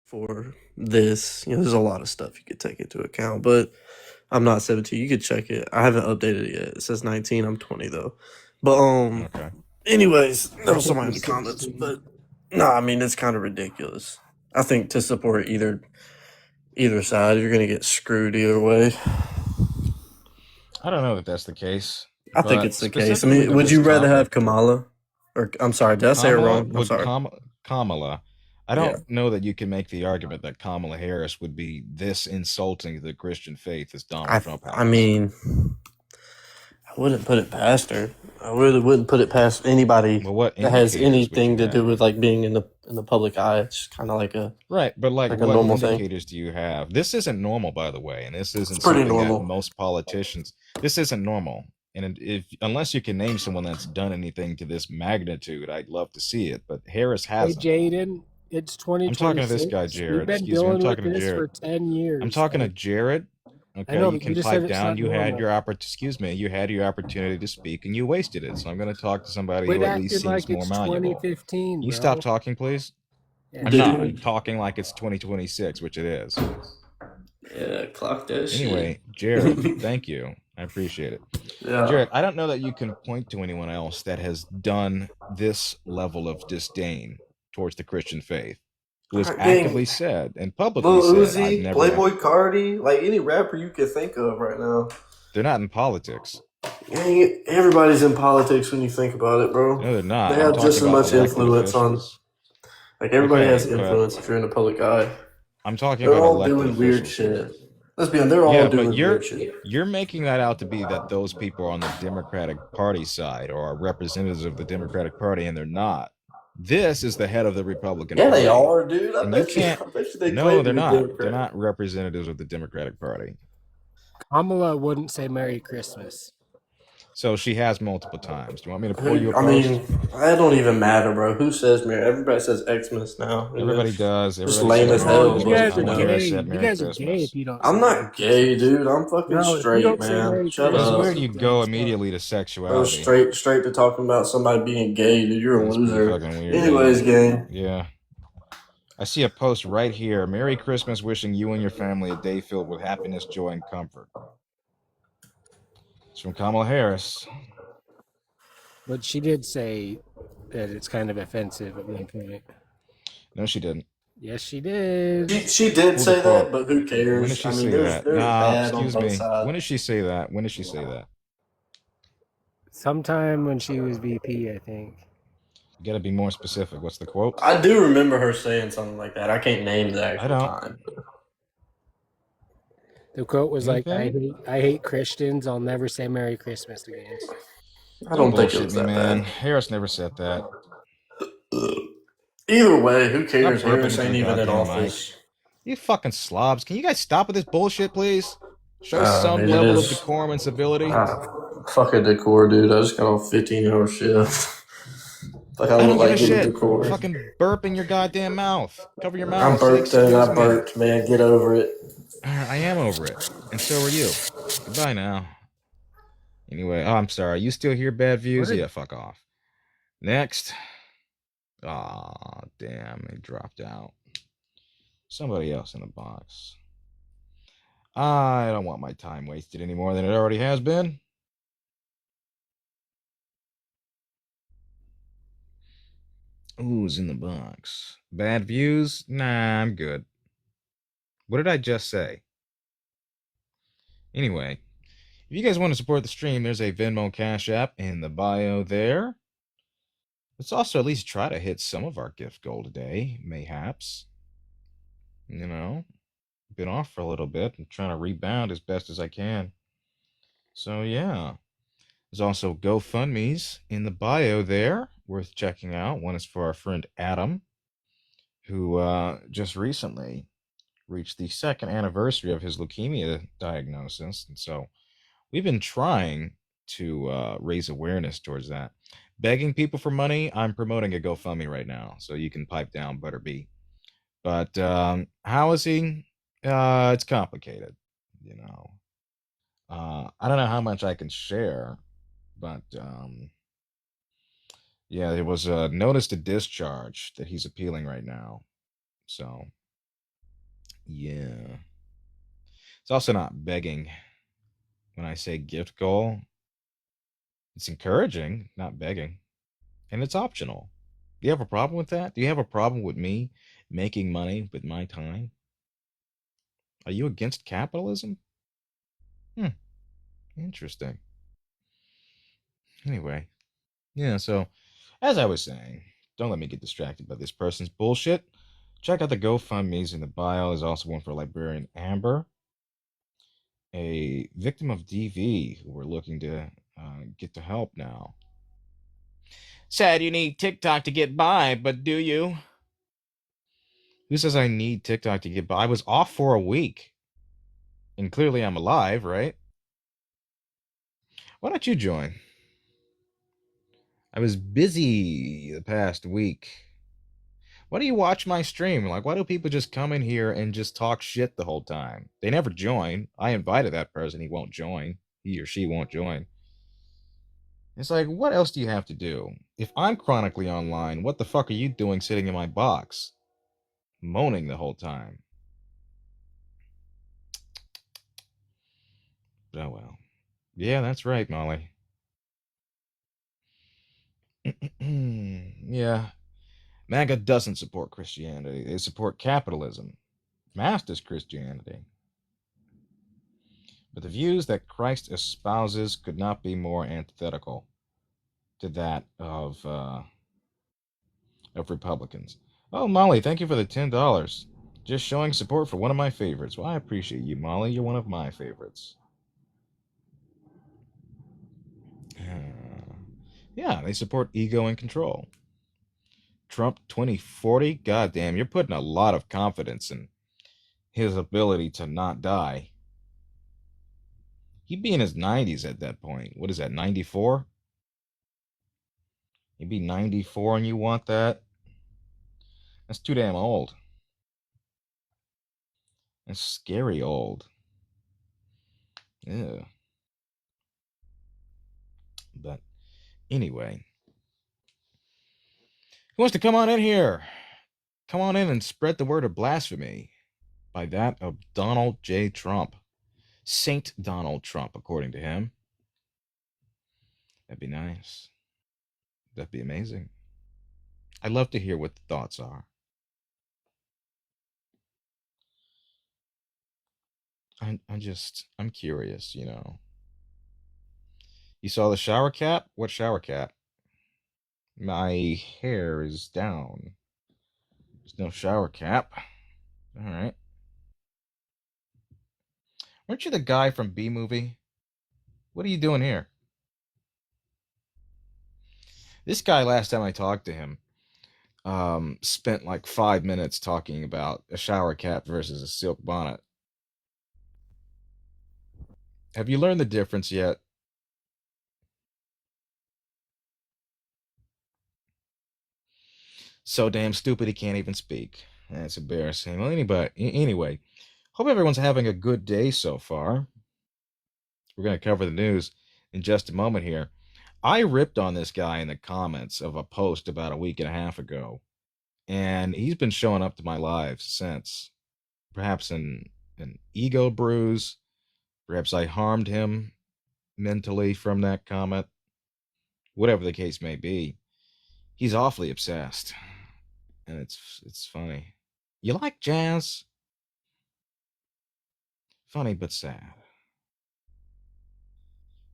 for this. There's a lot of stuff you could take into account, but I'm not 17. You could check it. I haven't updated it yet. It says 19. I'm 20 though. But Okay. anyways, there I was think somebody in you're the comments, 16. but no, I mean it's kind of ridiculous. I think to support either side, you're gonna get screwed either way. I don't know that that's the case, I think but it's the case. I specifically mean, with would this you rather have topic, Kamala, or I'm sorry, did I say it Kamala wrong? I'm would sorry. Kamala. I Yeah, don't know that you can make the argument that Kamala Harris would be this insulting to the Christian faith as Donald I Trump I has. mean, I wouldn't put it past her. I really wouldn't put it past anybody Well, what that has indicators would anything you to do have? with like being in the public eye. It's kind of like a Right, but like like a what normal thing. indicators do you have? This isn't normal, by the way, and this It's isn't pretty something that normal. most politicians. This isn't normal, and if unless you can name someone that's done anything to this magnitude, I'd love to see it. But Harris Hey, hasn't. Jayden, it's I'm talking to this guy, 2026. We've Jared. been Excuse me, I'm dealing with talking to this for Jared. 10 I'm years. talking to Like, Jared. I Okay, know, you but you can just said pipe it's down. not You had normal. your excuse me. You had your opportunity to speak, and you wasted it. So I'm going to talk to somebody Quit who at least acting seems like more it's malleable. 2015, You stop bro. talking, please. Yeah, I'm Did not. sorry. I'm he? talking like it's 2026, which it is. Yeah, clock that shit. Anyway, Jared, thank you. I appreciate it. Yeah. Jared, I don't know that you can point to anyone else that has done this level of disdain towards the Christian faith, who All has right, actively gang. said and publicly Lil said, I've Uzi, never. Playboy Cardi, like any rapper you can think of right now. They're not in politics. Gang, everybody's in politics when you think about it, bro. No, they're They not. I'm have talking just as about much elected influence on. officials. Like everybody has Okay, but influence if you're in the public eye. I'm talking They're about all elected doing weird officials shit. here. Let's be honest, they're all Yeah, but doing you're weird shit. you're making that out to be that those people are on the Democratic Party side or are representatives of the Democratic Party, and they're not. This is the head of the Republican Yeah, they Party, are, dude. I and you bet you. can't. I bet you they No, claim to they're be not. They're Democrat. not representatives of the Democratic Party. Kamala wouldn't say Merry Christmas. So she has multiple times. Do you want me to pull you a I post? mean, that don't even matter, bro. Who says Mary? Everybody says Xmas now. Everybody does. Just Everybody lame says as Merry No, hell, you Christmas. but guys are Kamala no. Harris gay. said You Merry guys are gay if Christmas. you don't I'm say Merry not gay, Christmas. dude. I'm fucking No, if you straight, don't say man. Merry Shut Because Christmas, where up. do you it's go messed up. immediately to Bro, sexuality? straight to talking about somebody being gay, dude. You're a That's pretty loser. fucking weird, Anyways, man. gang. Yeah. I see a post right here. Merry Christmas, wishing you and your family a day filled with happiness, joy, and comfort. It's from Kamala Harris. But she did say that it's kind of offensive at one point. No, she didn't. Yes, she did. She did Pull the say that, quote. but who When did cares? she I mean, say there's that? there's Nah, bad on excuse both me. When sides. did she say that? When did she say that? Sometime when she was VP, I think. You gotta be more specific. What's the quote? I do remember her saying something like that. I can't name the I actual don't. time. The quote was like, Anything? I hate Christians. I'll never say Merry Christmas again." I Don't don't think it bullshit was me, that man. bad. Harris never said that. Either way, who Stop cares? burping Harris into the ain't even in goddamn mic. office. You fucking slobs. Can you guys stop with this bullshit, please? Show I some mean, it level of is. decorum and civility. Fucking decor, dude. I just got off 15-hour shift. Like I I look don't give a like getting shit. decor. Fucking burp in your goddamn mouth. Cover your I'm mouth. Say, burped and excuse I me. burped, man. Get over it. I am over it. And so are you. Goodbye now. Anyway, oh, I'm sorry. You still hear bad views? Yeah, fuck off. Next. Aw, damn. It dropped out. Somebody else in the box. I don't want my time wasted any more than it already has been. Who's in the box? Bad views? Nah, I'm good. What did I just say? Anyway, if you guys want to support the stream, there's a Venmo Cash App in the bio there. Let's also at least try to hit some of our gift goal today, mayhaps. You know, been off for a little bit. I'm trying to rebound as best as I can. So, yeah. There's also GoFundMe's in the bio there, worth checking out. One is for our friend Adam, who just recently reached the second anniversary of his leukemia diagnosis. And so we've been trying to raise awareness towards that. Begging people for money, I'm promoting a GoFundMe right now, so you can pipe down Butterbee. But how is he? It's complicated, you know. I don't know how much I can share, but yeah, there was a notice to discharge that he's appealing right now. So Yeah. It's also not begging. When I say gift goal, it's encouraging, not begging. And it's optional. Do you have a problem with that? Do you have a problem with me making money with my time? Are you against capitalism? Hmm, interesting. Anyway, yeah, so as I was saying, don't let me get distracted by this person's bullshit. Check out the GoFundMe's in the bio. There's also one for librarian Amber, a victim of DV who we're looking to get to help now. Sad you need TikTok to get by, but do you? Who says I need TikTok to get by? I was off for a week. And clearly I'm alive, right? Why don't you join? I was busy the past week. Why do you watch my stream? Like, why do people just come in here and just talk shit the whole time? They never join. I invited that person. He won't join. He or she won't join. It's like, what else do you have to do? If I'm chronically online, what the fuck are you doing sitting in my box? Moaning the whole time. Oh well. Yeah, that's right, Molly. Yeah. MAGA doesn't support Christianity. They support capitalism. Master's Christianity. But the views that Christ espouses could not be more antithetical to that of Republicans. Oh, Molly, thank you for the $10. Just showing support for one of my favorites. Well, I appreciate you, Molly. You're one of my favorites. Yeah, they support ego and control. Trump 2040? Goddamn, you're putting a lot of confidence in his ability to not die. He'd be in his 90s at that point. What is that, 94? He'd be 94 and you want that? That's too damn old. That's scary old. Yeah. But anyway, who wants to come on in here? Come on in and spread the word of blasphemy by that of Donald J. Trump. Saint Donald Trump, according to him. That'd be nice. That'd be amazing. I'd love to hear what the thoughts are. I'm curious, you know. You saw the shower cap? What shower cap? My hair is down. There's no shower cap. All right. Weren't you the guy from B movie? What are you doing here? This guy, last time I talked to him, spent like 5 minutes talking about a shower cap versus a silk bonnet. Have you learned the difference yet? So damn stupid he can't even speak. That's embarrassing. Well, anyway, hope everyone's having a good day so far. We're going to cover the news in just a moment here. I ripped on this guy in the comments of a post about a week and a half ago, and he's been showing up to my lives since. Perhaps an ego bruise. Perhaps I harmed him mentally from that comment. Whatever the case may be, he's awfully obsessed, and it's funny. You like jazz? Funny but sad.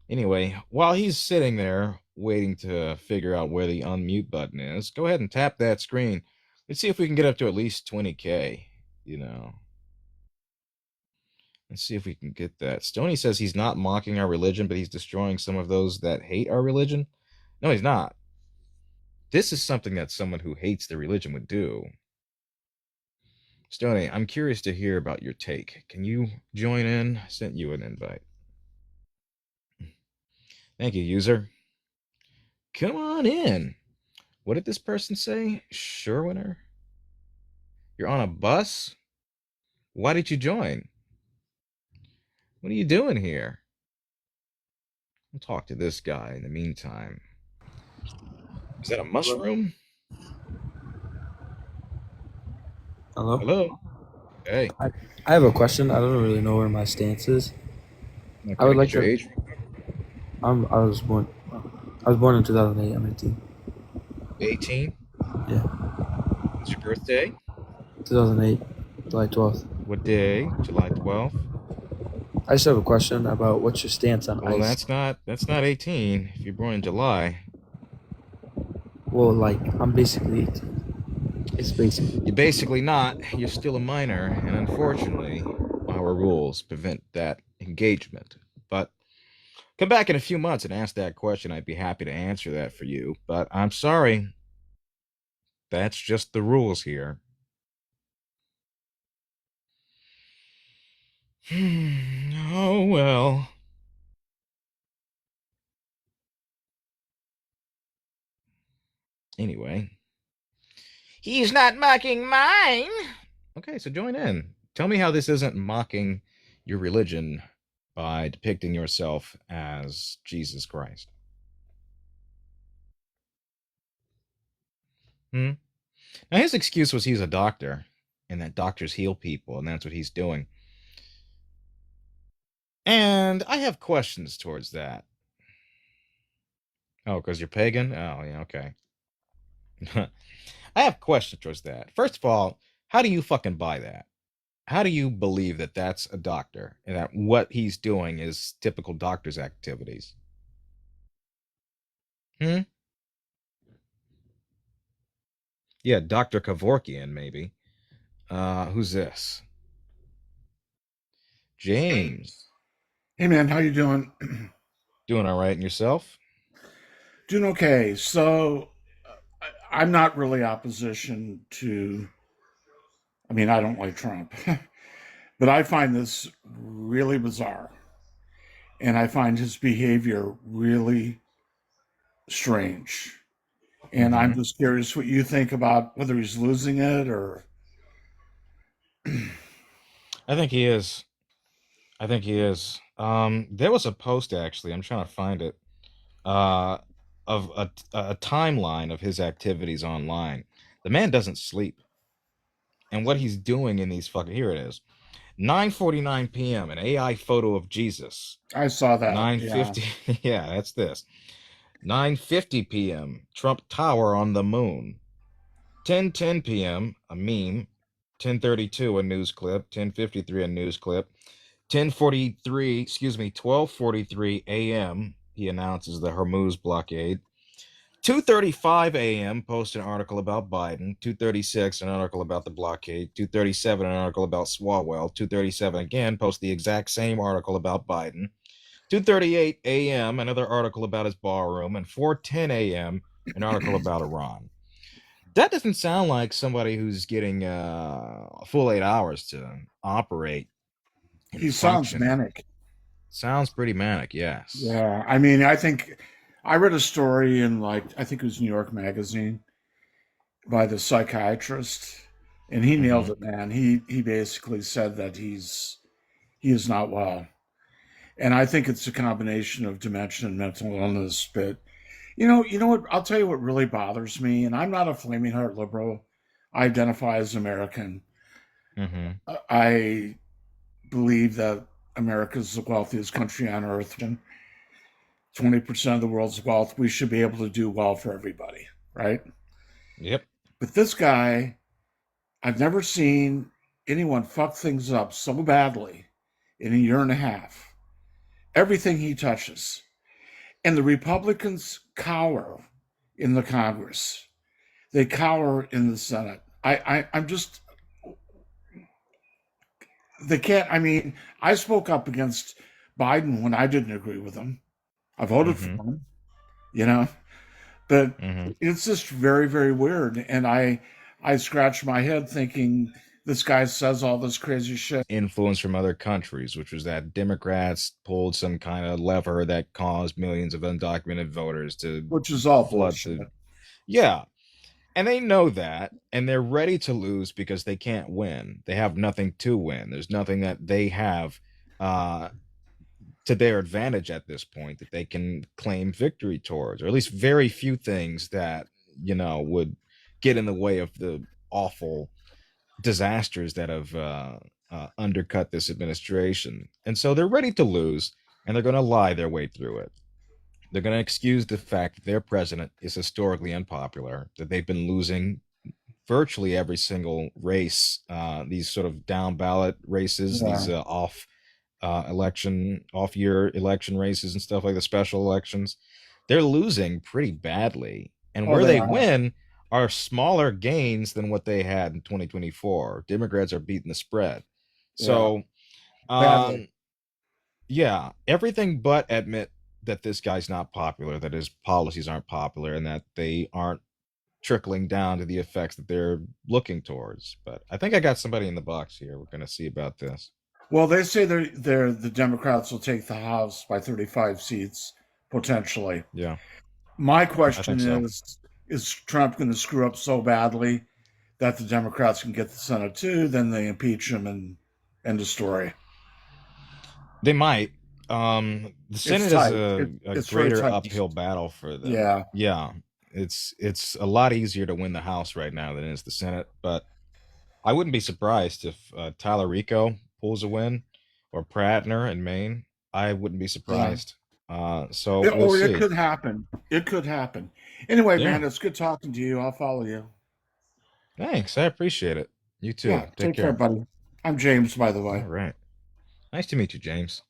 Anyway, while he's sitting there waiting to figure out where the unmute button is, go ahead and tap that screen. Let's see if we can get up to at least 20K, you know. Let's see if we can get that. Stoney says he's not mocking our religion, but he's destroying some of those that hate our religion. No, he's not. This is something that someone who hates the religion would do. Stoney, I'm curious to hear about your take. Can you join in? I sent you an invite. Thank you, user. Come on in. What did this person say? Sure, winner? You're on a bus? Why did you join? What are you doing here? I'll talk to this guy in the meantime. Is that a mushroom? Hello? Hello? Hey, I, I have a question. I don't really know where my stance is. I okay, would like get your to. age. I was born. I was born in 2008. I'm 18. 18. Yeah, When's your birthday? 2008, July 12th. What day? July 12th. I just have a question about what's your stance on Well, ice. that's not 18 if you're born in July. Well, like I'm basically 18. It's basically. You're basically not. You're still a minor, and unfortunately, our rules prevent that engagement. But come back in a few months and ask that question. I'd be happy to answer that for you. But I'm sorry, that's just the rules here. Oh, well. Anyway, he's not mocking mine. Okay, so join in. Tell me how this isn't mocking your religion by depicting yourself as Jesus Christ. Hmm? Now, his excuse was he's a doctor and that doctors heal people, and that's what he's doing. And I have questions towards that. Oh, because you're pagan? Oh, yeah, okay. I have questions towards that. First of all, how do you fucking buy that? How do you believe that that's a doctor and that what he's doing is typical doctor's activities? Hmm? Yeah, Dr. Kevorkian, maybe. Who's this? James. Hey man, how you doing? Doing all right and yourself? Doing okay. So I'm not really opposition to. I mean, I don't like Trump, but I find this really bizarre, and I find his behavior really strange. And I'm Mm-hmm. just curious what you think about whether he's losing it or. I think he is. I think he is. There was a post actually. I'm trying to find it. Uh, of a timeline of his activities online. The man doesn't sleep, and what he's doing in these fucking here it is. 9:49 p.m. An AI photo of Jesus. I saw that. Yeah, 9:50. Yeah, that's this. 9:50 p.m. Trump Tower on the moon. 10:10 p.m. a meme. 10:32 a news clip. 10:53 a news clip. 10:43, excuse me, 12:43 a.m. he announces the Hormuz blockade. 2:35 a.m. post an article about Biden. 2:36 an article about the blockade. 2:37 an article about Swalwell. 2:37 again post the exact same article about Biden. 2:38 a.m. another article about his ballroom, and 4:10 a.m. an article about Iran. That doesn't sound like somebody who's getting a full 8 hours to operate and he sounds function. manic. Sounds pretty manic, yes. Yeah, I mean, I think I read a story in like I think it was New York Magazine by the psychiatrist, and he nailed Mm-hmm. it, man. He basically said that he is not well, and I think it's a combination of dementia and mental illness. But you know what? I'll tell you what really bothers me, and I'm not a flaming heart liberal. I identify as American. Mm-hmm. I believe that America is the wealthiest country on earth, and 20% of the world's wealth. We should be able to do well for everybody, right? Yep. But this guy, I've never seen anyone fuck things up so badly in a year and a half. Everything he touches. And the Republicans cower in the Congress. They cower in the Senate. I'm just, they can't, I mean, I spoke up against Biden when I didn't agree with him. I voted for Mm-hmm. him, you know, but Mm-hmm. it's just very, very weird. And I scratch my head thinking this guy says all this crazy shit, Influence from other countries, which was that Democrats pulled some kind of lever that caused millions of undocumented voters to which is all flood bullshit. the. Yeah. And they know that, and they're ready to lose because they can't win. They have nothing to win. There's nothing that they have uh, to their advantage at this point that they can claim victory towards, or at least very few things that would get in the way of the awful disasters that have undercut this administration. And so they're ready to lose, and they're going to lie their way through it. They're going to excuse the fact that their president is historically unpopular, that they've been losing virtually every single race, these sort of down ballot races, these Yeah. off year election races and stuff like the special elections. They're losing pretty badly. And Oh, where they they are. win are smaller gains than what they had in 2024. Democrats are beating the spread. Yeah. So, Badly. um, yeah, everything but admit that this guy's not popular, that his policies aren't popular, and that they aren't trickling down to the effects that they're looking towards. But I think I got somebody in the box here. We're going to see about this. Well, they say the Democrats will take the House by 35 seats potentially. Yeah, My I question think so. is Trump going to screw up so badly that the Democrats can get the Senate too? Then they impeach him and end the story. They might. The It's Senate is tight. a It's really greater tight. uphill battle for them. Yeah. Yeah, it's a lot easier to win the House right now than it is the Senate. But I wouldn't be surprised if Tyler Rico pulls a win, or Pratner in Maine. I wouldn't be Yeah. surprised. So we'll Or it see. could happen. It could happen. Anyway, Yeah. man, it's good talking to you. I'll follow you. Thanks. I appreciate it. You too. Yeah. Take Take care, care. buddy. I'm James, by the All way. right. Nice to meet you, James.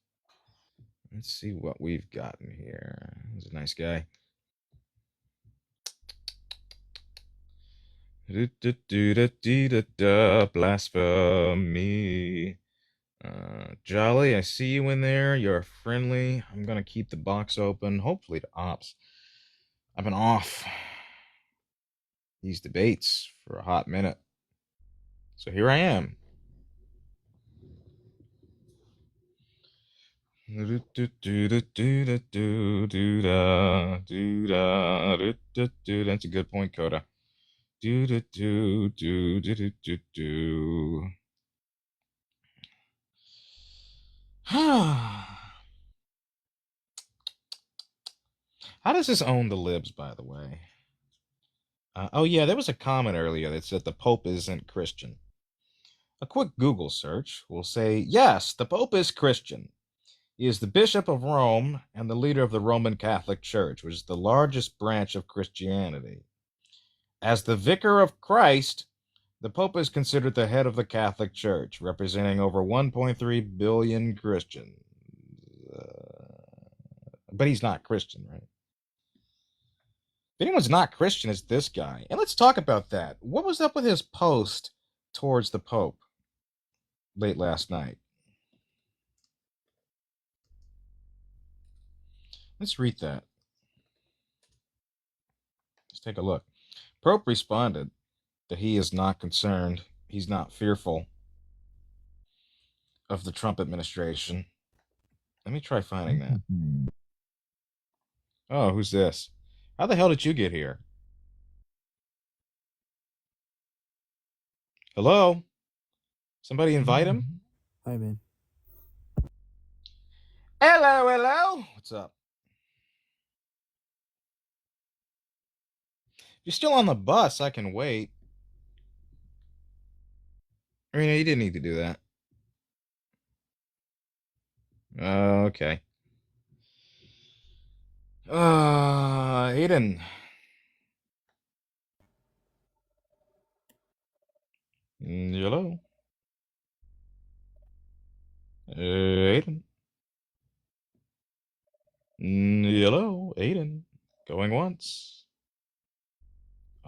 Let's see what we've gotten here. He's a nice guy. Blasphemy. Jolly, I see you in there. You're friendly. I'm gonna keep the box open, hopefully to ops. I've been off these debates for a hot minute. So here I am. That's a good point, Coda. How does this own the libs, by the way? Oh, yeah, there was a comment earlier that said the Pope isn't Christian. A quick Google search will say, yes, the Pope is Christian. He is the Bishop of Rome and the leader of the Roman Catholic Church, which is the largest branch of Christianity. As the Vicar of Christ, the Pope is considered the head of the Catholic Church, representing over 1.3 billion Christians. But he's not Christian, right? If anyone's not Christian, it's this guy. And let's talk about that. What was up with his post towards the Pope late last night? Let's read that. Let's take a look. Pope responded that he is not concerned, he's not fearful of the Trump administration. Let me try finding that. Oh, who's this? How the hell did you get here? Hello? Somebody invite him? Hi, man. Hello, hello. What's up? If you're still on the bus, I can wait. I mean, you didn't need to do that. Okay. Aiden. Hello? Aiden. Hello, Aiden. Going once.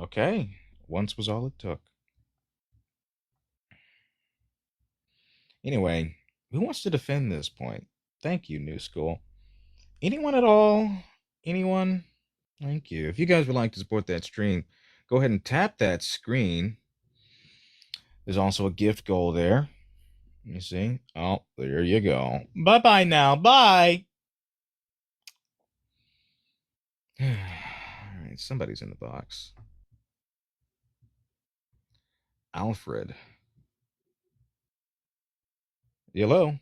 Okay. Once was all it took. Anyway, who wants to defend this point? Thank you, New School. Anyone at all? Anyone? Thank you. If you guys would like to support that stream, go ahead and tap that screen. There's also a gift goal there. You see? Oh, there you go. Bye-bye now. Bye. All right, somebody's in the box. Alfred. Hello?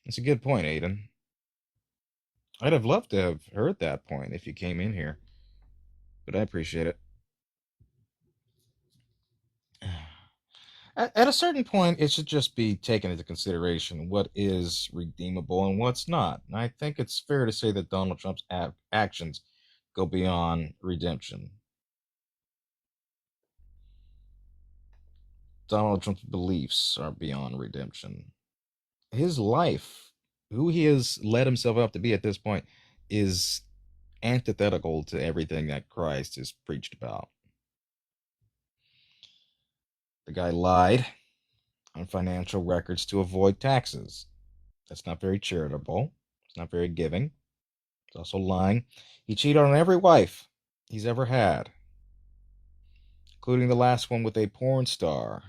That's a good point, Aiden. I'd have loved to have heard that point if you came in here. but I appreciate it. At a certain point, it should just be taken into consideration what is redeemable and what's not. And I think it's fair to say that Donald Trump's actions go beyond redemption. Donald Trump's beliefs are beyond redemption. His life, who he has led himself up to be at this point, is antithetical to everything that Christ has preached about. The guy lied on financial records to avoid taxes. That's not very charitable. It's not very giving. It's also lying. He cheated on every wife he's ever had, including the last one with a porn star.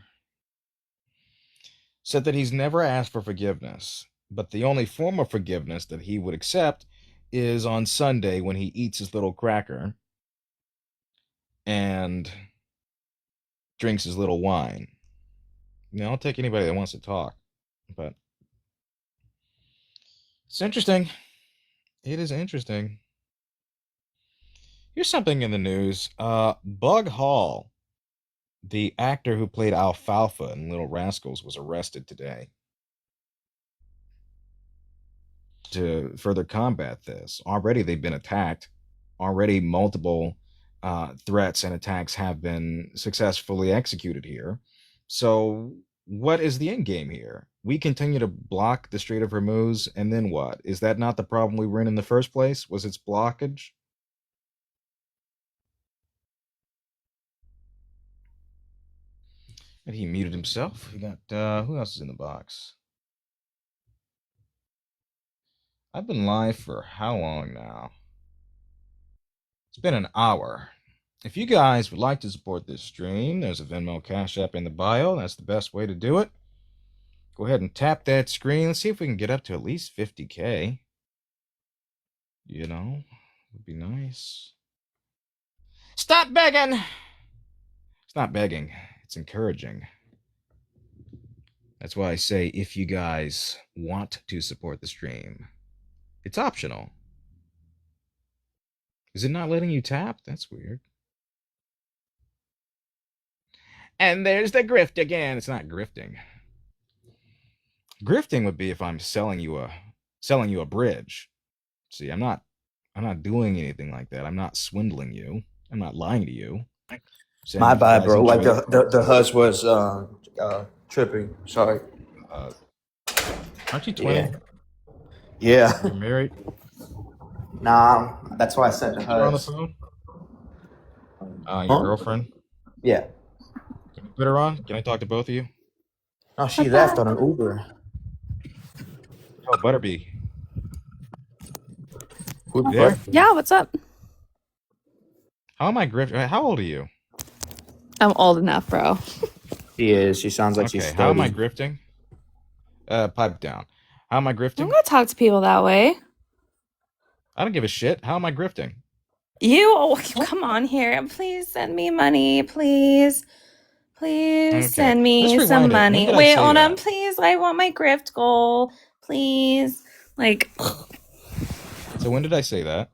Said that he's never asked for forgiveness, but the only form of forgiveness that he would accept is on Sunday when he eats his little cracker and drinks his little wine. Now, I'll take anybody that wants to talk, but it's interesting. It is interesting. Here's something in the news. Bug Hall, the actor who played Alfalfa in Little Rascals, was arrested today. To further combat this, already they've been attacked. Already multiple threats and attacks have been successfully executed here. So what is the end game here? We continue to block the Strait of Hormuz, and then what? Is that not the problem we were in the first place? Was its blockage? And he muted himself. We got who else is in the box? I've been live for how long now? It's been an hour. If you guys would like to support this stream, there's a Venmo Cash App in the bio. That's the best way to do it. Go ahead and tap that screen. Let's see if we can get up to at least 50K. You know, would be nice. Stop begging! It's not begging. It's encouraging. That's why I say if you guys want to support the stream, it's optional. Is it not letting you tap? That's weird. And there's the grift again. It's not grifting. Grifting would be if I'm selling you a bridge. See, I'm not doing anything like that. I'm not swindling you. I'm not lying to you. My bad, bro. Like the hus was tripping. Sorry. Aren't you 20? Yeah. You're married? Nah, that's why I said the You're on the hus. phone? Your girlfriend? Yeah. Can you put her on? Can I talk to both of you? No, she left on an Uber. Oh, Butterby. Who there? Yeah, what's up? How am I grifting? How old are you? I'm old enough, bro. She is. She sounds like she's Okay, 30. how am I grifting? Pipe down. How am I I'm grifting? gonna talk to people that way. I don't give a shit. How am I grifting? Come on here. Please send me money, please. Please Okay, send let's me rewind some it. When money. did I Wait, say hold on, that? please. I want my grift goal. Please. Like, So when did I say that?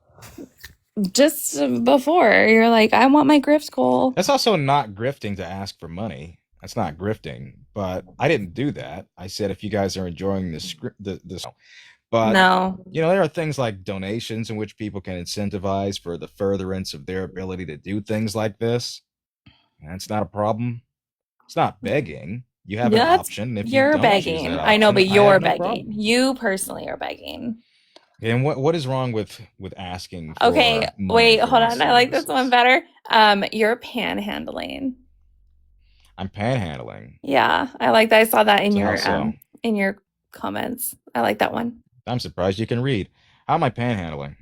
just before. You're like, I want my grift goal. That's also not grifting to ask for money. That's not grifting. But I didn't do that. I said if you guys are enjoying this, but No. you know, there are things like donations in which people can incentivize for the furtherance of their ability to do things like this. That's not a problem. It's not begging. You have an option. If You're you don't choose begging. that I know, option, but I you're have no begging. problem. You personally are begging. And what is wrong with asking for Okay, money wait, for hold my on. I like this one services? better. You're panhandling. I'm panhandling. Yeah, I like that. I saw that So how so? in your comments. I like that one. I'm surprised you can read. How am I panhandling?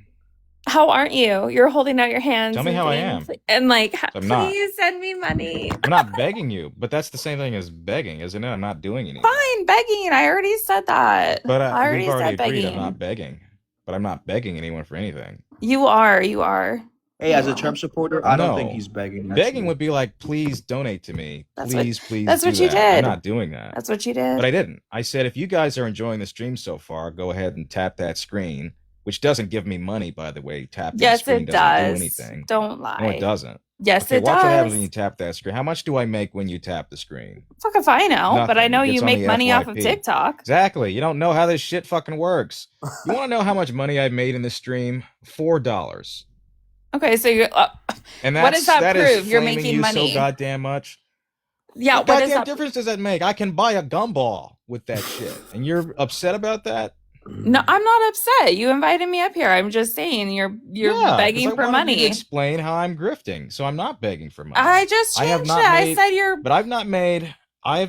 How aren't you? You're holding out your hands Tell me and how I things, am. and like, I'm not. please send me money. I'm not begging you, but that's the same thing as begging, isn't it? I'm not doing anything. Fine, begging. I already said that. But I already we've already said agreed I'm begging. not begging. But I'm not begging anyone for anything. You are. You are. Hey, You as a are. Trump supporter, I don't think No. he's begging. Begging actually. would be like, please donate to me. That's what- Please that's do what you that. I'm did. not doing that. That's what you did. But I didn't. I said, if you guys are enjoying the stream so far, go ahead and tap that screen which doesn't give me money, by the way. Tapping the Yes, screen it doesn't do does. anything. Don't No, it lie. doesn't. Yes, Okay, it watch what happens when you does. tap that screen. How much do I make when you tap the screen? Fuck if I know, but I Nothing. know It you gets on make the money off of FYP. TikTok. Exactly. You don't know how this shit fucking works. You want to know how much money I made in this stream? $4. Okay, so you're. And What does that that is prove? You're flaming making you money. so goddamn much. Yeah, What what does goddamn that? difference does that make? I can buy a gumball with that shit. And you're upset about that? No, I'm not upset. You invited me up here. I'm just saying you're Yeah, because begging I for wanted you to money. explain how I'm grifting. So I'm not begging for money. I just I have changed not it. I made, said you're. but I have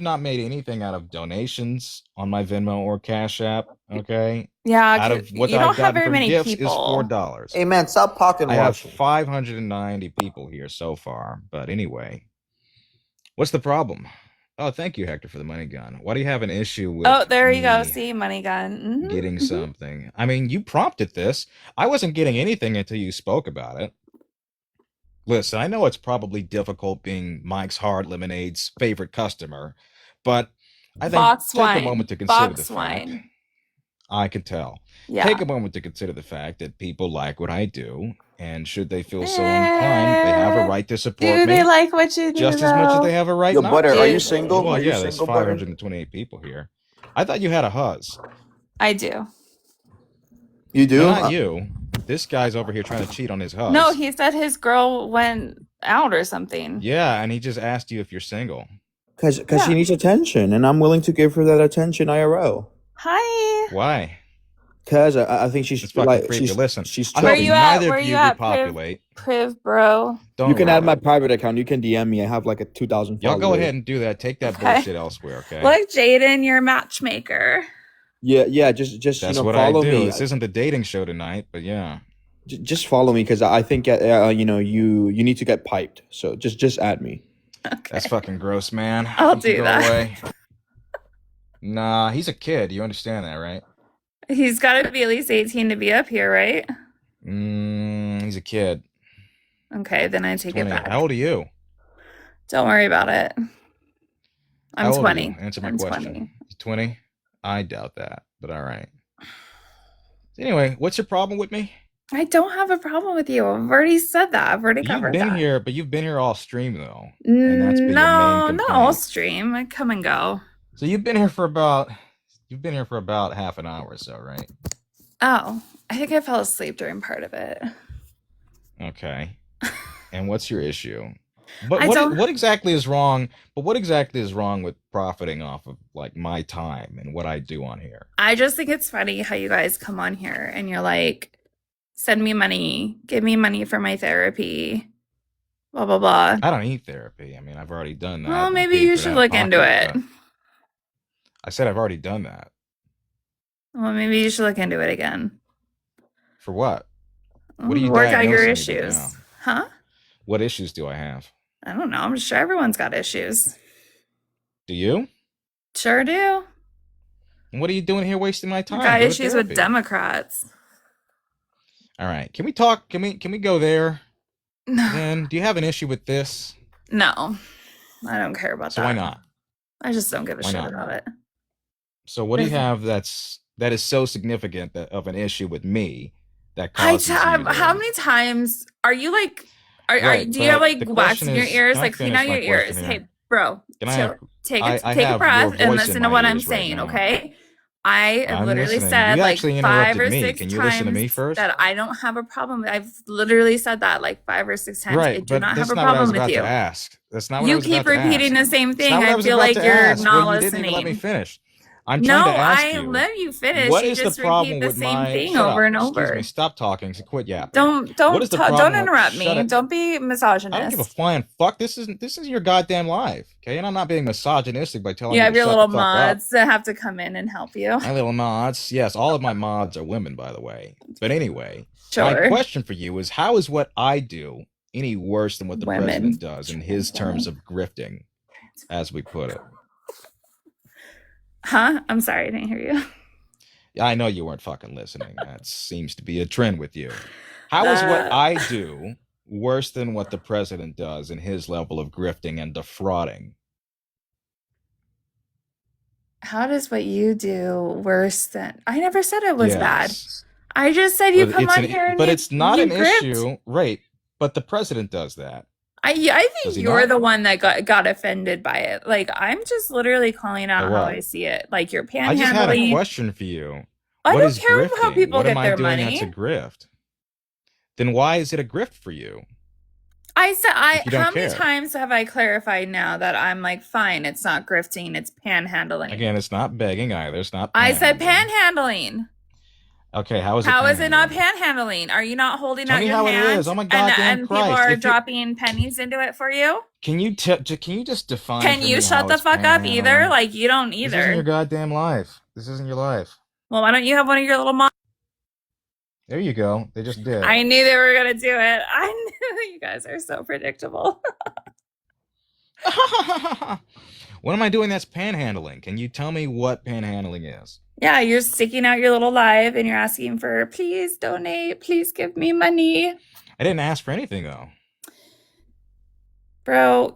not made anything out of donations on my Venmo or Cash App. Okay, Yeah, out of what you I've don't have gotten very from many gifts is people. $4. Hey man, stop pocket I have watching. 590 people here so far. But anyway, what's the problem? Oh, thank you, Hector, for the money gun. Why do you have an issue with Oh, there you go. me See, money gun. getting something? I mean, you prompted this. I wasn't getting anything until you spoke about it. Listen, I know it's probably difficult being Mike's Hard Lemonade's favorite customer, but I think Box take a wine. moment to consider the Box fact. wine. I can tell. Yeah. Take a moment to consider the fact that people like what I do, and should they feel so inclined, they have a right to support Do me they like what you do? just as much as they have a right Yo, not Butter, to. are you Dude. single? Well, Are you yeah, there's single, Butter? 528 people here. I thought you had a huzz. I do. You do? No, not you. This guy's over here trying to cheat on his huzz. No, he said his girl went out or something. Yeah, and he just asked you if you're single. Because Yeah. she needs attention, and I'm willing to give her that attention IRL. Hi. Why? Because I think It's she's fucking like creepy. Listen, she's I Where hope you tripping. at? neither Where of you you at, repopulate. Priv, bro. Don't You can add worry. my private account. You can DM me. I have like a 2,000 Y'all followers. go ahead and do that. Take that Okay. bullshit elsewhere, okay? Look, Jayden, you're a matchmaker. Yeah. Just That's what I follow do. me. This isn't the dating show tonight, but yeah. Just follow me because I think you need to get piped. So just add me. Okay. That's fucking gross, man. I'll You can do go that. away. Nah, he's a kid. You understand that, right? He's got to be at least 18 to be up here, right? He's a kid. Okay, then I take 20. it back. How old are you? Don't worry about it. How I'm old are 20. you? Answer my I'm question. 20. 20? I doubt that, but all right. Anyway, what's your problem with me? I don't have a problem with you. I've already said that. I've already You've covered been that. here, but you've been here all stream though. And that's been your No, main not all complaint. stream. I come and go. So you've been here for about half an hour or so, right? Oh, I think I fell asleep during part of it. Okay. And what's your issue? But I don't- what exactly is wrong? But what exactly is wrong with profiting off of like my time and what I do on here? I just think it's funny how you guys come on here and you're like, send me money, give me money for my therapy, blah, blah, blah. I don't need therapy. I mean, I've already done that. Well, I maybe paid you for should that look into pocket, it. but I said I've already done that. Well, maybe you should look into it again. For what? What are you Work out your diagnosing me with issues. now? Huh? What issues do I have? I don't know. I'm sure everyone's got issues. Do you? Sure do. And what are you doing here wasting my time? Got Go to issues with therapy. Democrats. All right. Can we talk? Can we go there? No, Then do you have an issue with this? no, I don't care about So that. why not? I just don't give a Why shit not? about it. So what do you Listen. have that is so significant of an issue with me that causes you to... How many times are you like? Right, do you have but like the wax question in your is- ears? can I Like clean finish out my your ears. question here? Hey, bro, Can I chill. have- Take I a have take a your breath voice and in listen to my what I'm ears right saying. now. Okay. I have I'm literally listening. said You like actually 5 or interrupted me. 6 Can you times listen to me first? that I don't have a problem. I've literally said that like 5 or 6 times. I Right, do but not that's have a not what I was problem about with you. to ask. That's not what I You was keep about to repeating ask. the same That's thing. not what I was feel about like to you're ask. not Well, you didn't even let me listening. finish. I'm No, trying to ask I you. let you finish. What You is the just problem repeat the with same my... thing Shut over up. and over. Excuse me. Stop talking. So quit yapping. Don't What is the problem don't with- interrupt Shut me. it. Don't be I don't give a misogynist. flying fuck. This is your goddamn life, okay? And I'm not being misogynistic by telling You you have to your shut little the fuck up. mods that have to come in and help you. My little mods. Yes, all of my mods are women, by the way. But anyway, Sure. my question for you is, how is what I do any worse than what the Women. president does in his Trans terms of grifting, as we put it? Huh? I'm sorry, I didn't hear you. Yeah, I know you weren't fucking listening. That seems to be a trend with you. How is what I do worse than what the president does in his level of grifting and defrauding? How does what you do worse than I never said it was bad. Yes. I just said you But come it's on here and but it's not you an gripped. issue, right? But the president does that. I Does think he you're not? the one that got offended by it. Like, I'm just literally calling By out how what? I see it. Like, you're I just had a panhandling. question for you. I What don't is care how grifting? people What am get I their doing that's a money. grift? Then why is it a grift for you I said, if you how don't many care? times have I clarified now that I'm like, fine, it's not grifting, it's panhandling. Again, it's not begging either. It's not I said panhandling. panhandling. Okay, how is it How is it not panhandling? panhandling? Are you not holding Tell out me your how it hand is. Oh my goddamn and people Christ. are If you dropping pennies into it for you? can you just define Can for you me shut how the it's fuck up either? panhandling? Like, you don't This isn't your either. goddamn life. This isn't your life. Well, why don't you have one of your little moms? There you go. They just did. I knew they were gonna do it. I knew you guys are so predictable. What am I doing that's panhandling? Can you tell me what panhandling is? Yeah, you're sticking out your little live and you're asking for, please donate, please give me money. I didn't ask for anything though. Bro,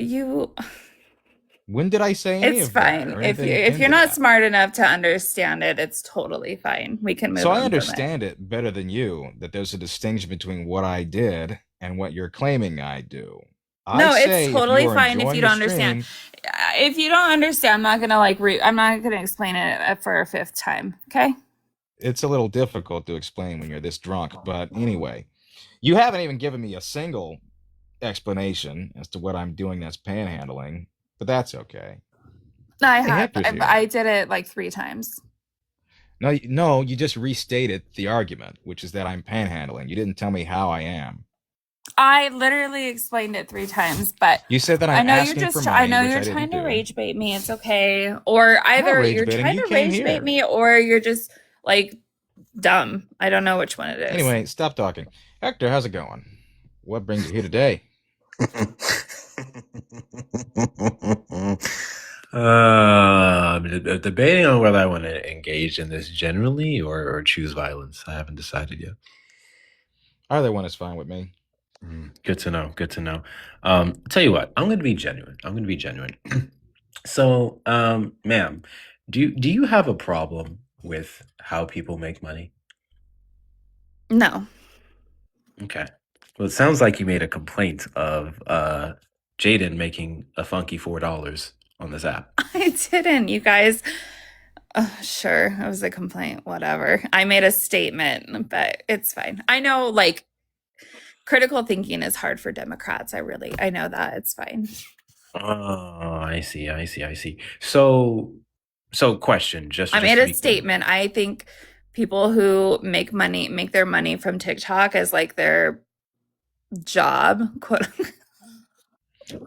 When did I say any it's of that fine. or If anything you're into not that? smart enough to understand it, it's totally fine. We can move So on I from it. understand it better than you, that there's a distinction between what I did and what you're claiming I do. No, I it's say if totally you are fine if enjoying you the don't understand. stream, If you don't understand, I'm not gonna I'm not gonna explain it for a fifth time. Okay? it's a little difficult to explain when you're this drunk. But anyway, you haven't even given me a single explanation as to what I'm doing that's panhandling, but that's okay. I Hey, have. Hector's here. I did it like 3 times. No, you just restated the argument, which is that I'm panhandling. You didn't tell me how I am. I literally explained it 3 times, but You said that I I'm know you're asking for just. money, I know which you're I trying didn't to do. rage bait me. It's okay. Or I'm not either rage you're baiting. trying You to came rage bait here. me, or you're just like dumb. I don't know which one it is. Anyway, stop talking. Hector, how's it going? What brings you here today? Debating on whether I want to engage in this generally or choose violence. I haven't decided yet. Either one is fine with me. Good to know. Good to know. Tell you what, I'm going to be genuine. So, ma'am, do you have a problem with how people make money? No, Okay. Well, it sounds like you made a complaint of Jayden making a funky $4 on this app. I didn't. You guys. Sure, it was a complaint. Whatever. I made a statement, but it's fine. I know, like, critical thinking is hard for Democrats. I know that. It's fine. Oh, I see. So question, just I just made to a be clear. statement. I think people who make their money from TikTok as like their job, quote.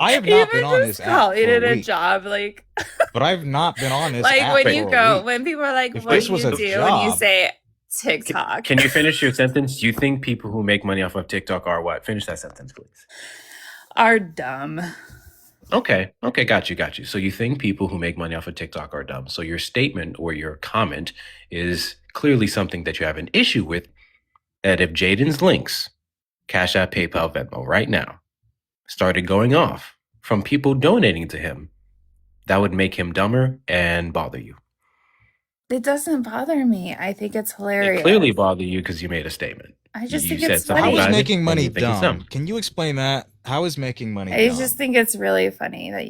I have not been on this just app calling for it a a week, job, like but I've not been on this like app when for you a go, week. when people are like, If "What this do was you a do?" and you job, say TikTok. Can you finish your sentence? You think people who make money off of TikTok are what? Finish that sentence, please. Are dumb. Okay, got you. So you think people who make money off of TikTok are dumb. So your statement or your comment is clearly something that you have an issue with, that if Jayden's links, Cash App, PayPal, Venmo, right now, started going off from people donating to him, that would make him dumber and bother you. It doesn't bother me. I think it's It hilarious. clearly bothered you because you made a statement. I just You think said it's something how funny. is about it, making and money you think it's dumb? dumb. Can you explain that? How is making money I dumb? just think it's really funny that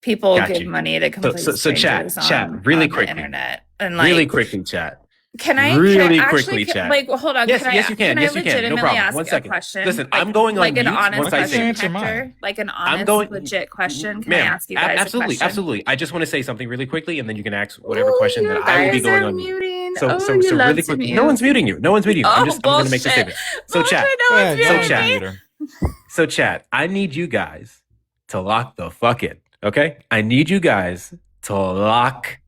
people Got give you. money to complete So chat, strangers really on the quickly. internet, and Really like, quickly, chat. can I Really actually quickly, chat. like, hold on? Yes, Can yes, you can. I Yes, you can. No legitimately problem. ask 1 a second. question? Listen, Like, I'm going on like an mute honest once I question, say answer Hector? mine. Like an I'm honest, going, legit question? Can I ma'am. ask you guys a question? Absolutely. I just want to say something really quickly, and then you can ask whatever question that You I will be guys going are on mute. muting. So You love really to quickly. mute. No one's muting you. I'm Oh, going to make the bullshit. statement. So chat. Bullshit, Go no ahead, one's go So ahead, chat. muting me. mute her. So chat. I need you guys to lock the fuck in. Okay? I need you guys to lock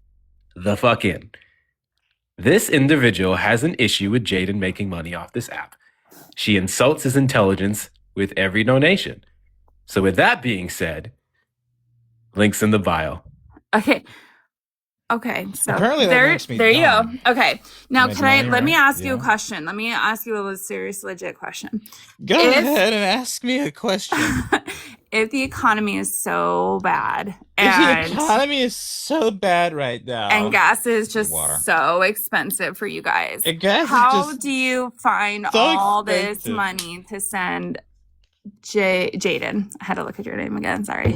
the fuck in. This individual has an issue with Jayden making money off this app. She insults his intelligence with every donation. So with that being said, links in the bio. Okay. Okay, so Apparently that there, makes me there you go. dumb. Okay, now Make can I? money, Let me right? ask you a Yeah. question. Let me ask you a serious, legit question. Go If ahead and ask me a question. if the economy is so bad If the and economy is so bad right now, gas is just water. so expensive for you guys, And gas is how just do you find so all this expensive. money to send Jayden? I had to look at your name again. Sorry.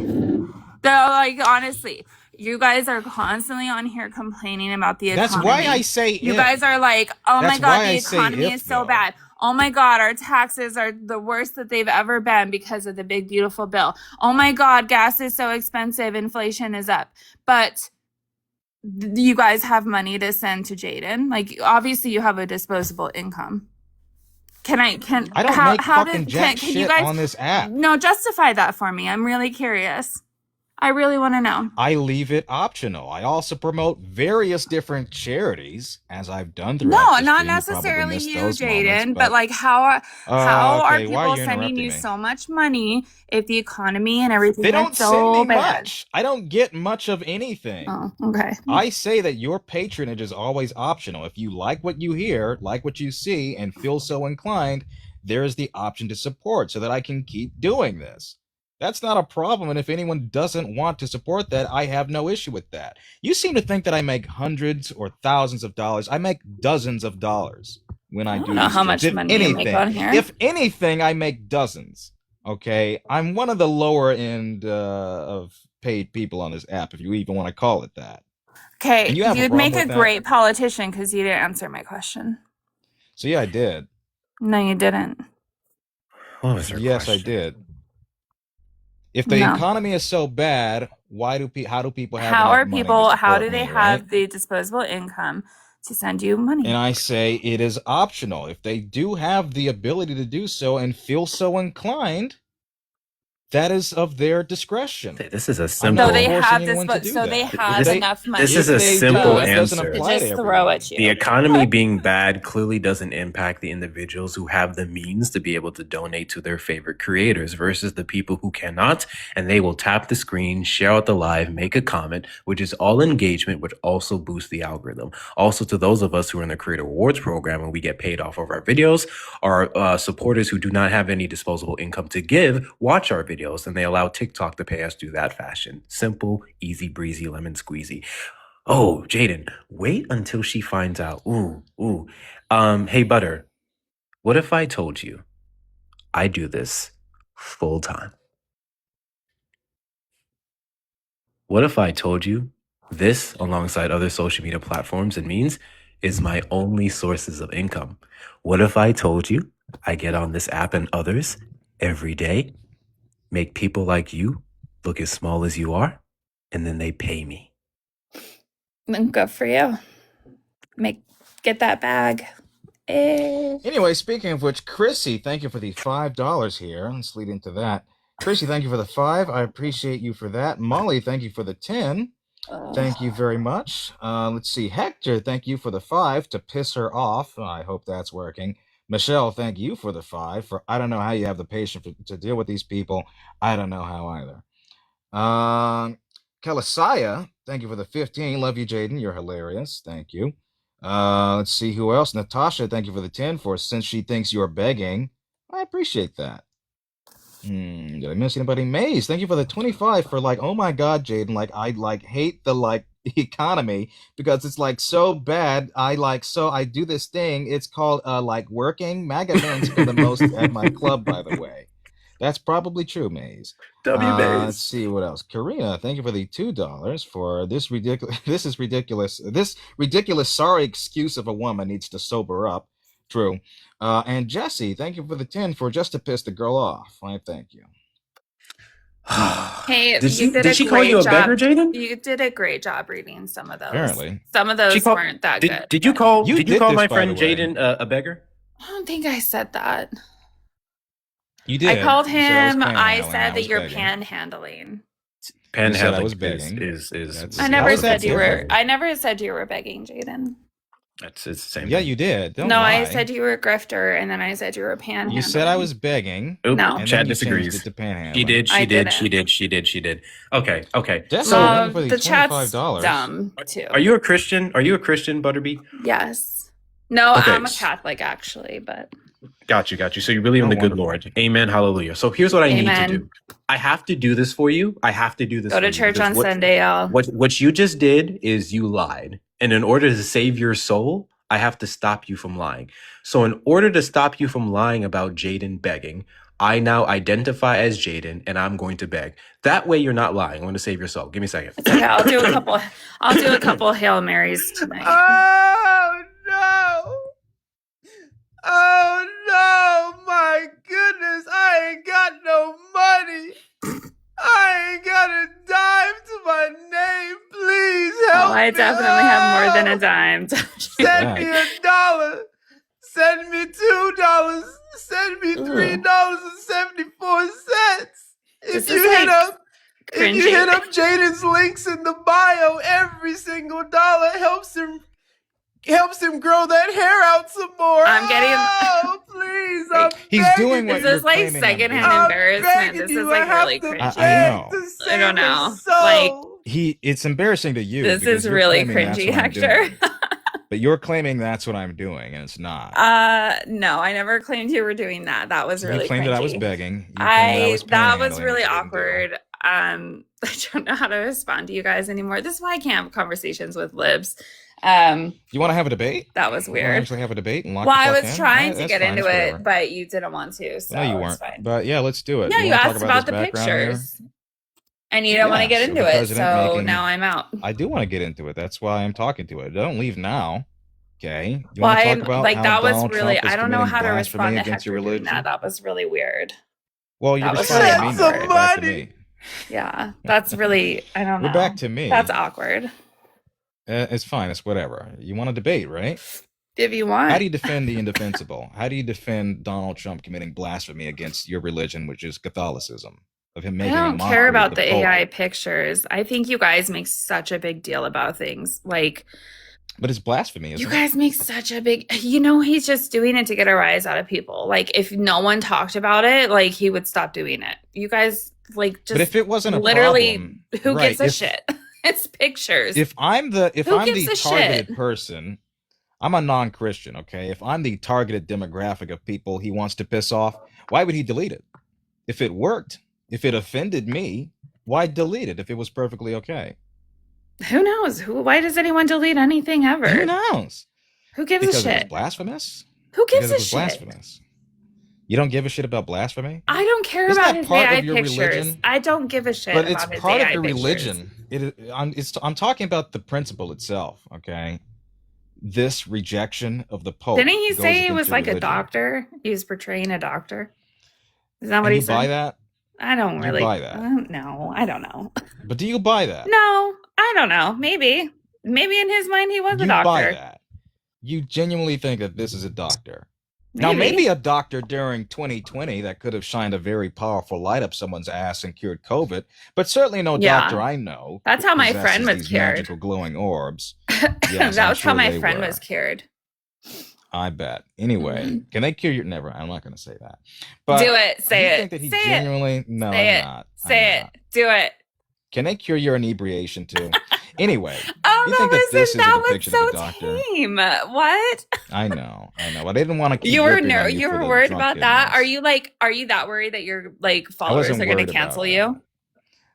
Like, honestly, you guys are constantly on here complaining about the economy. That's why I say you if. guys are like, oh That's my God, why the I say economy if, is so though. bad. Oh my God, our taxes are the worst that they've ever been because of the big, beautiful bill. Oh my God, gas is so expensive. Inflation is up. But you guys have money to send to Jayden. Like, obviously, you have a disposable income. I don't make fucking jack can you shit guys on this app. No, justify that for me. I'm really curious. I really want to know. I leave it optional. I also promote various different charities, as I've done throughout No, the not stream. necessarily missed you, those Jayden, moments, but like how are okay, why are people you sending interrupting you me? so much money if the economy and everything They don't is send so me bad? much. I don't get much of anything. Oh, okay. I say that your patronage is always optional. If you like what you hear, like what you see, and feel so inclined, there is the option to support so that I can keep doing this. That's not a problem, and if anyone doesn't want to support that, I have no issue with that. You seem to think that I make hundreds or thousands of dollars. I make dozens of dollars when I do don't know these how streams. much money you make on here. If anything, I make dozens. Okay, I'm one of the lower end of paid people on this app, if you even want to call it that. Okay, you have a you'd problem make a with that? great politician because you didn't answer my question. So yeah, I did. No, you didn't. What was her Yes, question? I did. If the No. economy is so bad, how do people have How enough are money to people? How support do they me, have right? the disposable income to send you money? And I say it is optional. If they do have the ability to do so and feel so inclined, that is of their discretion. This is a I'm simple. So not they forcing have anyone to do so that. they have If they- enough money. This is if a they simple do, that doesn't answer. apply to to throw everyone. at you. The economy being bad clearly doesn't impact the individuals who have the means to be able to donate to their favorite creators versus the people who cannot, and they will tap the screen, share out the live, make a comment, which is all engagement, which also boosts the algorithm. Also, to those of us who are in the Creator Rewards program and we get paid off of our videos, our supporters who do not have any disposable income to give watch our videos, and they allow TikTok to pay us through that fashion. Simple, easy breezy, lemon squeezy. Oh, Jayden, wait until she finds out. Ooh. Hey, Butter, what if I told you I do this full time? What if I told you this, alongside other social media platforms and means, is my only sources of income? What if I told you I get on this app and others every day, make people like you look as small as you are, and then they pay me? Then good for you. Get that bag. Anyway, speaking of which, Chrissy, thank you for the $5 here. Let's lead into that. Chrissy, thank you for the 5. I appreciate you for that. Molly, thank you for the 10. Thank you very much. Let's see. Hector, thank you for the 5 to piss her off. I hope that's working. Michelle, thank you for the 5. I don't know how you have the patience to deal with these people. I don't know how either. Kelisaya, thank you for the 15. Love you, Jayden. You're hilarious. Thank you. Let's see who else. Natasha, thank you for the 10 for since she thinks you're begging. I appreciate that. Did I miss anybody? Maze, thank you for the 25 for oh my God, Jayden, I hate the economy because it's so bad. I do this thing. It's called working. MAGA men spend the most at my club, by the way. That's probably true, Maze. Let's see what else. Karina, thank you for the $2 for this ridiculous. This is ridiculous. This ridiculous sorry excuse of a woman needs to sober up. True. And Jesse, thank you for the 10 for just to piss the girl off. I thank you. Hey, did she call you a beggar, Jayden? You did a great job reading some of those. Apparently. Some of those weren't that good. Did you call my friend by the way. Jayden a beggar? I don't think I said that. You did. I called him. I panhandling. said that you're begging. panhandling. You said I Panhandling was begging. is I never How is that said you were. different? I never said you were begging, Jayden. It's the same Yeah, thing. you did. Don't No, lie. I said you were a grifter, and then I said you were panhandling. You said I was begging. Oop, No. And Chad then you changed disagrees. it to panhandling. She did. I She did. didn't. She did. She did. Okay. Definitely So, looking for the these chat's $25. dumb too. are you a Christian? Are you a Christian, Butterby? Yes. No, Okay. I'm a Catholic actually, but Got you. So you believe in Oh, the good wonderful. Lord. Amen. Hallelujah. So here's what I need to Amen. do. I have to do this for you. I have to do this go for to you church because on Sunday, y'all. what you just did is you lied. And in order to save your soul, I have to stop you from lying. So in order to stop you from lying about Jayden begging, I now identify as Jayden and I'm going to beg. That way you're not lying. I'm going to save your soul. Give me a second. It's okay. I'll do a couple Hail Marys tonight. Oh no! Oh no! My goodness, I ain't got no money. I ain't got a dime to my name. Please help I me. definitely have more than a dime. Send me $1. Send me $2. Send me $3.74. This If you is hit like up, if you hit cringy. up Jayden's links in the bio, every single dollar helps him grow that hair out some more. I'm getting- Oh, please! Like, I'm He's begging doing what This you. is like claiming I'm secondhand doing. embarrassment. begging This you. is like I have really to cringy. I know. to I save don't his know. soul. Like, It's embarrassing to you. this because is you're really claiming that's cringy, what I'm Hector. doing. But you're claiming that's what I'm doing, and it's not. No, I never claimed you were doing that. That was really you claimed cringy. that I was begging. You claimed that I was That was panhandling, really which I didn't do. awkward. I don't know how to respond to you guys anymore. This is why I can't have conversations with libs. You want to have a debate? That was You want to weird. actually have a debate and lock Well, the I fuck was in? trying to That's get fine, into it's it, whatever. but you didn't want to. So No, you it's weren't. fine. But yeah, let's do it. Yeah, you wanna talk asked about this the background here? pictures, and you don't want to Yes, get of into the it. president So making- now I'm out. I do want to get into it. That's why I'm talking to it. Don't leave now. Okay. You Well, want to I'm talk about like how that was Donald really. Trump is I don't know committing how to blasphemy respond to against your Hector doing religion? that. That was really weird. Well, you're That was responding really to me now. awkward. We're back to me. Yeah, that's really. I don't know. We're back to me. That's awkward. It's fine. It's whatever. You want to debate, right? If you want. How do you defend the indefensible? How do you defend Donald Trump committing blasphemy against your religion, which is Catholicism? Of him I making a don't mockery care of about the Pope? AI pictures. I think you guys make such a big deal about things. Like, But it's blasphemy, isn't you it? guys make such a big, he's just doing it to get a rise out of people. Like, if no one talked about it, like, he would stop doing it. You guys, like, just But if it wasn't a literally, problem, who right, gives a if- shit? It's pictures. If I'm the Who gives a targeted shit? person, I'm a non-Christian, okay? If I'm the targeted demographic of people he wants to piss off, why would he delete it? If it worked, if it offended me, why delete it if it was perfectly okay? Who knows? Why does anyone delete anything ever? Who knows? Who gives Because a it was shit? blasphemous? Who gives Because it a was shit? blasphemous. You don't give a shit about blasphemy? I don't care Isn't about that his part of AI your pictures. religion? I don't give a shit But about it's his part AI of your pictures. religion. I'm talking about the principle itself, okay? This rejection of the Pope. Didn't he goes say he against was your like a religion. doctor? He was portraying a doctor. Is that what And he you said? buy that? I don't You really. buy that? I don't know. I don't know. But do you buy that? No, I don't know. Maybe in his mind he was a You doctor. buy that. You genuinely think that this is a doctor. Now, maybe a doctor during 2020 that could have shined a very powerful light up someone's ass and cured COVID, but certainly no Yeah. doctor I know. That's how my possesses friend was these cured. magical glowing orbs. Yes, That I'm was how sure my they friend were. was cured. I bet. Anyway, Mhm. can they cure your? Never. I'm not going to say that. But Do it. Say you it. think that he Say genuinely? No, Say I'm it. not. Say I'm it. not. Do it. Can they cure your inebriation too? Anyway, Oh you no! think that Listen, this is a that was depiction so of a doctor? tame. What? I know. I didn't want to keep You were ripping on you for were the worried about that? drunkenness. Are you that worried that your like followers wasn't are going to worried about cancel that. you?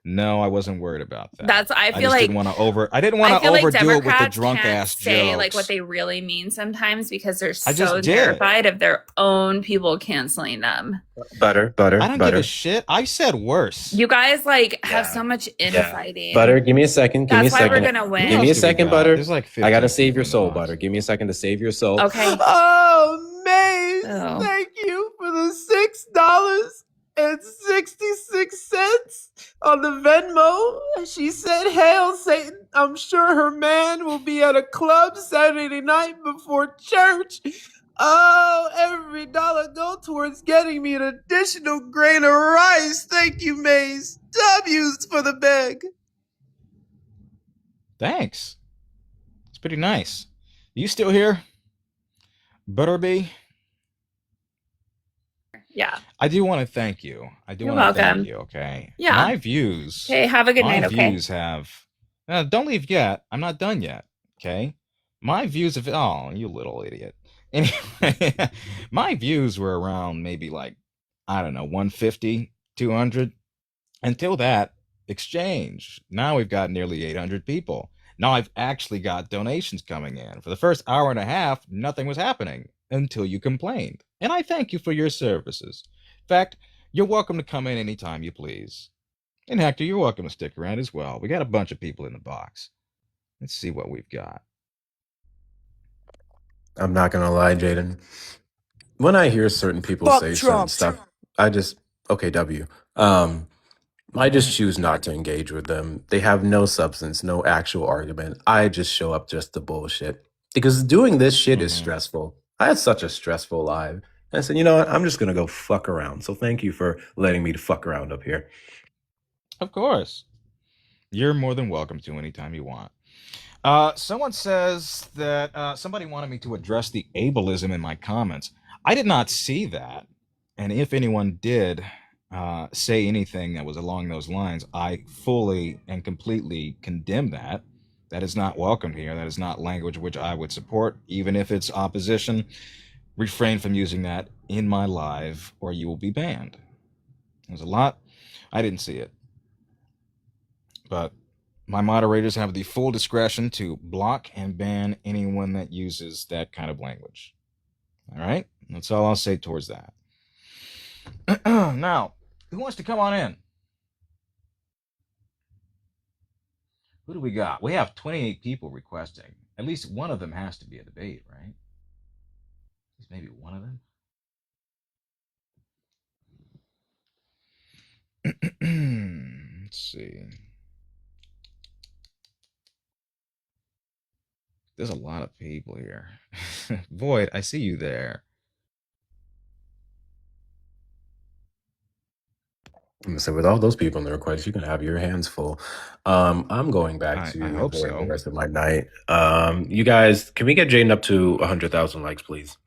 No, I wasn't worried about that. That's I I feel just like didn't want to I didn't want I to feel like overdo it with the Democrats drunk can't ass say jokes. like what they really mean sometimes because they're I just so did. terrified of their own people canceling them. Butter. I don't give a shit. I said worse. You guys like have Yeah. so much infighting. Butter, give me a second. Give me a That's why we're second. gonna win. Give me a second, Butter. There's like I gotta 15 save your people in soul, the box. Butter. Give me a second to save your soul. Okay. Oh, Maze, Oh. thank you for the $6.66 on the Venmo. She said, "Hail Satan! I'm sure her man will be at a club Saturday night before church." Oh, every dollar go towards getting me an additional grain of rice. Thank you, Maze. W's for the bag. Thanks. It's pretty nice. You still here, Butterby? Yeah. I do want to thank you. I do You're want to thank welcome. you. Okay. Yeah. My views. Okay. Have a good My night. Okay. views have. Don't leave yet. I'm not done yet. Okay. My views have. Oh, you little idiot. Anyway, my views were around maybe like, I don't know, 150, 200. Until that exchange, now we've got nearly 800 people. Now I've actually got donations coming in. For the first hour and a half, nothing was happening until you complained. And I thank you for your services. In fact, you're welcome to come in anytime you please. And Hector, you're welcome to stick around as well. We got a bunch of people in the box. Let's see what we've got. I'm not gonna lie, Jayden. When I hear certain people Fuck say certain Trump. stuff, I just okay, W. I just choose not to engage with them. They have no substance, no actual argument. I just show up just to bullshit. Because doing this shit is stressful. I had such a stressful life. And I said, you know what? I'm just gonna go fuck around. So thank you for letting me to fuck around up here. Of course. You're more than welcome to anytime you want. Someone says that somebody wanted me to address the ableism in my comments. I did not see that. And if anyone did say anything that was along those lines, I fully and completely condemn that. That is not welcome here. That is not language which I would support, even if it's opposition. Refrain from using that in my live or you will be banned. There's a lot. I didn't see it. But my moderators have the full discretion to block and ban anyone that uses that kind of language. All right? That's all I'll say towards that. Now, who wants to come on in? Who do we got? We have 28 people requesting. At least one of them has to be a debate, right? At least maybe one of them. Let's see. There's a lot of people here. Void, I see you there. So with all those people in the request, you can have your hands full. I'm going back to I hope enjoying the so. rest of my night. You guys, can we get Jayden up to 100,000 likes, please?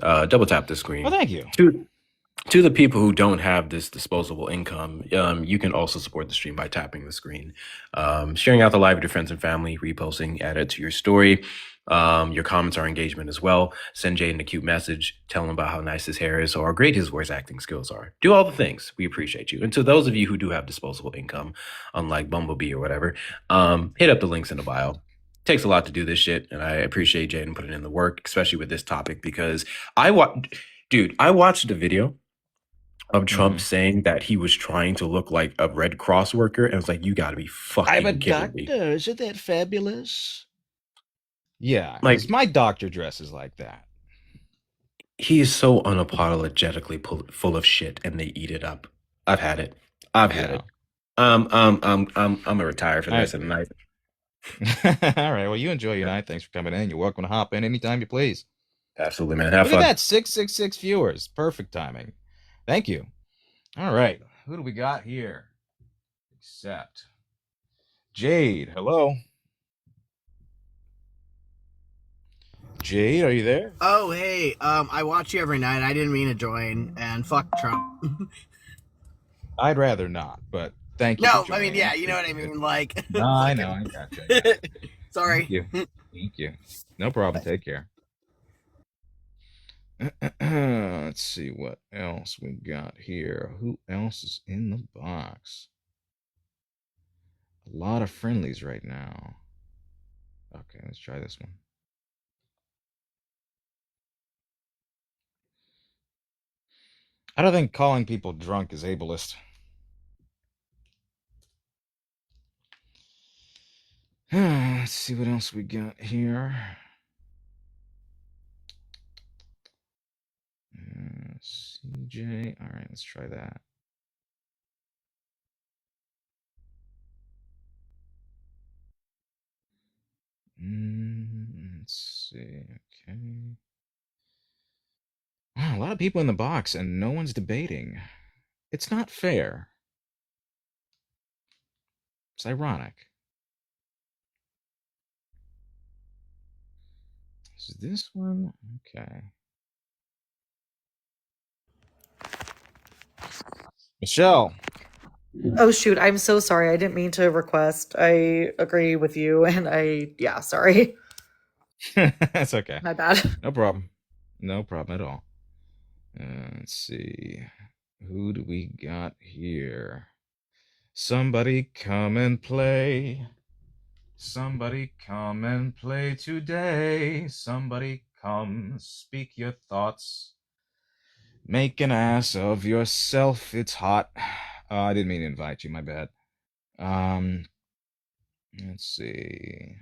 Double tap the screen. Well, thank you. To the people who don't have this disposable income, you can also support the stream by tapping the screen, sharing out the live with your friends and family, reposting, add it to your story. Your comments are engagement as well. Send Jayden a cute message, tell him about how nice his hair is or how great his voice acting skills are. Do all the things. We appreciate you. And to those of you who do have disposable income, unlike Bumblebee or whatever, hit up the links in the bio. Takes a lot to do this shit, and I appreciate Jayden putting in the work, especially with this topic, because I watched the video of Trump saying that he was trying to look like a Red Cross worker, and I was like, you gotta be fucking kidding me. Isn't that fabulous? Yeah, Like, because my doctor dresses like that. he is so unapologetically full of shit, and they eat it up. I've had it. I've had it. I'm gonna retire for the rest of the night. All right. Well, you enjoy your night. Thanks for coming in. You're welcome to hop in anytime you please. Absolutely, man. Have Look fun. at that, 666 viewers. Perfect timing. Thank you. All right. Who do we got here? Except Jade. Hello. Jade, are you there? Oh, hey. I watch you every night. I didn't mean to join, and fuck Trump. I'd rather not, but thank you. No, I mean, yeah, you know what I mean. Like, no, I know. I gotcha. Sorry. Thank you. Thank you. No problem. Take care. Let's see what else we got here. Who else is in the box? A lot of friendlies right now. Okay, let's try this one. I don't think calling people drunk is ableist. Let's see what else we got here. CJ. All right, let's try that. Let's see. Okay. Wow, a lot of people in the box and no one's debating. It's not fair. It's ironic. Is this one? Okay. Michelle. Oh shoot, I'm so sorry. I didn't mean to request. I agree with you and yeah, sorry. That's okay. My bad. No problem. No problem at all. Let's see. Who do we got here? Somebody come and play. Somebody come and play today. Somebody come speak your thoughts. Make an ass of yourself. It's hot. I didn't mean to invite you. My bad. Let's see.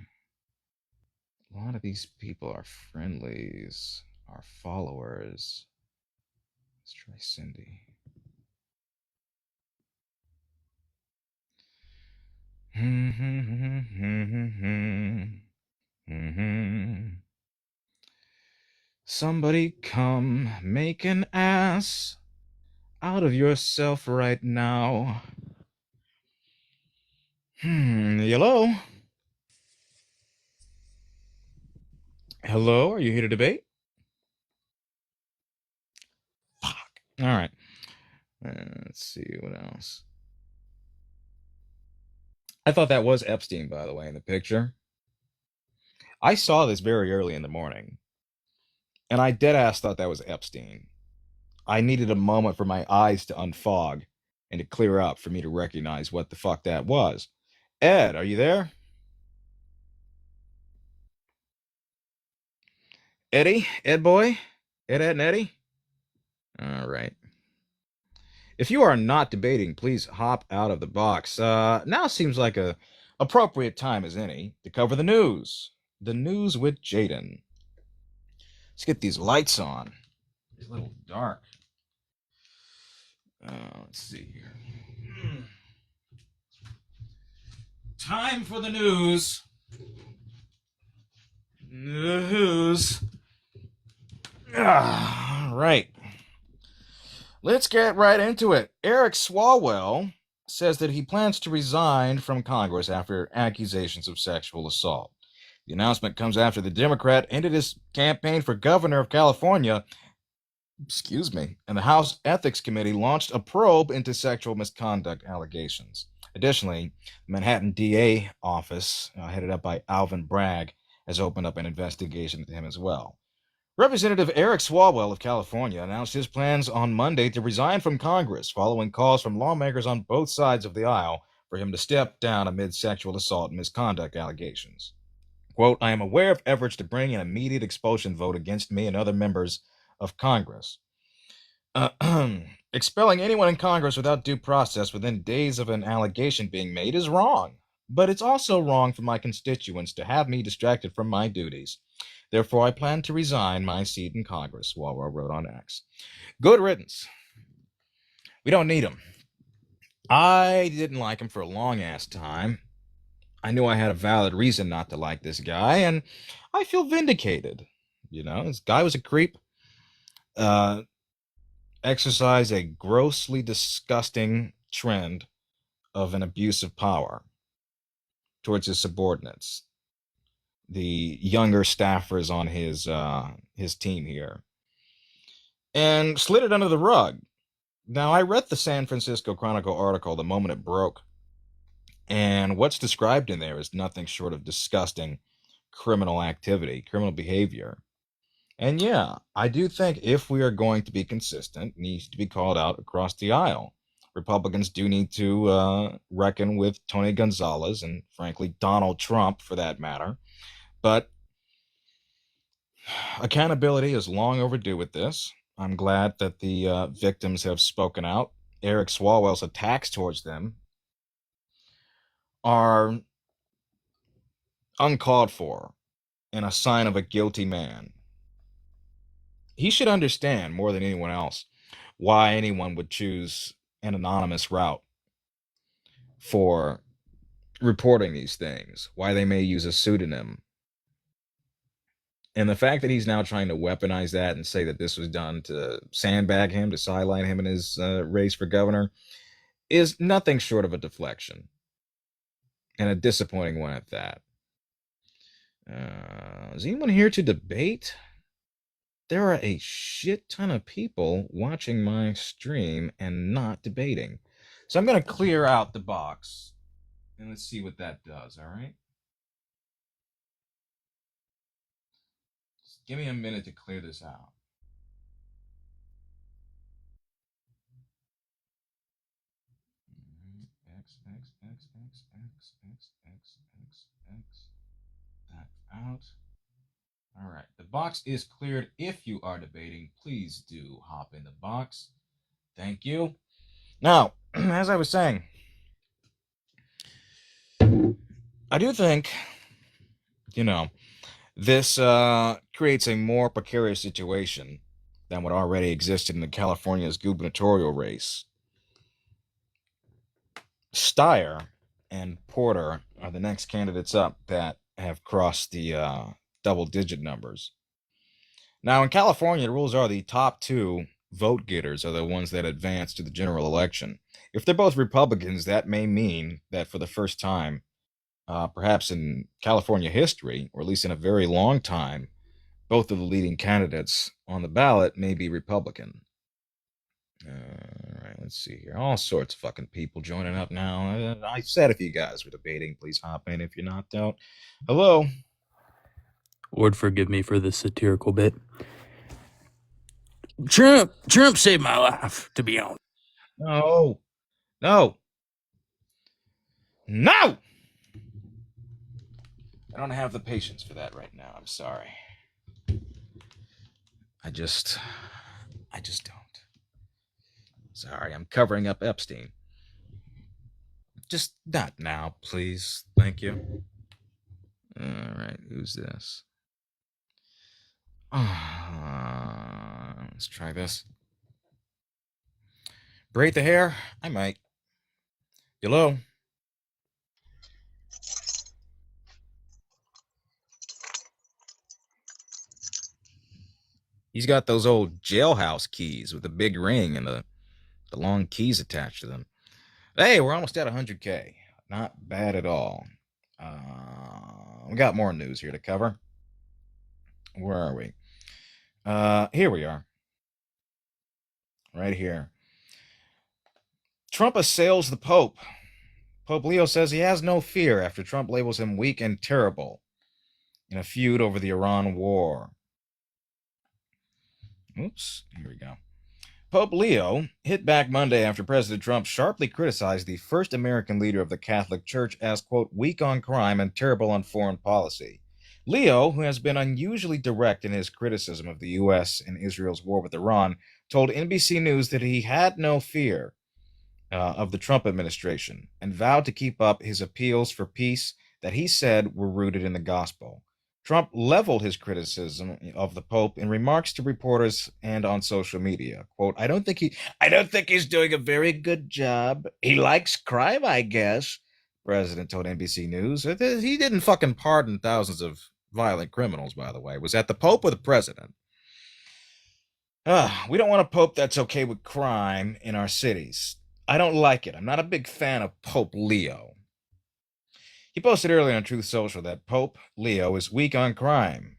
A lot of these people are friendlies, are followers. Let's try Cindy. Somebody come make an ass out of yourself right now. Hello? Hello, are you here to debate? Fuck. All right. Let's see what else. I thought that was Epstein, by the way, in the picture. I saw this very early in the morning, and I deadass thought that was Epstein. I needed a moment for my eyes to unfog and to clear up for me to recognize what the fuck that was. Ed, are you there? Eddie? Ed boy? Ed, and Eddie? All right. If you are not debating, please hop out of the box. Now seems like a appropriate time as any to cover the news. The news with Jayden. Let's get these lights on. It's a little dark. Let's see here. Time for the news. News. All right. Let's get right into it. Eric Swalwell says that he plans to resign from Congress after accusations of sexual assault. The announcement comes after the Democrat ended his campaign for governor of California, and the House Ethics Committee launched a probe into sexual misconduct allegations. Additionally, the Manhattan DA office, headed up by Alvin Bragg, has opened up an investigation into him as well. Representative Eric Swalwell of California announced his plans on Monday to resign from Congress following calls from lawmakers on both sides of the aisle for him to step down amid sexual assault and misconduct allegations. Quote, I am aware of efforts to bring an immediate expulsion vote against me and other members of Congress. Expelling anyone in Congress without due process within days of an allegation being made is wrong, but it's also wrong for my constituents to have me distracted from my duties. Therefore, I plan to resign my seat in Congress, Swalwell wrote on X. Good riddance. We don't need him. I didn't like him for a long-ass time. I knew I had a valid reason not to like this guy, and I feel vindicated. You know, this guy was a creep. Exercised a grossly disgusting trend of an abuse of power towards his subordinates, the younger staffers on his team here, and slid it under the rug. Now, I read the San Francisco Chronicle article the moment it broke, and what's described in there is nothing short of disgusting criminal activity, criminal behavior. And yeah, I do think if we are going to be consistent, it needs to be called out across the aisle. Republicans do need to reckon with Tony Gonzalez and, frankly, Donald Trump, for that matter. But accountability is long overdue with this. I'm glad that the victims have spoken out. Eric Swalwell's attacks towards them are uncalled for and a sign of a guilty man. He should understand more than anyone else why anyone would choose an anonymous route for reporting these things, why they may use a pseudonym. And the fact that he's now trying to weaponize that and say that this was done to sandbag him, to sideline him in his race for governor, is nothing short of a deflection. And a disappointing one at that. Is anyone here to debate? There are a shit ton of people watching my stream and not debating. So I'm going to clear out the box. And let's see what that does, all right? Just give me a minute to clear this out. X. That out. All right. The box is cleared. If you are debating, please do hop in the box. Thank you. Now, as I was saying, I do think, this creates a more precarious situation than what already existed in the California's gubernatorial race. Steyer and Porter are the next candidates up that have crossed the double-digit numbers. Now, in California, the rules are the top two vote getters are the ones that advance to the general election. If they're both Republicans, that may mean that for the first time, perhaps in California history, or at least in a very long time, both of the leading candidates on the ballot may be Republican. All right, let's see here. All sorts of fucking people joining up now. I said if you guys were debating, please hop in. If you're not, don't. Hello. Lord forgive me for this satirical bit. Trump saved my life, to be honest. No. I don't have the patience for that right now. I'm sorry. I just don't. Sorry, I'm covering up Epstein. Just not now, please. Thank you. All right, who's this? Let's try this. Braid the hair? I might. Hello? He's got those old jailhouse keys with the big ring and the long keys attached to them. Hey, we're almost at 100K. Not bad at all. We got more news here to cover. Where are we? Here we are. Right here. Trump assails the Pope. Pope Leo says he has no fear after Trump labels him weak and terrible in a feud over the Iran war. Oops, here we go. Pope Leo hit back Monday after President Trump sharply criticized the first American leader of the Catholic Church as, quote, weak on crime and terrible on foreign policy. Leo, who has been unusually direct in his criticism of the U.S. and Israel's war with Iran, told NBC News that he had no fear of the Trump administration and vowed to keep up his appeals for peace that he said were rooted in the gospel. Trump leveled his criticism of the Pope in remarks to reporters and on social media. Quote, I don't think he's doing a very good job. He likes crime, I guess, President told NBC News. He didn't fucking pardon thousands of violent criminals, by the way. Was that the Pope or the president? We don't want a Pope that's okay with crime in our cities. I don't like it. I'm not a big fan of Pope Leo. He posted earlier on Truth Social that Pope Leo is weak on crime.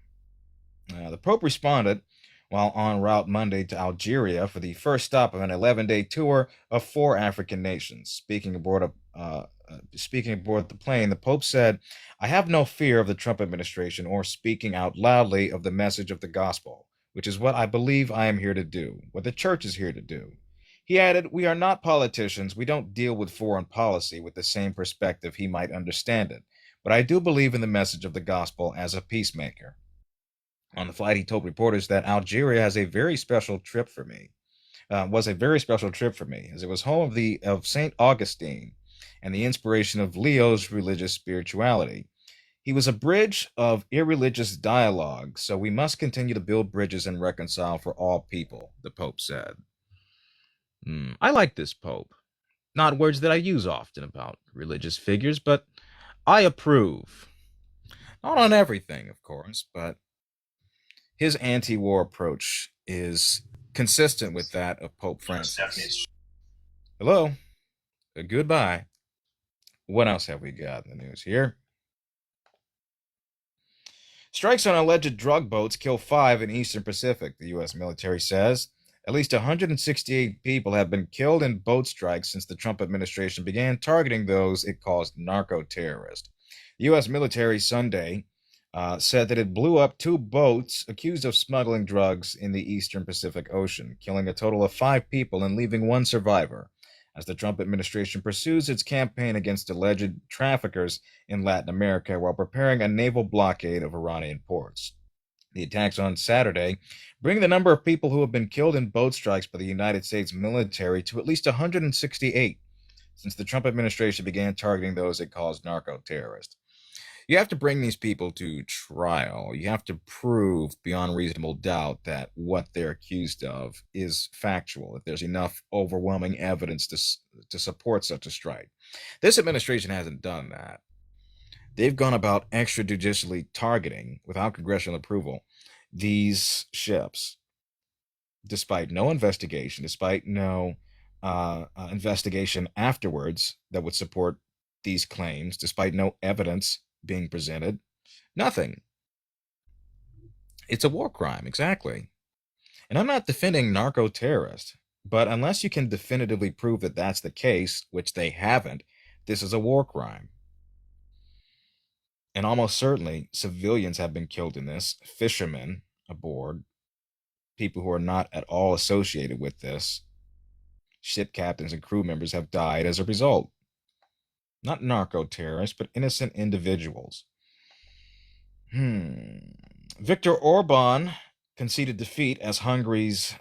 The Pope responded while en route Monday to Algeria for the first stop of an 11-day tour of 4 African nations. Speaking aboard the plane, the Pope said, I have no fear of the Trump administration or speaking out loudly of the message of the gospel, which is what I believe I am here to do, what the church is here to do. He added, we are not politicians. We don't deal with foreign policy with the same perspective he might understand it. But I do believe in the message of the gospel as a peacemaker. On the flight, he told reporters that Algeria was a very special trip for me, as it was home of St. Augustine and the inspiration of Leo's religious spirituality. He was a bridge of irreligious dialogue, so we must continue to build bridges and reconcile for all people, the Pope said. I like this Pope. Not words that I use often about religious figures, but I approve. Not on everything, of course, but his anti-war approach is consistent with that of Pope Francis. Hello. Goodbye. What else have we got in the news here? Strikes on alleged drug boats kill 5 in Eastern Pacific, the U.S. military says. At least 168 people have been killed in boat strikes since the Trump administration began targeting those it calls narco-terrorists. The U.S. military Sunday said that it blew up 2 boats accused of smuggling drugs in the Eastern Pacific Ocean, killing a total of 5 people and leaving 1 survivor, as the Trump administration pursues its campaign against alleged traffickers in Latin America while preparing a naval blockade of Iranian ports. The attacks on Saturday bring the number of people who have been killed in boat strikes by the United States military to at least 168 since the Trump administration began targeting those it calls narco-terrorists. You have to bring these people to trial. You have to prove beyond reasonable doubt that what they're accused of is factual, that there's enough overwhelming evidence to support such a strike. This administration hasn't done that. They've gone about extrajudicially targeting, without congressional approval, these ships, despite no investigation, despite no investigation afterwards that would support these claims, despite no evidence being presented. Nothing. It's a war crime, exactly. And I'm not defending narco-terrorists, but unless you can definitively prove that that's the case, which they haven't, this is a war crime. And almost certainly, civilians have been killed in this, fishermen aboard, people who are not at all associated with this. Ship captains and crew members have died as a result. Not narco-terrorists, but innocent individuals. Viktor Orban conceded defeat as Hungary's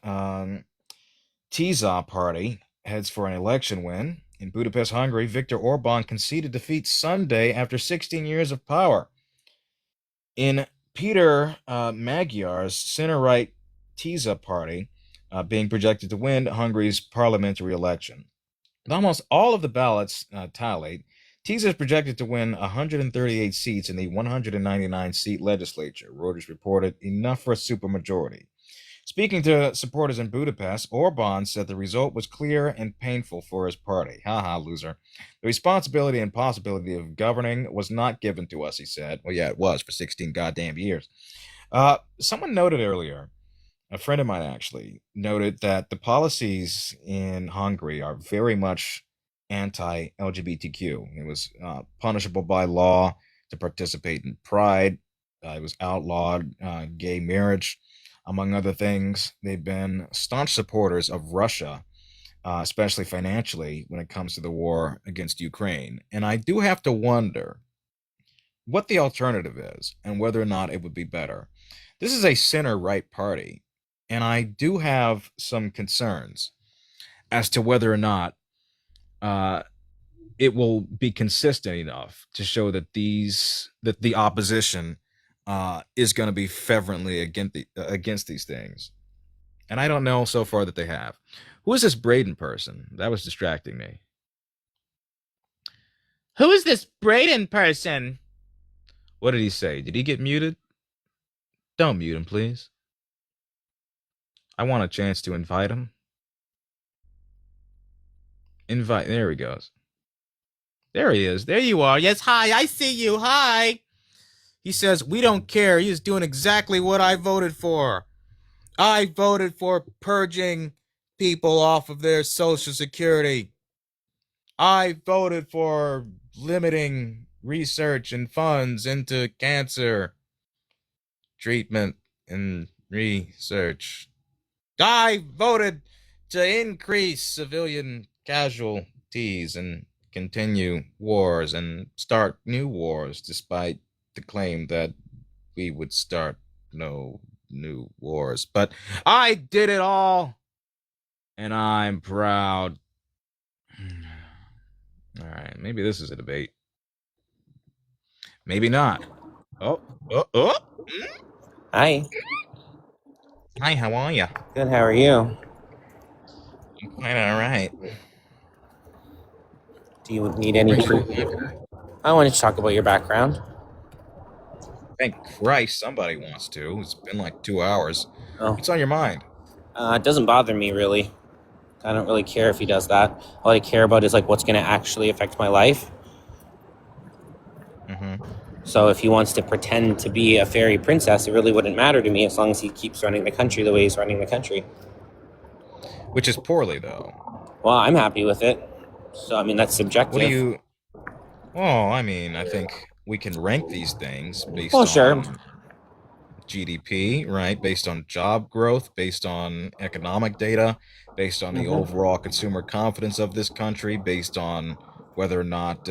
TISA party heads for an election win. In Budapest, Hungary, Viktor Orban conceded defeat Sunday after 16 years of power. In Peter Magyar's center-right TISA party being projected to win Hungary's parliamentary election. With almost all of the ballots tallied, TISA is projected to win 138 seats in the 199-seat legislature. Reuters reported enough for a supermajority. Speaking to supporters in Budapest, Orban said the result was clear and painful for his party. Ha, loser. The responsibility and possibility of governing was not given to us, he said. Well, yeah, it was for 16 goddamn years. Someone noted earlier, a friend of mine actually, noted that the policies in Hungary are very much anti-LGBTQ. It was punishable by law to participate in Pride. It was outlawed gay marriage. Among other things, they've been staunch supporters of Russia, especially financially, when it comes to the war against Ukraine. And I do have to wonder what the alternative is and whether or not it would be better. This is a center-right party, and I do have some concerns as to whether or not it will be consistent enough to show that the opposition is going to be fervently against these things. And I don't know so far that they have. Who is this Braden person? That was distracting me. Who is this Braden person? What did he say? Did he get muted? Don't mute him, please. I want a chance to invite him. There he goes. There he is. There you are. Yes, hi, I see you. Hi. He says, we don't care. He is doing exactly what I voted for. I voted for purging people off of their Social Security. I voted for limiting research and funds into cancer treatment and research. I voted to increase civilian casualties and continue wars and start new wars, despite the claim that we would start no new wars. But I did it all, and I'm proud. All right, maybe this is a debate. Maybe not. Oh. Hi. Hi, how are you? Good, how are you? I'm quite all right. Do you need any... I wanted to talk about your background. Thank Christ somebody wants to. It's been like 2 hours. Oh. What's on your mind? It doesn't bother me, really. I don't really care if he does that. All I care about is like what's going to actually affect my life. So if he wants to pretend to be a fairy princess, it really wouldn't matter to me as long as he keeps running the country the way he's running the country. Which is poorly, though. Well, I'm happy with it. So, I mean, that's subjective. What do you... Well, I mean, I think we can rank these things based Well, sure. on GDP, right? Based on job growth, based on economic data, based on the overall consumer confidence of this country, based on whether or not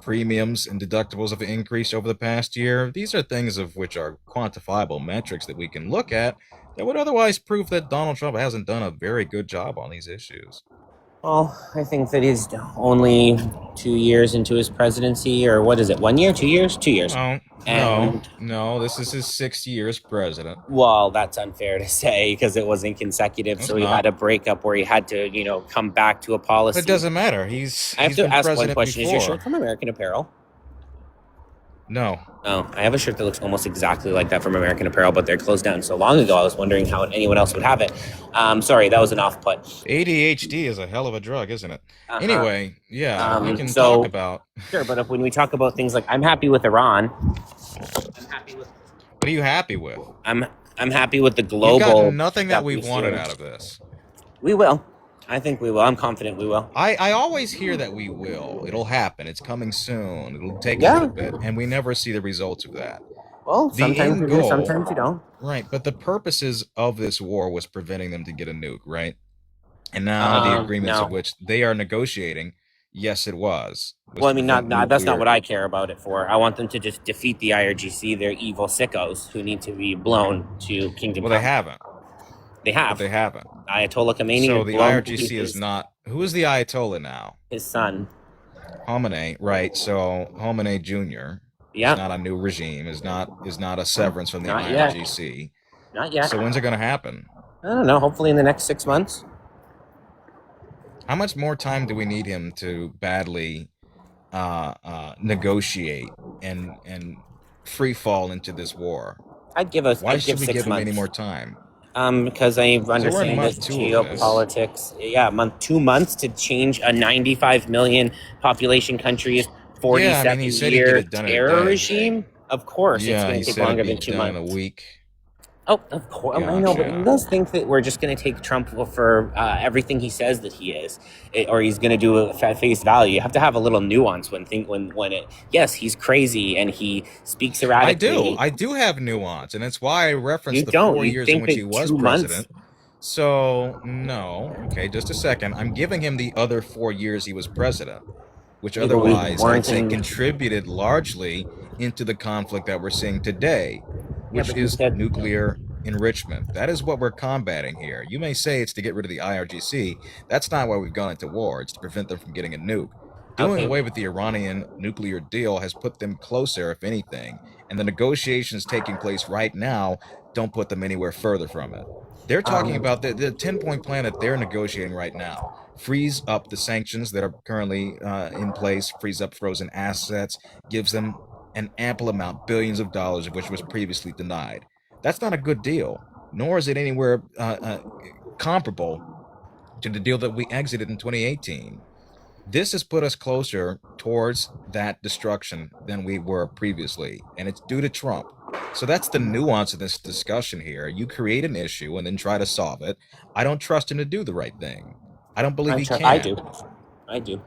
premiums and deductibles have increased over the past year. These are things of which are quantifiable metrics that we can look at that would otherwise prove that Donald Trump hasn't done a very good job on these issues. Well, I think that he's only 2 years into his presidency, or what is it, 1 year, 2 years? 2 years. No, this is his 6th year as president. Well, that's unfair to say because it wasn't consecutive, so he had a breakup where he had to, come back to a policy. It doesn't matter. I have to ask one question. Is your shirt from American Apparel? No. Oh, I have a shirt that looks almost exactly like that from American Apparel, but they're closed down so long ago. I was wondering how anyone else would have it. Sorry, that was an off-put. ADHD is a hell of a drug, isn't it? Anyway, yeah, we can so, talk about... Sure, but when we talk about things like, I'm happy with Iran. What are you happy with? I'm happy with the global... You've gotten nothing that we wanted out of this. We will. I think we will. I'm confident we will. I always hear that we will. It'll happen. It's coming soon. It'll take a little bit, and we never see the results of that. Well, sometimes we do, sometimes we don't. Right, but the purposes of this war was preventing them to get a nuke, right? And now the agreements of which they are negotiating, yes, it was. Well, I mean, that's not what I care about it for. I want them to just defeat the IRGC. They're evil sickos who need to be blown to Kingdom Come. Well, they haven't. They have. But they haven't. Ayatollah Khomeini. So the IRGC is not... Who is the Ayatollah now? His son. Khamenei, right. So Khamenei Jr. Yeah. is not a new regime, is not a severance from the Not IRGC. Yet. Not yet. So when's it going to happen? I don't know. Hopefully in the next 6 months. How much more time do we need him to badly negotiate and free fall into this war? I'd give 6 months. Why should we give him any more time? Because I understand that geopolitics. Yeah, 2 months to change a 95 million population country's 47-year terror regime. Of course, it's going to take longer than 2 months. In a week. Oh, of course. I know, but he does think that we're just going to take Trump for everything he says that he is, or he's going to do it at face value. You have to have a little nuance when it. Yes, he's crazy and he speaks erratically. I do have nuance, and that's why I referenced the 4 years in which he was president. So no, okay, just a second. I'm giving him the other 4 years he was president, which otherwise I'd say contributed largely into the conflict that we're seeing today, which is nuclear enrichment. That is what we're combating here. You may say it's to get rid of the IRGC. That's not why we've gone into war. It's to prevent them from getting a nuke. Doing away with the Iranian nuclear deal has put them closer, if anything, and the negotiations taking place right now don't put them anywhere further from it. They're talking about the 10-point plan that they're negotiating right now. Freeze up the sanctions that are currently in place, freeze up frozen assets, gives them an ample amount, billions of dollars of which was previously denied. That's not a good deal, nor is it anywhere comparable to the deal that we exited in 2018. This has put us closer towards that destruction than we were previously, and it's due to Trump. So that's the nuance of this discussion here. You create an issue and then try to solve it. I don't trust him to do the right thing. I don't believe he can. I do.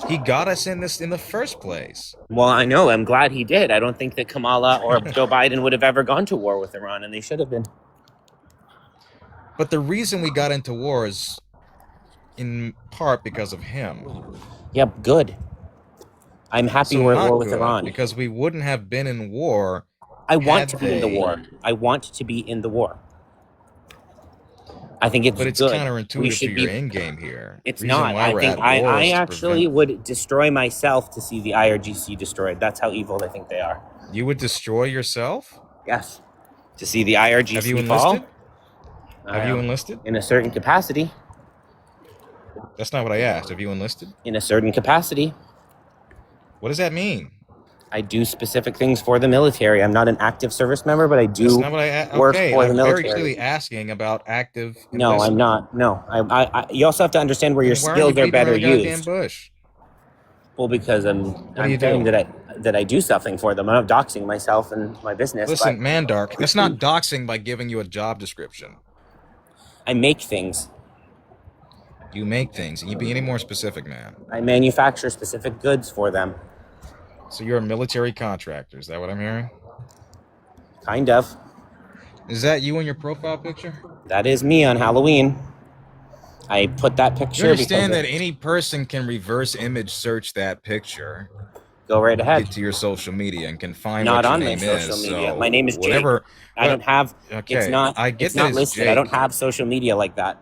He got us in this in the first place. Well, I know. I'm glad he did. I don't think that Kamala or Joe Biden would have ever gone to war with Iran, and they should have been. But the reason we got into war is in part because of him. Yep, good. I'm happy we're at war with Iran. Because we wouldn't have been in war. I want to be in the war. I want to be in the war. I think it's good. But it's counterintuitive to your end game here. It's not. I think I actually would destroy myself to see the IRGC destroyed. That's how evil I think they are. You would destroy yourself? Yes. To see the IRGC fall. Have you enlisted? Have you enlisted? In a certain capacity. That's not what I asked. Have you enlisted? In a certain capacity. What does that mean? I do specific things for the military. I'm not an active service member, but I do work for the military. I'm very clearly asking about active enlistment. No, I'm not. No. You also have to understand where your skills are better used. Bush? Well, because I'm saying that that I do something for them. I'm not doxing myself and my business. Listen, Mandark, that's not doxing by giving you a job description. I make things. You make things. Can you be any more specific, man? I manufacture specific goods for them. So you're a military contractor. Is that what I'm hearing? Kind of. Is that you in your profile picture? That is me on Halloween. I put that picture. You understand that any person can reverse image search that picture. Go right ahead. Get to your social media and can find not what your on name my social is. media. So My name is whatever. Jayden. I don't have. Okay. It's not. I get it's not listed. I don't have social media like that.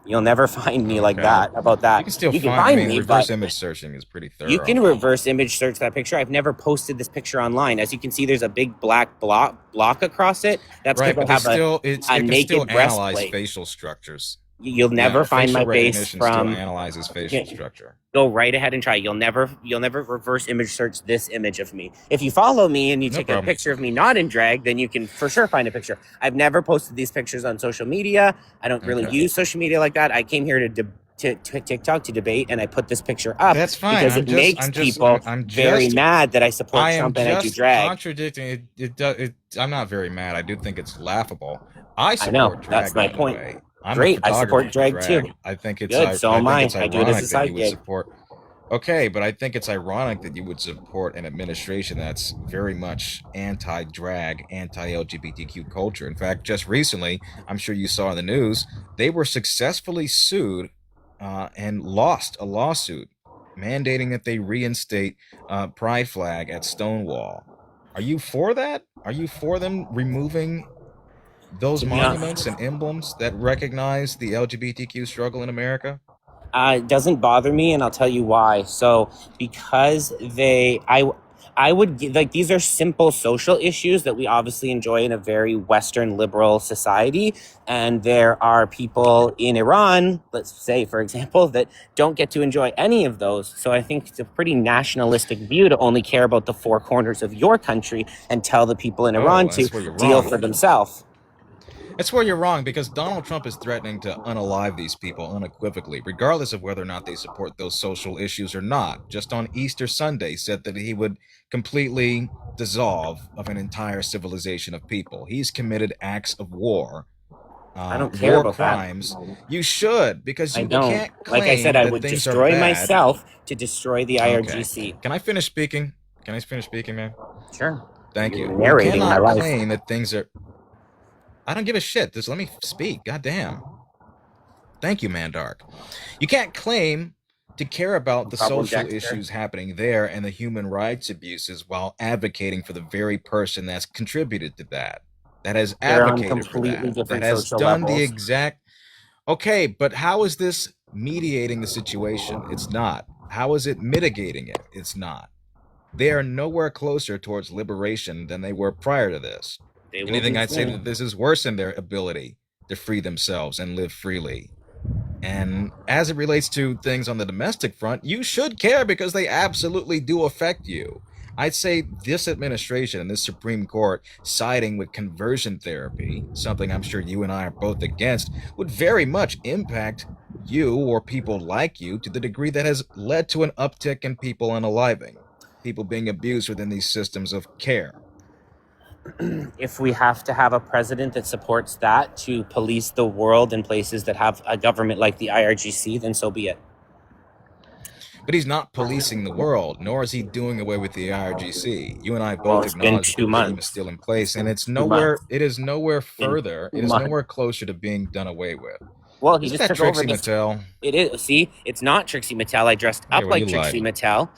You'll never find me like that. About that. You can still find I mean, me. Reverse image searching is pretty thorough. You can reverse image search that picture. I've never posted this picture online. As you can see, there's a big black block across it. That's right, because I have it a can naked still analyze breastplate. facial structures. You'll never find my face from. Still analyzes facial structure. Go right ahead and try. You'll never reverse image search this image of me. If you follow me and you take a picture of me not in drag, then you can for sure find a picture. I've never posted these pictures on social media. I don't really use social media like that. I came here to TikTok to debate, and I put this picture up. That's fine. Because it makes people very mad that I support Trump and I do drag. Contradicting it. I'm not very mad. I do think it's laughable. I support drag. That's my point. I'm great. I support drag too. I think it's good. So am I. I do it as a side gig. Okay, but I think it's ironic that you would support an administration that's very much anti-drag, anti-LGBTQ culture. In fact, just recently, I'm sure you saw in the news, they were successfully sued and lost a lawsuit mandating that they reinstate pride flag at Stonewall. Are you for that? Are you for them removing those monuments and emblems that recognize the LGBTQ struggle in America? It doesn't bother me, and I'll tell you why. So, because I would like, these are simple social issues that we obviously enjoy in a very Western liberal society, and there are people in Iran, let's say, for example, that don't get to enjoy any of those. So I think it's a pretty nationalistic view to only care about the four corners of your country and tell the people in Iran to deal for themselves. That's where you're wrong, because Donald Trump is threatening to unalive these people unequivocally, regardless of whether or not they support those social issues or not. Just on Easter Sunday, said that he would completely dissolve of an entire civilization of people. He's committed acts of war. I don't care war about crimes. That. You should, because you can't claim like I said, I would things destroy are bad. myself to destroy the IRGC. Okay. Can I finish speaking? Can I finish speaking, man? Sure. Thank you. Narrating you my cannot life. claim that things are... I don't give a shit. Just let me speak. Goddamn. Thank you, Mandark. You can't claim to care about the social issues happening there and the human rights abuses while advocating for the very person that's contributed to that. That has advocated for that. That has done the exact... Okay, but how is this mediating the situation? It's not. How is it mitigating it? It's not. They are nowhere closer towards liberation than they were prior to this. Anything I'd say that this is worse in their ability to free themselves and live freely. And as it relates to things on the domestic front, you should care because they absolutely do affect you. I'd say this administration and this Supreme Court siding with conversion therapy, something I'm sure you and I are both against, would very much impact you or people like you to the degree that has led to an uptick in people unaliving, people being abused within these systems of care. If we have to have a president that supports that to police the world in places that have a government like the IRGC, then so be it. But he's not policing the world, nor is he doing away with the IRGC. You and I both acknowledge that the regime is still in place, and it's nowhere. It is nowhere further. It is nowhere closer to being done away with. Well, he Isn't just that took Trixie over Mattel? It is. See, it's not Trixie Mattel. I dressed up like Trixie Mattel.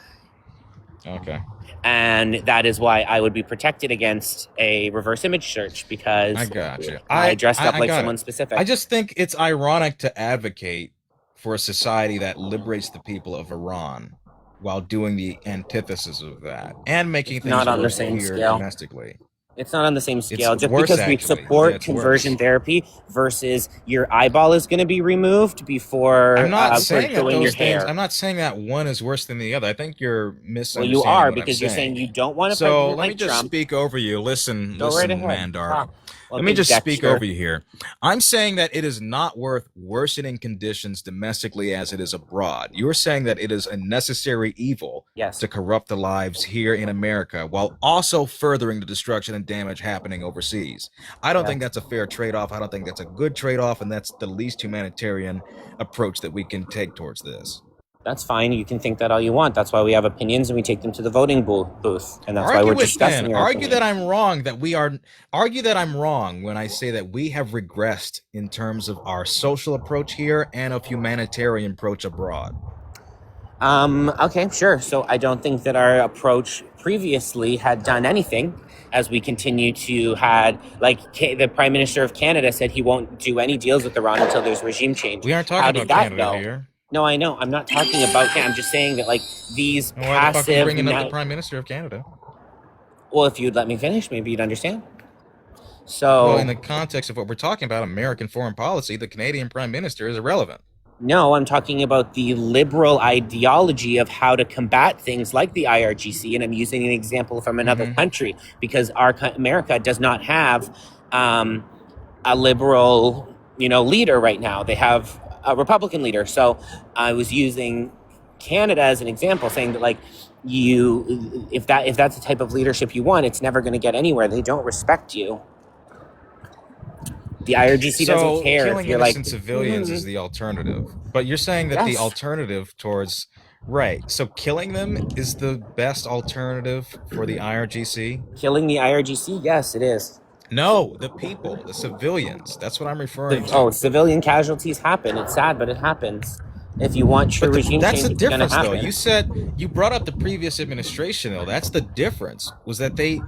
Okay. And that is why I would be protected against a reverse image search, because I got you. I dressed up like someone specific. I just think it's ironic to advocate for a society that liberates the people of Iran while doing the antithesis of that and making things not on the worse same here scale. Domestically. It's not on the same scale. It's just worse, because we actually. support conversion therapy versus your eyeball is going to be removed before I'm not saying that your those things. hair. I'm not saying that one is worse than the other. I think you're misunderstanding. Well, you are, what because I'm you're saying you don't want to. So let like me just Trump. speak over you. Listen, Go right listen, ahead. Mandar. Let me just speak over you here. I'm saying that it is not worth worsening conditions domestically as it is abroad. You're saying that it is a necessary evil to corrupt the lives here in America while also furthering the destruction and damage happening overseas. I don't think that's a fair trade-off. I don't think that's a good trade-off, and that's the least humanitarian approach that we can take towards this. That's fine. You can think that all you want. That's why we have opinions and we take them to the voting booth. And that's why we're discussing your Argue opinion. that I'm wrong, argue that I'm wrong when I say that we have regressed in terms of our social approach here and of humanitarian approach abroad. Okay, sure. So I don't think that our approach previously had done anything, as we continue to had, like the Prime Minister of Canada said he won't do any deals with Iran until there's regime change. We aren't talking about Canada here. No, I know. I'm not talking about Canada. I'm just saying that, like, these why passive... the fuck are you bringing up the Prime Minister of Canada? Well, if you'd let me finish, maybe you'd understand. So... Well, in the context of what we're talking about, American foreign policy, the Canadian Prime Minister is irrelevant. No, I'm talking about the liberal ideology of how to combat things like the IRGC, and I'm using an example from another country, because America does not have a liberal, leader right now. They have a Republican leader. So I was using Canada as an example, saying that, like, if that's the type of leadership you want, it's never going to get anywhere. They don't respect you. The IRGC doesn't care. Killing innocent civilians is the alternative. But you're saying that the alternative towards... Right. So killing them is the best alternative for the IRGC? Killing the IRGC? Yes, it is. No, the people, the civilians. That's what I'm referring to. Oh, civilian casualties happen. It's sad, but it happens. If you want true regime change, that's the difference, though. Happen. You brought up the previous administration, though. That's the difference, was that they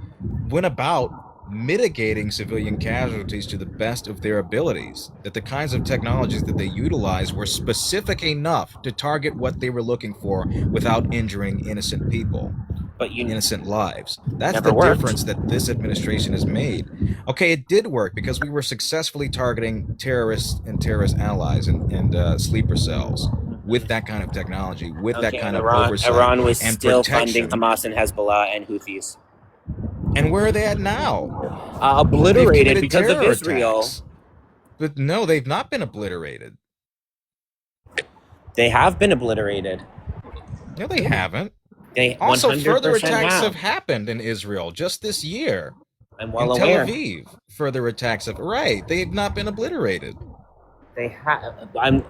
went about mitigating civilian casualties to the best of their abilities, that the kinds of technologies that they utilized were specific enough to target what they were looking for without injuring innocent people. Innocent lives. That's the difference that this administration has made. Okay, it did work because we were successfully targeting terrorists and terrorist allies and sleeper cells with that kind of technology, with that kind of oversight. Iran was and still protection. funding Hamas and Hezbollah and Houthis. And where are they at now? Obliterated because of Israel. Attacks. But no, they've not been obliterated. They have been obliterated. No, they haven't. They also, further attacks have happened in Israel just this year. I'm well in aware. Tel Aviv, further attacks have... Right, they've not been obliterated. They have... I'm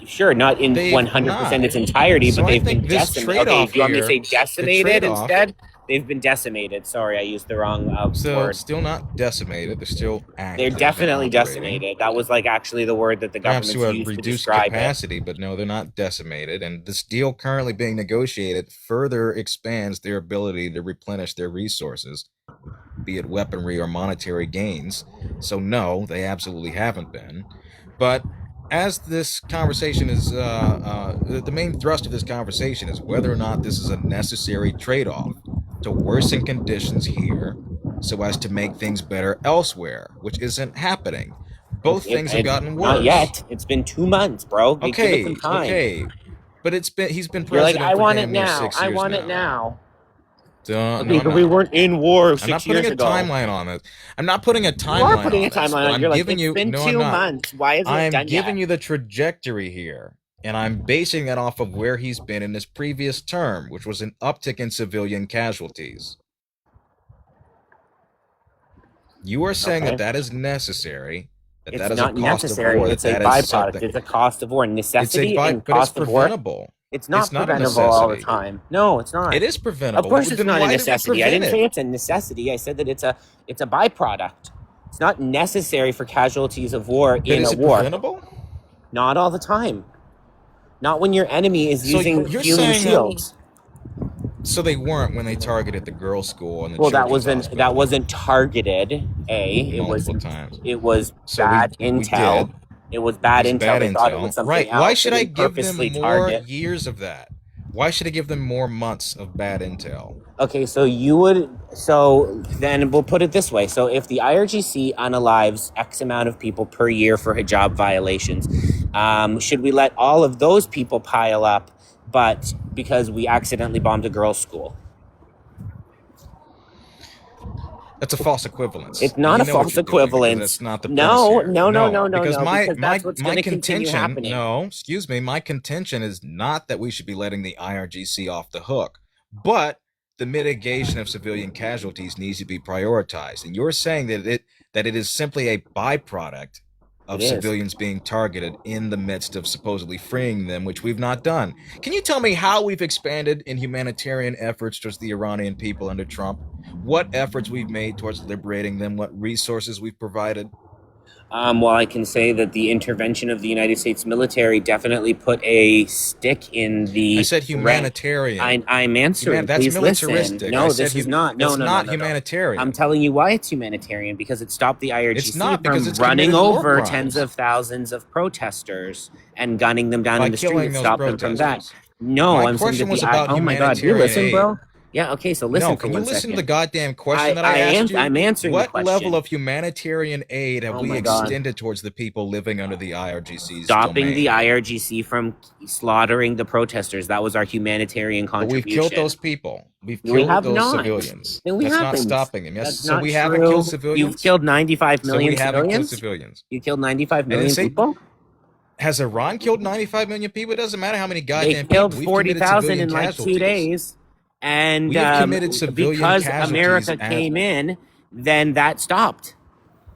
sure not in 100% its entirety, so but they've been decimated. Okay, do you want me to say decimated instead? They've been decimated. Sorry, I used the wrong word. Still not decimated. They're still active. They're definitely decimated. That was like actually the word that the government used to describe capacity, but no, they're not decimated. And this deal currently being negotiated further expands their ability to replenish their resources, be it weaponry or monetary gains. So no, they absolutely haven't been. But as this conversation is, the main thrust of this conversation is whether or not this is a necessary trade-off to worsen conditions here so as to make things better elsewhere, which isn't happening. Both things have gotten worse. Not yet. It's been 2 months, bro. Okay. But he's been president. You're like, I want it now. 6 years I want it now. No, we weren't in war 6 years ago. I'm not putting a timeline on it. I'm not putting a timeline on it. You are putting a timeline on it. You're like, it's been 2 months. Why isn't it done yet? I'm giving you the trajectory here. And I'm basing that off of where he's been in his previous term, which was an uptick in civilian casualties. You are saying that is necessary. It's not necessary. It's a byproduct. It's a cost of war. Necessity and cost of war. It's not preventable all the time. No, it's not. It is preventable. Of course, it's not a necessity. I didn't say it's a necessity. I said that it's a byproduct. It's not necessary for casualties of war in a war. Preventable? Not all the time. It when your enemy is using human shields. So they weren't when they targeted the girls' school and the that wasn't targeted. It was bad intel. It was bad intel. They thought it was something else. Why should I give them more years of that? Why should I give them more months of bad intel? Okay, so then we'll put it this way. So if the IRGC unalives X amount of people per year for hijab violations, should we let all of those people pile up, but because we accidentally bombed a girls' school? That's a false equivalence. It's not a false equivalence. That's not the No, premise here. no, Because because that's what's going to continue contention. happening. No, excuse me. My contention is not that we should be letting the IRGC off the hook, but the mitigation of civilian casualties needs to be prioritized. And you're saying that it is simply a byproduct of civilians being targeted in the midst of supposedly freeing them, which we've not done. Can you tell me how we've expanded in humanitarian efforts towards the Iranian people under Trump? What efforts we've made towards liberating them? What resources we've provided? Well, I can say that the intervention of the United States military definitely put a stick in the. I said humanitarian. I'm answering. That's Please militaristic. listen. No, this is not. No, it's no, not no, humanitarian. I'm telling you why it's humanitarian, because it stopped the IRGC it's not, because it's running over crimes. tens of thousands of protesters and gunning them down By in the street and stop them from that. No, I'm saying that oh my God, you listen, bro. Yeah, okay, so listen no, for can 1 you listen second. to the goddamn question that I asked you? I'm answering what the question. level of humanitarian aid have we extended towards the people living under the IRGC's Stopping domain? the IRGC from slaughtering the protesters. That was our humanitarian contribution. But we've killed those people. We've killed those civilians. No, we That's haven't. not stopping them. Yes, That's so not we true. haven't killed civilians? You've killed 95 million so we haven't civilians? killed civilians. You killed 95 million people? Has Iran killed 95 million people? It doesn't matter how many goddamn people. They killed people. 40,000 in like 2 days. And we have committed civilian because America came in, then that stopped.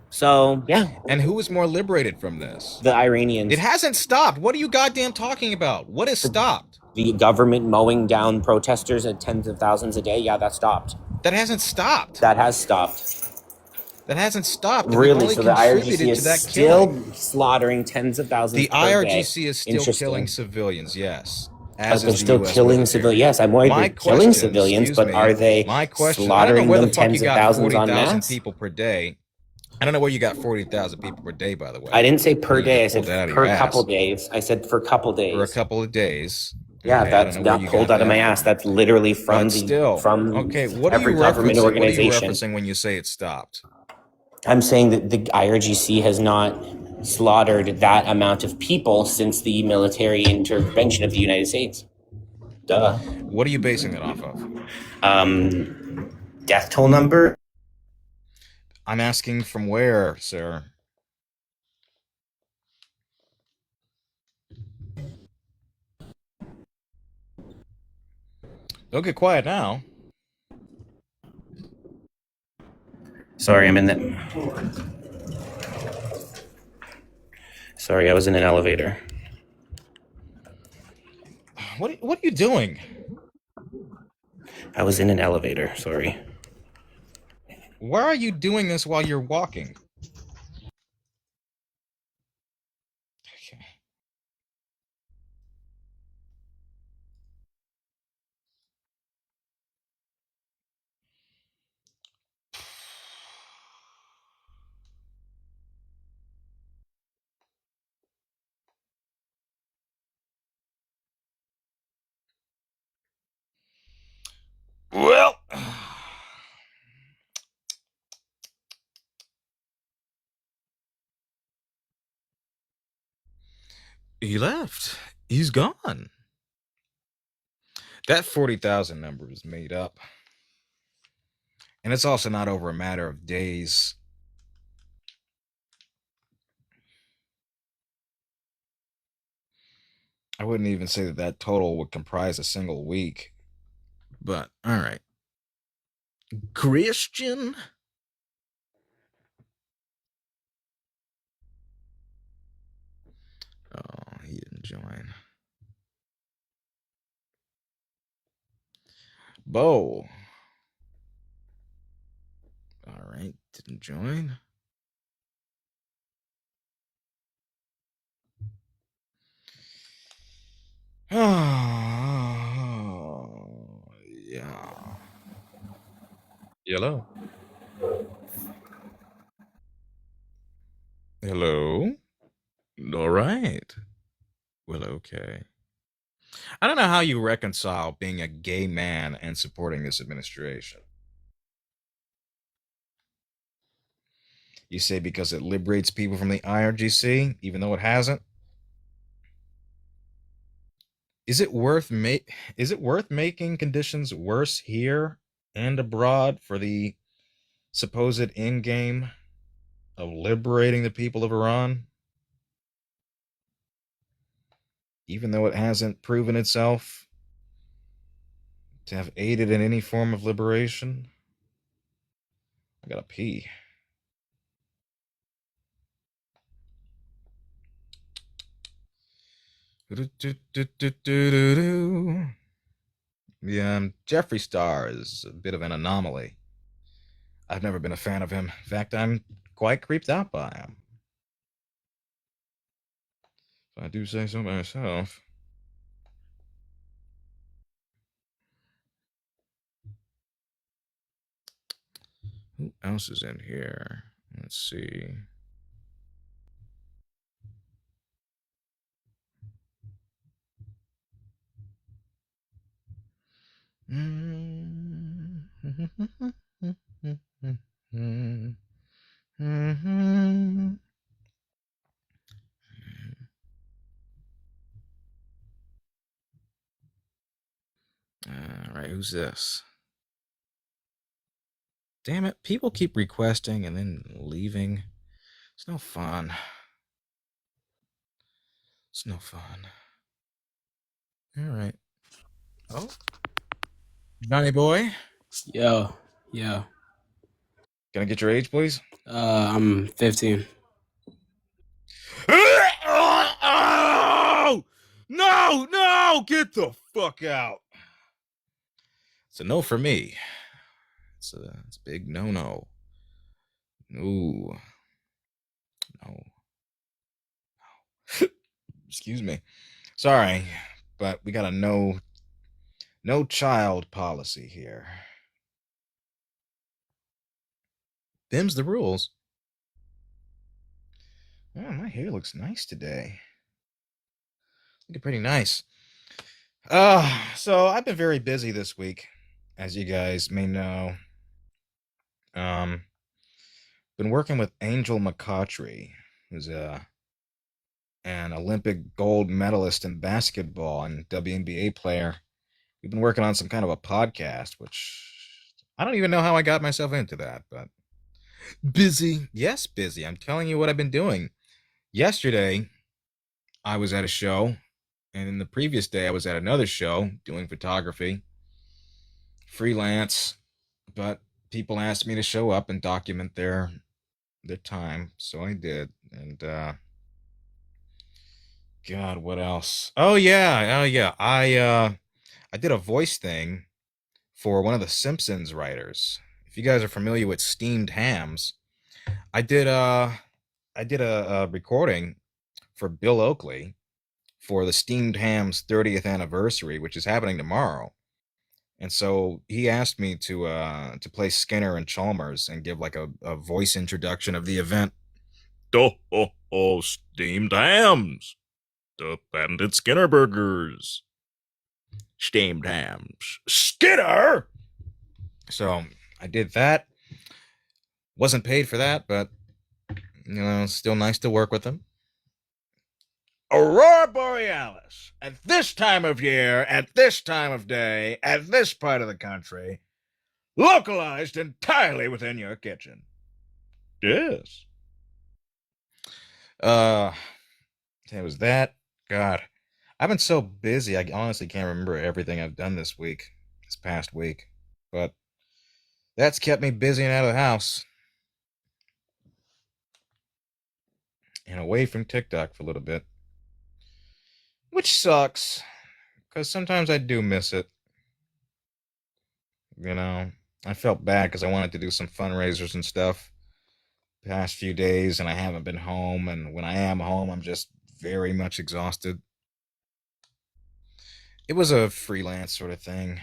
So, yeah. And who was more liberated from this? The Iranians. It hasn't stopped. What are you goddamn talking about? What has stopped? The government mowing down protesters at tens of thousands a day? Yeah, that stopped. That hasn't stopped. That has stopped. That hasn't stopped. Really? So the IRGC is still slaughtering tens of thousands the per day. The IRGC is still killing civilians, yes. As they're still killing civilians. Yes, I'm worried they're killing civilians, but are they slaughtering them tens of thousands en masse? People per day. I don't know where you got 40,000 people per day, by the way. I didn't say per day. I said per couple days. I said for a couple days. For a couple of days. Yeah, that's not pulled out of my ass. That's literally from what every government organization. What are you referencing when you say it stopped? I'm saying that the IRGC has not slaughtered that amount of people since the military intervention of the United States. Duh. What are you basing that off of? Death toll number. I'm asking from where, sir? Don't get quiet now. Sorry, I'm in the... Sorry, I was in an elevator. What are you doing? I was in an elevator, sorry. Why are you doing this while you're walking? Okay. Well, he left. He's gone. That 40,000 number is made up. And it's also not over a matter of days. I wouldn't even say that total would comprise a single week. But, all right. Christian? Oh, he didn't join. Bo. All right, didn't join. Oh, yeah. Hello. Hello. All right. Well, okay. I don't know how you reconcile being a gay man and supporting this administration. You say because it liberates people from the IRGC, even though it hasn't? Is it worth making conditions worse here and abroad for the supposed end game of liberating the people of Iran, even though it hasn't proven itself to have aided in any form of liberation. I gotta pee. Yeah, Jeffree Star is a bit of an anomaly. I've never been a fan of him. In fact, I'm quite creeped out by him, if I do say so myself. Who else is in here? Let's see. All right, who's this? Damn it, people keep requesting and then leaving. It's no fun. It's no fun. All right. Oh, Johnny boy. Yeah. Can I get your age, please? I'm 15. Oh! No! Get the fuck out. It's a no for me. It's a big no. Ooh. No. Excuse me. Sorry, but we got a no child policy here. Them's the rules. Oh, my hair looks nice today. Looking pretty nice. So I've been very busy this week, as you guys may know. Been working with Angel McCautry, who's an Olympic gold medalist in basketball and WNBA player. We've been working on some kind of a podcast, which I don't even know how I got myself into that, but busy. Yes, busy. I'm telling you what I've been doing. Yesterday, I was at a show, and in the previous day, I was at another show doing photography, freelance, but people asked me to show up and document their time, so I did. And God, what else? Oh yeah. I did a voice thing for one of the Simpsons writers. If you guys are familiar with steamed hams, I did a recording for Bill Oakley for the Steamed Ham's 30th anniversary, which is happening tomorrow. And so he asked me to play Skinner and Chalmers and give like a voice introduction of the event. Steamed hams, the patented Skinner burgers. Steamed hams, Skinner. So I did that. Wasn't paid for that, but still nice to work with them. Aurora Borealis, at this time of year, at this time of day, at this part of the country, localized entirely within your kitchen. Yes. It was that. God, I've been so busy, I honestly can't remember everything I've done this past week. But that's kept me busy and out of the house. And away from TikTok for a little bit. Which sucks, because sometimes I do miss it. I felt bad because I wanted to do some fundraisers and stuff the past few days, and I haven't been home, and when I am home, I'm just very much exhausted. It was a freelance sort of thing.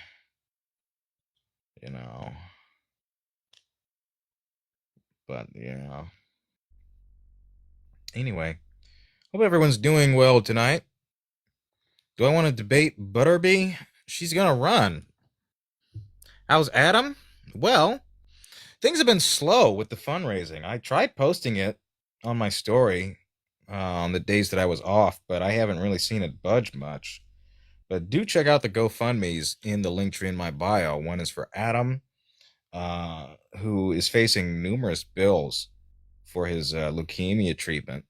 But, Anyway, hope everyone's doing well tonight. Do I want to debate Butterby? She's gonna run. How's Adam? Well, things have been slow with the fundraising. I tried posting it on my story on the days that I was off, but I haven't really seen it budge much. But do check out the GoFundMes in the link tree in my bio. One is for Adam, who is facing numerous bills for his leukemia treatment,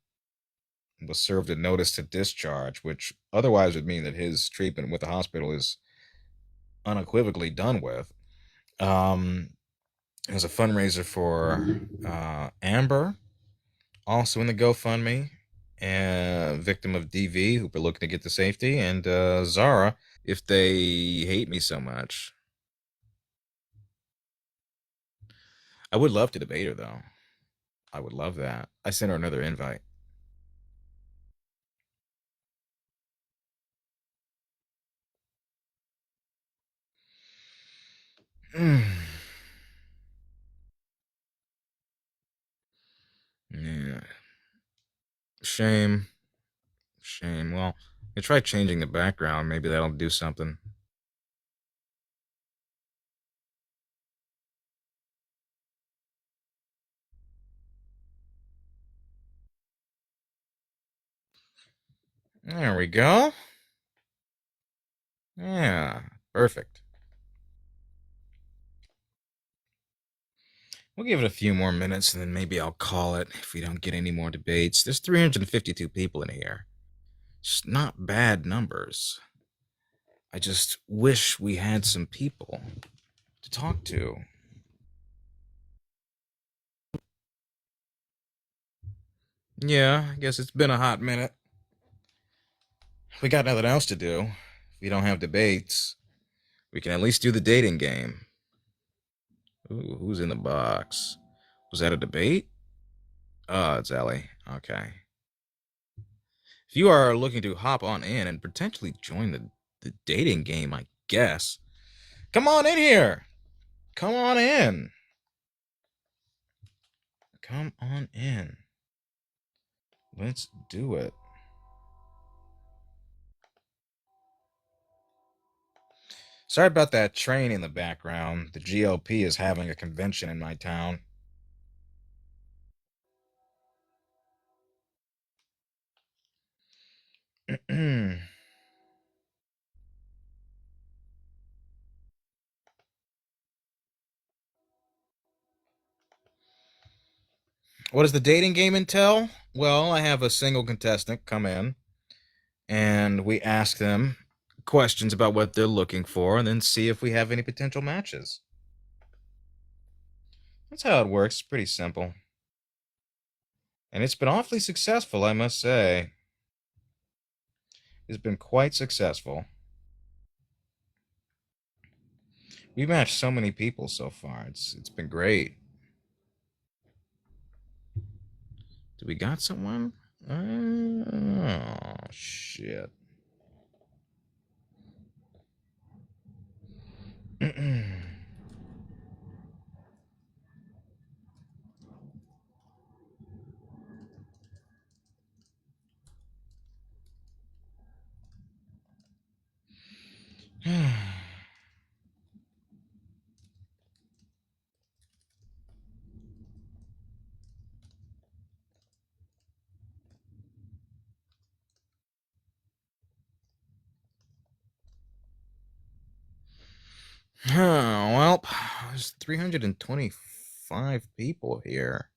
was served a notice to discharge, which otherwise would mean that his treatment with the hospital is unequivocally done with. There's a fundraiser for Amber, also in the GoFundMe, and victim of DV, who we're looking to get to safety, and Zara, if they hate me so much. I would love to debate her, though. I would love that. I sent her another invite. Yeah. Shame. Shame. Well, I try changing the background. Maybe that'll do something. There we go. Yeah, perfect. We'll give it a few more minutes and then maybe I'll call it if we don't get any more debates. There's 352 people in here. Just not bad numbers. I just wish we had some people to talk to. Yeah, I guess it's been a hot minute. We got nothing else to do. If we don't have debates, we can at least do the dating game. Ooh, who's in the box? Was that a debate? Oh, it's Ellie. Okay. If you are looking to hop on in and potentially join the dating game, I guess, come on in here. Come on in. Come on in. Let's do it. Sorry about that train in the background. The GOP is having a convention in my town. What does the dating game entail? Well, I have a single contestant come in, and we ask them questions about what they're looking for, and then see if we have any potential matches. That's how it works. It's pretty simple. And it's been awfully successful, I must say. It's been quite successful. We've matched so many people so far. It's been great. Do we got someone? Oh, shit. Well, there's 325 people here.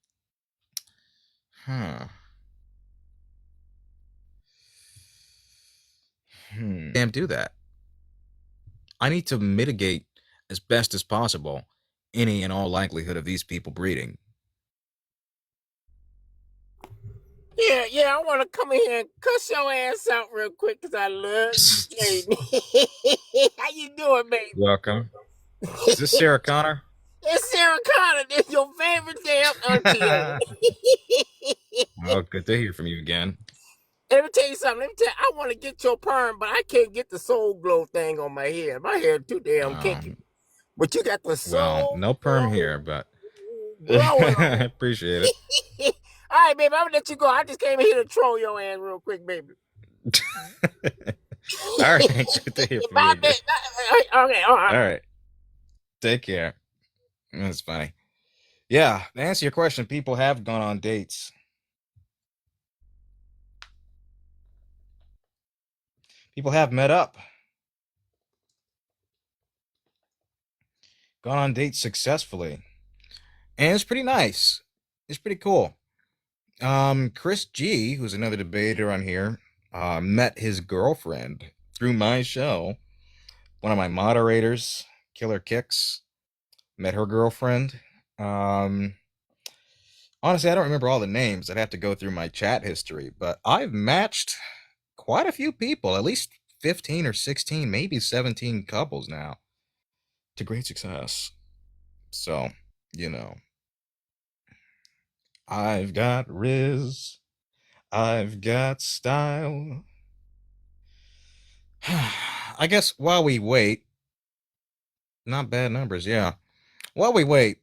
Damn, do that. I need to mitigate as best as possible any and all likelihood of these people breeding. Yeah, I want to come in here and cuss your ass out real quick because I love you, Jayden. How you doing, baby? Welcome. Is this Sarah Connor? It's Sarah Connor. This your favorite damn auntie. Oh, good to hear from you again. Let me tell you something. I want to get your perm, but I can't get the soul glow thing on my head. My hair too damn kinky. But you got the soul. Well, no perm here, but I appreciate it. All right, baby, I'm gonna let you go. I just came in here to troll your ass real quick, baby. All right, good to hear from you again. Okay, all right. All right. Take care. That's funny. Yeah, to answer your question, people have gone on dates. People have met up. Gone on dates successfully. And it's pretty nice. It's pretty cool. Chris G, who's another debater on here, met his girlfriend through my show. One of my moderators, Killer Kicks, met her girlfriend. Honestly, I don't remember all the names. I'd have to go through my chat history, but I've matched quite a few people, at least 15 or 16, maybe 17 couples now, to great success. So, you know, I've got Riz, I've got style. I guess while we wait, not bad numbers, yeah. While we wait,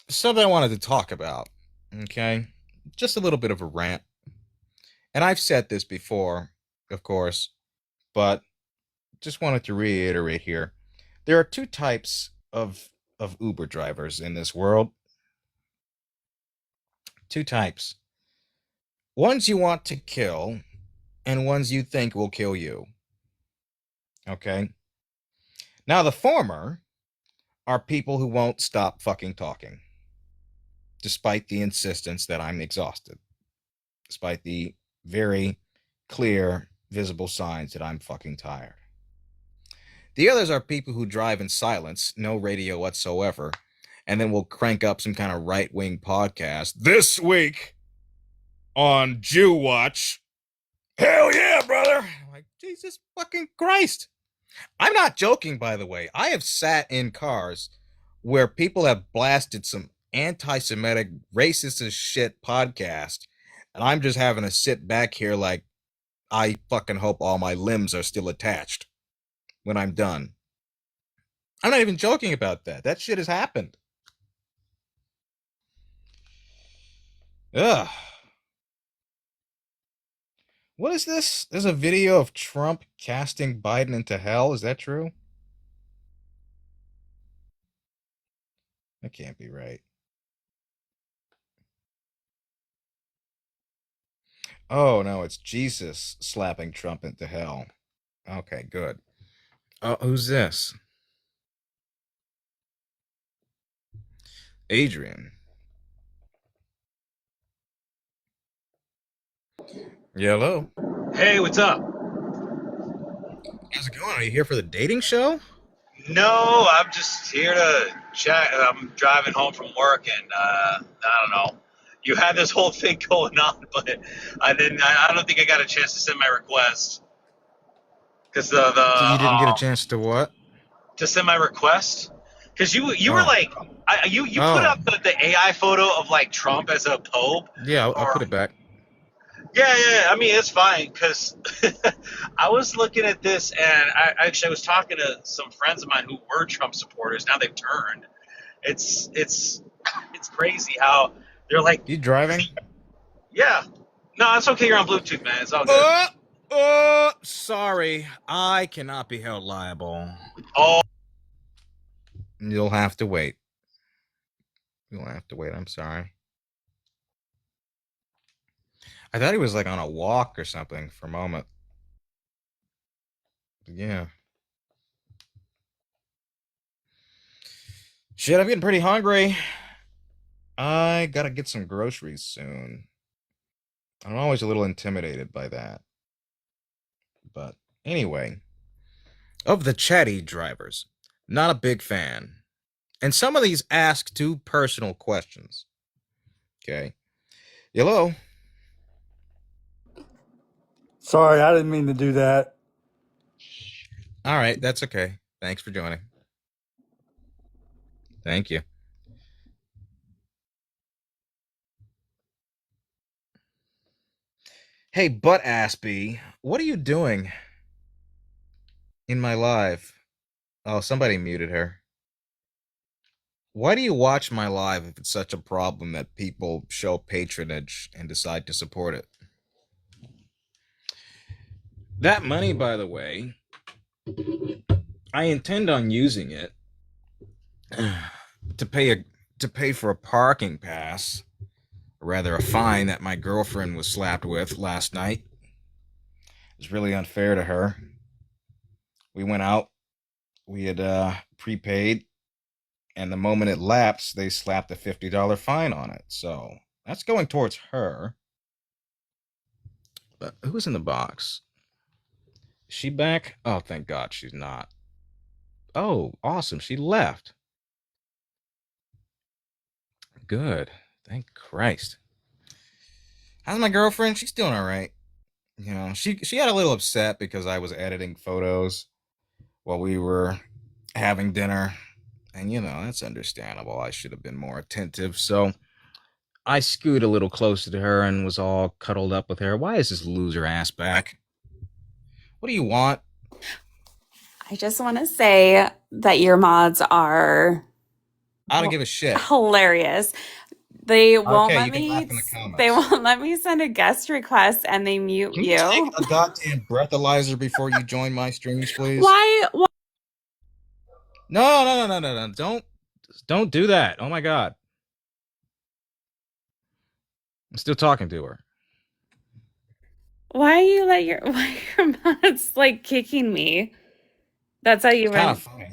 something I wanted to talk about, okay? Just a little bit of a rant. And I've said this before, of course, but just wanted to reiterate here. There are two types of Uber drivers in this world. Two types. Ones you want to kill, and ones you think will kill you. Okay? Now, the former are people who won't stop fucking talking, despite the insistence that I'm exhausted, despite the very clear, visible signs that I'm fucking tired. The others are people who drive in silence, no radio whatsoever, and then will crank up some kind of right-wing podcast. This week on Jew Watch. Hell yeah, brother! I'm like, Jesus fucking Christ. I'm not joking, by the way. I have sat in cars where people have blasted some anti-Semitic, racist as shit podcast, and I'm just having to sit back here like, I fucking hope all my limbs are still attached when I'm done. I'm not even joking about that. That shit has happened. Ugh. What is this? There's a video of Trump casting Biden into hell. Is that true? That can't be right. Oh, no, it's Jesus slapping Trump into hell. Okay, good. Who's this? Adrian. Yeah, hello. Hey, what's up? How's it going? Are you here for the dating show? No, I'm just here to chat. I'm driving home from work, and I don't know. You had this whole thing going on, but I didn't. I don't think I got a chance to send my request because So you didn't get a chance to what? to send my request because you were like you put up the AI photo of like Trump as a pope. Yeah, I'll put it back. Yeah. I mean, it's fine because I was looking at this, and I was talking to some friends of mine who were Trump supporters. Now they've turned. It's crazy how they're like. You driving? Yeah. No, it's okay. You're on Bluetooth, man. It's all good. Sorry. I cannot be held liable. Oh. You'll have to wait. You'll have to wait. I'm sorry. I thought he was like on a walk or something for a moment. Yeah. Shit, I'm getting pretty hungry. I gotta get some groceries soon. I'm always a little intimidated by that. But anyway, of the chatty drivers, not a big fan. And some of these ask too personal questions. Okay. Hello? Sorry, I didn't mean to do that. All right, that's okay. Thanks for joining. Thank you. Hey, butt Aspie, what are you doing in my live? Oh, somebody muted her. Why do you watch my live if it's such a problem that people show patronage and decide to support it? That money, by the way, I intend on using it to pay for a parking pass, or rather a fine that my girlfriend was slapped with last night. It was really unfair to her. We went out. We had prepaid. And the moment it lapsed, they slapped a $50 fine on it. So that's going towards her. But who's in the box? Is she back? Oh, thank God she's not. Oh, awesome. She left. Good. Thank Christ. How's my girlfriend? She's doing all right. You know, she got a little upset because I was editing photos while we were having dinner. And, you know, that's understandable. I should have been more attentive. So I scooted a little closer to her and was all cuddled up with her. Why is this loser ass back? What do you want? I just want to say that your mods are I don't give a shit. hilarious. They won't Okay, let you can me. laugh in the comments. They won't let me send a guest request, and they mute Can you take a goddamn breathalyzer before you join my streams, please? Why? No. Don't do that. Oh my God. I'm still talking to her. Why you let your mods like kicking me? That's how you It's kind run. of funny.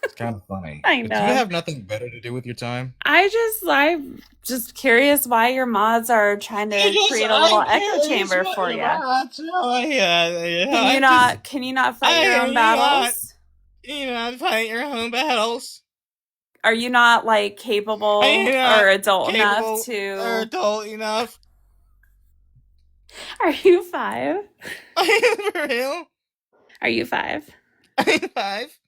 It's kind of funny. I But know. do you have nothing better to do with your time? I'm just curious why your mods are trying to create a little echo chamber for you. Can you not fight your own battles? You not fight your own battles. Are you not like capable or adult enough to? Adult enough. Are you 5? For real? Are you 5? Are you 5?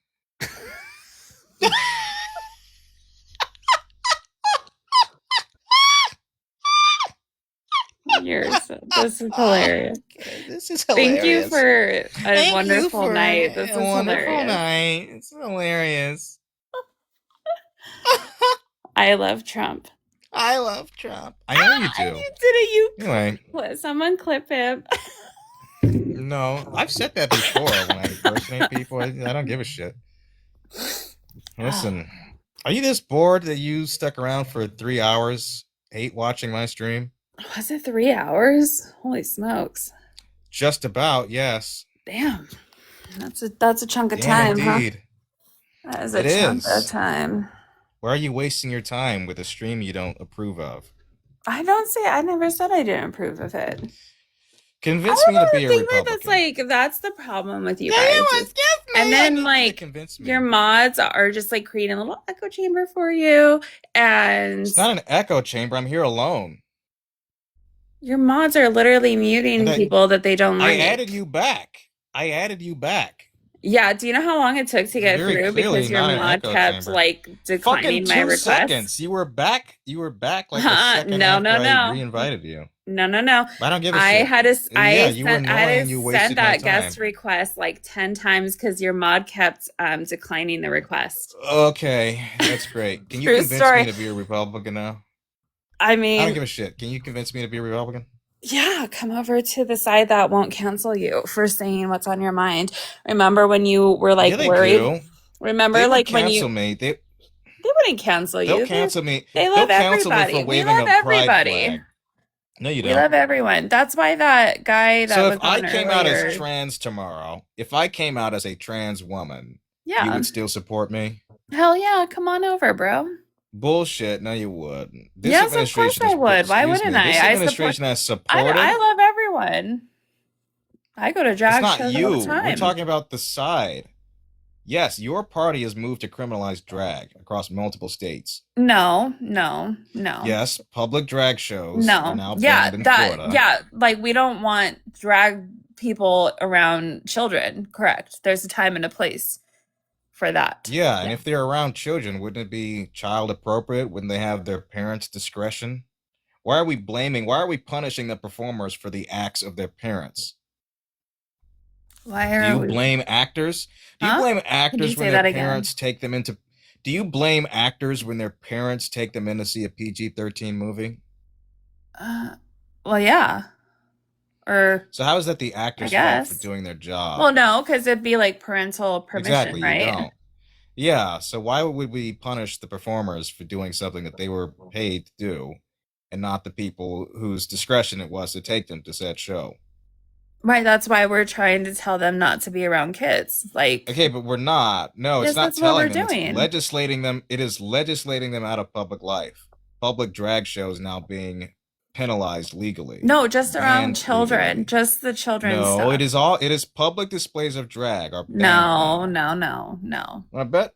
This is hilarious. This is hilarious. Thank you for a wonderful night. This is hilarious. Night. It's hilarious. I love Trump. I love Trump. I know you do. You did it. Anyway. Someone clip him. No, I've said that before when I impersonate people. I don't give a shit. Listen, are you this bored that you stuck around for 3 hours, hate watching my stream? Was it 3 hours? Holy smokes. Just about, yes. Damn. That's a chunk of time, indeed. Huh? That is a chunk of time. Why are you wasting your time with a stream you don't approve of? I never said I didn't approve of it. Convince me to be a Republican. That's the problem with you guys. And then your mods are just like creating a little echo chamber for you. And it's not an echo chamber. I'm here alone. Your mods are literally muting people that they don't like. I added you back. Yeah, do you know how long it took to get through because your mod kept like declining my request? Seconds. You were back like a second after I re-invited you. No. I don't give a shit. I had to send that guest request like 10 times because your mod kept declining the request. Okay, that's great. Can you convince me to be a Republican now? I mean, I don't give a shit. Can you convince me to be a Republican? Yeah, come over to the side that won't cancel you for saying what's on your mind. Remember when you were like worried? Do. Remember they like when you me. They wouldn't cancel you. They'll cancel me. They love Me everybody. for waving a pride flag. No, you don't. We love everyone. That's why that guy that was on So if I came out earlier, as trans tomorrow, if I came out as a trans woman, you would still support me? Hell yeah, come on over, bro. Bullshit. No, you wouldn't. Yes, of course I would. Why wouldn't I? This administration has supported. I love everyone. I go to drag shows all the time. We're talking about the side. Yes, your party has moved to criminalize drag across multiple states. No. Yes, public drag shows are now banned in Florida. Yeah, like we don't want drag people around children. Correct. There's a time and a place for that. Yeah, and if they're around children, wouldn't it be child appropriate? Wouldn't they have their parents' discretion? Why are we punishing the performers for the acts of their parents? Do you blame actors? Do you blame actors when their parents take them into? Do you blame actors when their parents take them in to see a PG-13 movie? Well, yeah. So how is that the actors' fault for doing their job? Well, no, because it'd be like parental permission, right? You don't. Yeah, so why would we punish the performers for doing something that they were paid to do, and not the people whose discretion it was to take them to said show? Right, that's why we're trying to tell them not to be around kids. Like, Okay, but we're not. No, yes, it's not that's what we're telling them. It's doing. legislating them. It is legislating them out of public life. Public drag shows now being penalized legally. No, just around Banned children. legally. Just the children No, stuff. it is public displays of drag are banned No, now. no. I bet.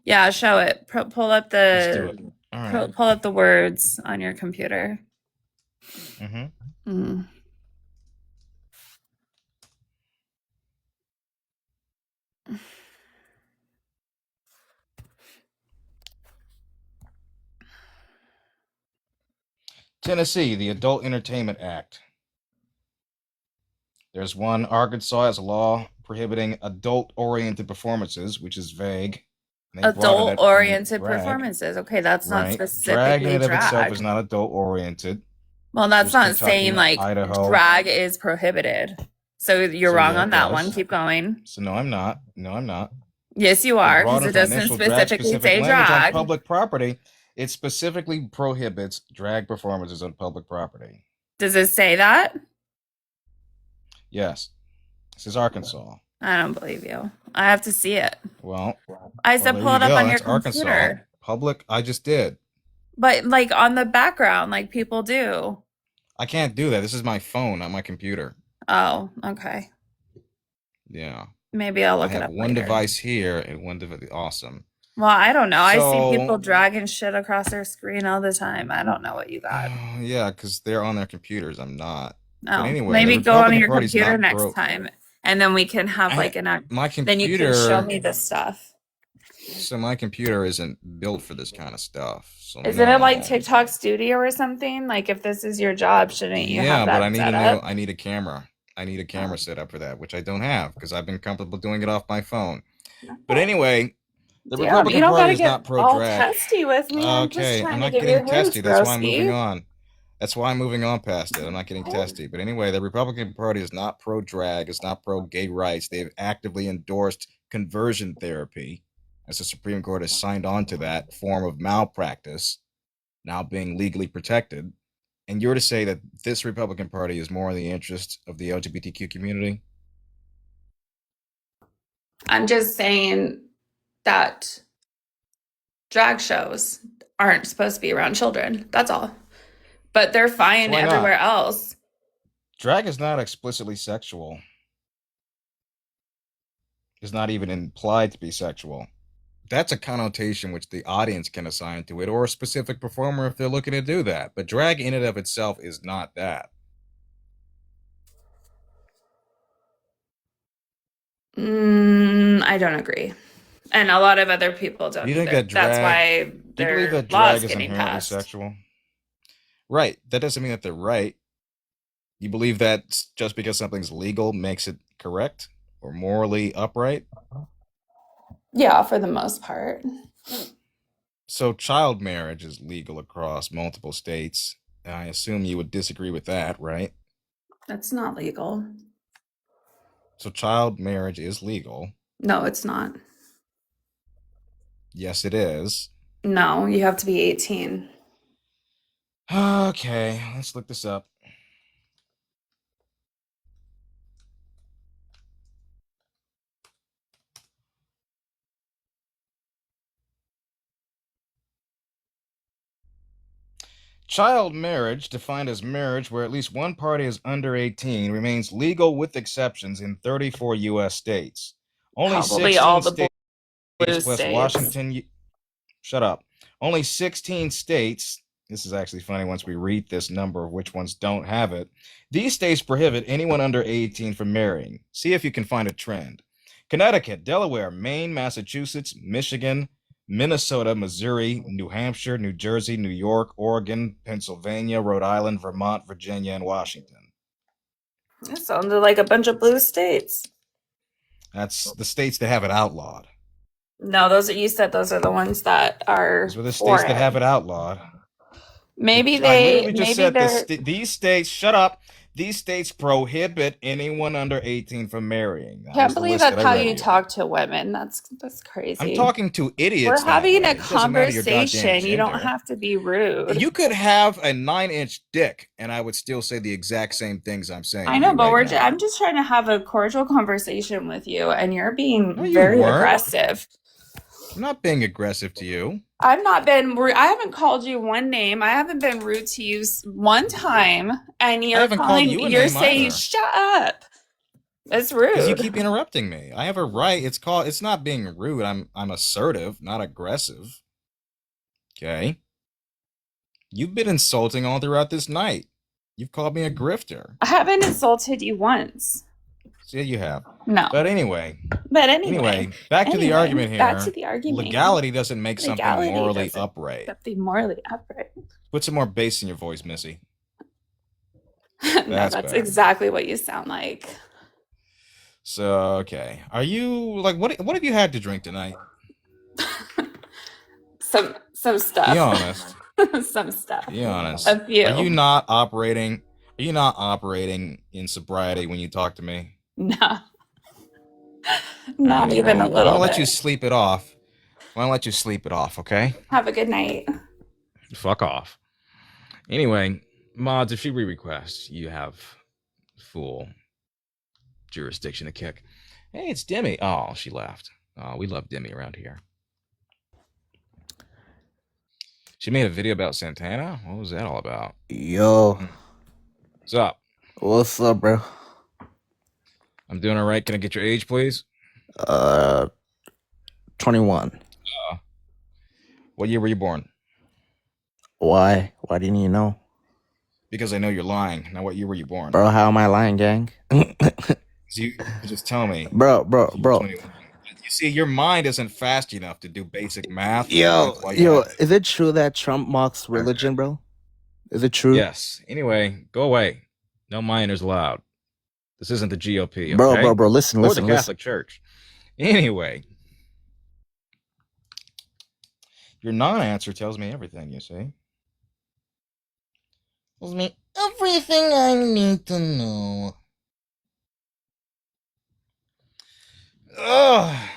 Yeah, show it. Pull up Let's do it. the All right. pull up the words on your computer. Mm-hmm. Mm. Tennessee, the Adult Entertainment Act. There's one. Arkansas has a law prohibiting adult-oriented performances, which is vague. Adult-oriented performances. Okay, that's not specifically drag in and of drag. itself is not adult-oriented. Well, that's There's not saying Kentucky, like Idaho. drag is prohibited. So you're So, wrong yeah, on it that does. one. Keep going. So no, I'm not. No, I'm not. Yes, you are, because Broaden it the doesn't initial specifically drag-specific say language on drag. public property. It specifically prohibits drag performances on public property. Does it say that? Yes. This is Arkansas. I don't believe you. I have to see it. Well, I said there pull you it up go. on your That's Arkansas. computer. Public, I just did. But like on the background, like people do. I can't do that. This is my phone, not my computer. Oh, okay. Yeah. Maybe I'll look I it have up one later. device here and one device. Awesome. Well, I don't know. I see people So- dragging shit across their screen all the time. I don't know what you got. Yeah, because they're on their computers. I'm not. No, But anyway, maybe the go on Republican your Party's computer not next broke. time, and then we can have like an act. My Then you can show computer. me this stuff. So my computer isn't built for this kind of stuff. So Isn't it like no. TikTok Studio or something? Like if this is your job, shouldn't you Yeah, have that but I need set a up? I need a camera. I need a camera set up for that, which I don't have because I've been comfortable doing it off my phone. But anyway, the Damn, Republican you don't Party gotta is get not pro all drag. testy with me. I'm just Okay, trying I'm to not give you getting hints, testy. That's why I'm broski. moving on. That's why I'm moving on past it. I'm not getting testy. But anyway, the Republican Party is not pro drag. It's not pro gay rights. They've actively endorsed conversion therapy, as the Supreme Court has signed on to that form of malpractice now being legally protected. And you're to say that this Republican Party is more in the interest of the LGBTQ community? I'm just saying that drag shows aren't supposed to be around children. That's all. But they're fine Why not? everywhere else. Drag is not explicitly sexual. It's not even implied to be sexual. That's a connotation which the audience can assign to it, or a specific performer if they're looking to do that. But drag in and of itself is not that. I don't agree. And a lot of other people don't You think either. that drag? That's why Do you their believe that laws drag is getting inherently passed. sexual? Right. That doesn't mean that they're right. You believe that just because something's legal makes it correct or morally upright? Yeah, for the most part. So child marriage is legal across multiple states. I assume you would disagree with that, right? That's not legal. So child marriage is legal. No, it's not. Yes, it is. No, you have to be 18. Okay, let's look this up. Child marriage, defined as marriage where at least one party is under 18, remains legal with exceptions in 34 U.S. states. Only Probably 16 all the states blue plus states. Washington. Shut up. Only 16 states. This is actually funny once we read this number of which ones don't have it. These states prohibit anyone under 18 from marrying. See if you can find a trend. Connecticut, Delaware, Maine, Massachusetts, Michigan, Minnesota, Missouri, New Hampshire, New Jersey, New York, Oregon, Pennsylvania, Rhode Island, Vermont, Virginia, and Washington. That sounded like a bunch of blue states. That's the states that have it outlawed. No, you said those are the ones that are Those are the states that foreign. have it outlawed. Maybe I literally they, just maybe said they're. these states, shut up. These states prohibit anyone under 18 from marrying. That Can't was the believe list that that's I how read you you. talk to women. That's I'm crazy. talking to We're idiots that having a way. It doesn't matter your goddamn conversation. You don't gender. have to be rude. You could have a 9-inch dick, and I would still say the exact same things I'm saying I to know, you but right now. I'm just trying to have a cordial conversation with you, and you're being No, you very weren't. aggressive. I'm not being aggressive to you. I've not been rude. I haven't called you one name. I haven't been rude to you one time, and I you're haven't called calling. you a You're name saying, either. "Shut up." It's Because you rude. keep interrupting me. I have a right. It's not being rude. I'm assertive, not aggressive. Okay? You've been insulting all throughout this night. You've called me a grifter. I haven't insulted you once. See, you have. No. But anyway, But anyway, back to the argument back to here. the argument. Legality doesn't make something Legality morally doesn't upright. Something morally upright. Put some more bass in your voice, Missy. No, that's better. exactly what you sound like. So, okay. Are you like what have you had to drink tonight? Some stuff. Be honest. Some stuff. Be honest. A few. Are you not operating in sobriety when you talk to me? No. Not even a I'm little gonna let bit. you sleep it off. I'm gonna let you sleep it off, okay? Have a good night. Fuck off. Anyway, mods, if she re-requests, you have full jurisdiction to kick. Hey, it's Demi. Oh, she left. Oh, we love Demi around here. She made a video about Santana? What was that all about? Yo. What's up? What's up, bro? I'm doing all right. Can I get your age, please? 21. What year were you born? Why? Why didn't you know? Because I know you're lying. Now, what year were you born? Bro, how am I lying, gang? You just tell me. Bro. 21. You see, your mind isn't fast enough to do basic math. Yo, is it true that Trump mocks religion, bro? Is it true? Yes. Anyway, go away. No minors allowed. This isn't the GOP, okay? Bro, listen. Or the Catholic Church. Anyway. Your non-answer tells me everything, you see. Tells me everything I need to know. Ugh.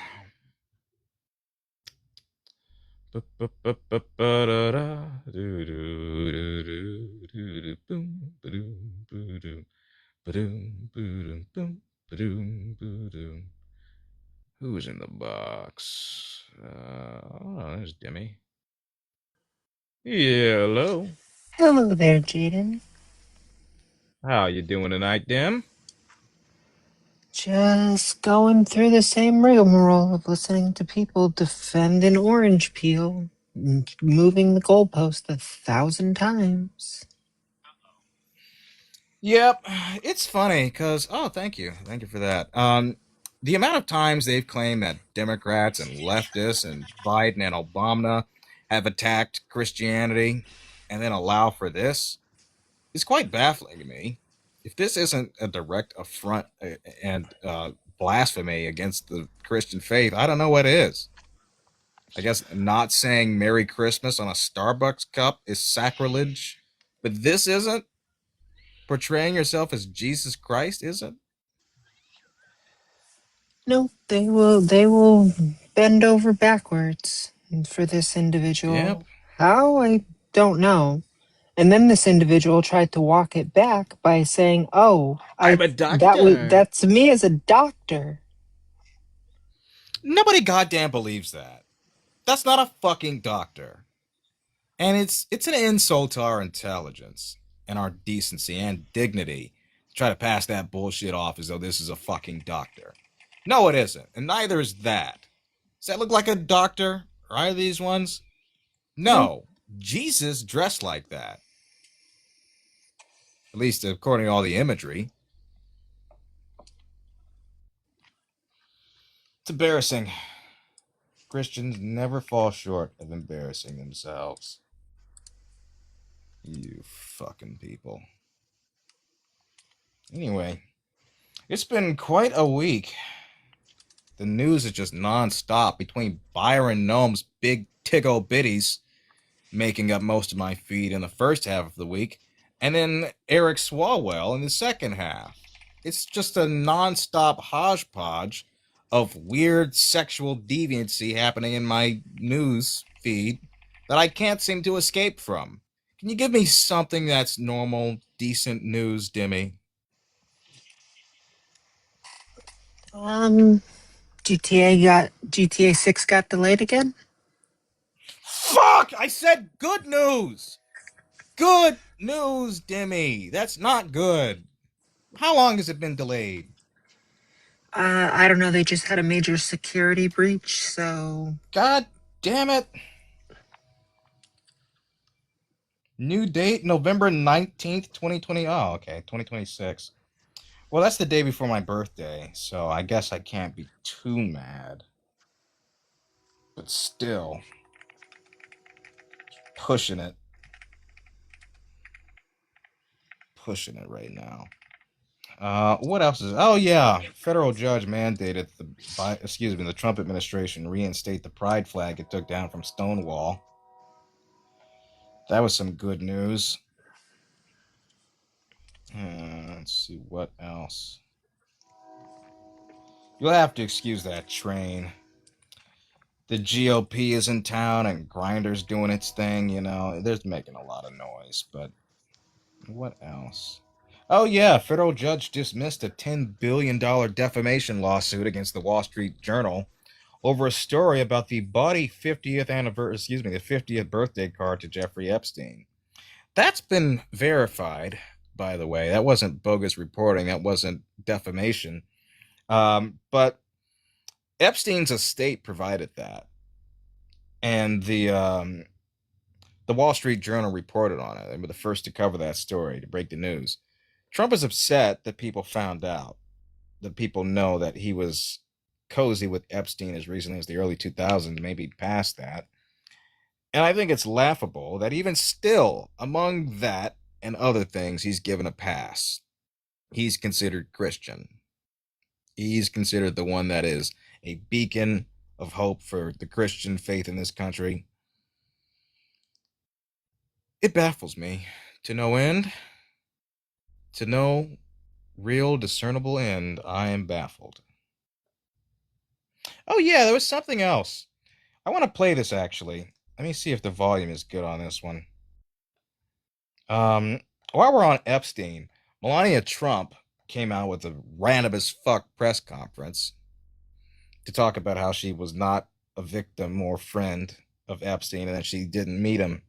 Who's in the box? Oh, there's Demi. Hello. Hello there, Jayden. How you doing tonight, Dim? Just going through the same rigmarole of listening to people defend an orange peel, moving the goalpost 1,000 times. Yep, it's funny because thank you for that. The amount of times they've claimed that Democrats and leftists and Biden and Obama have attacked Christianity and then allow for this is quite baffling to me. If this isn't a direct affront and blasphemy against the Christian faith, I don't know what is. I guess not saying Merry Christmas on a Starbucks cup is sacrilege, but this isn't. Portraying yourself as Jesus Christ isn't? No, they will bend over backwards for this individual. Yep. How? I don't know. And then this individual tried to walk it back by saying, "Oh, I'm a doctor." That's me as a doctor." Nobody goddamn believes that. That's not a fucking doctor. And it's an insult to our intelligence and our decency and dignity to try to pass that bullshit off as though this is a fucking doctor. No, it isn't. And neither is that. Does that look like a doctor? Or either of these ones? No. Jesus dressed like that. At least according to all the imagery. It's embarrassing. Christians never fall short of embarrassing themselves. You fucking people. Anyway, it's been quite a week. The news is just non-stop between Byron Gnome's big tiggo bitties making up most of my feed in the first half of the week, and then Eric Swalwell in the second half. It's just a nonstop hodgepodge of weird sexual deviancy happening in my news feed that I can't seem to escape from. Can you give me something that's normal, decent news, Dimmy? GTA 6 got delayed again? Fuck! I said good news! Good news, Dimmy! That's not good. How long has it been delayed? I don't know. They just had a major security breach, so. God damn it. New date, November 19th, 2020. Oh, okay, 2026. Well, that's the day before my birthday, so I guess I can't be too mad. But still, pushing it. Pushing it right now. What else is? Oh yeah, federal judge mandated the Trump administration reinstate the pride flag it took down from Stonewall. That was some good news. Let's see what else. You'll have to excuse that train. The GOP is in town and Grinder's doing its thing. You know, they're making a lot of noise. But what else? Oh yeah, federal judge dismissed a $10 billion defamation lawsuit against the Wall Street Journal over a story about the 50th birthday card to Jeffrey Epstein. That's been verified, by the way. That wasn't bogus reporting. That wasn't defamation. But Epstein's estate provided that, and the Wall Street Journal reported on it. They were the first to cover that story, to break the news. Trump is upset that people found out, that people know that he was cozy with Epstein as recently as the early 2000s, maybe past that. And I think it's laughable that even still, among that and other things, he's given a pass. He's considered Christian. He's considered the one that is a beacon of hope for the Christian faith in this country. It baffles me to no end. To no real discernible end, I am baffled. Oh yeah, there was something else. I want to play this actually. Let me see if the volume is good on this one. While we're on Epstein, Melania Trump came out with a random as fuck press conference to talk about how she was not a victim or friend of Epstein and that she didn't meet him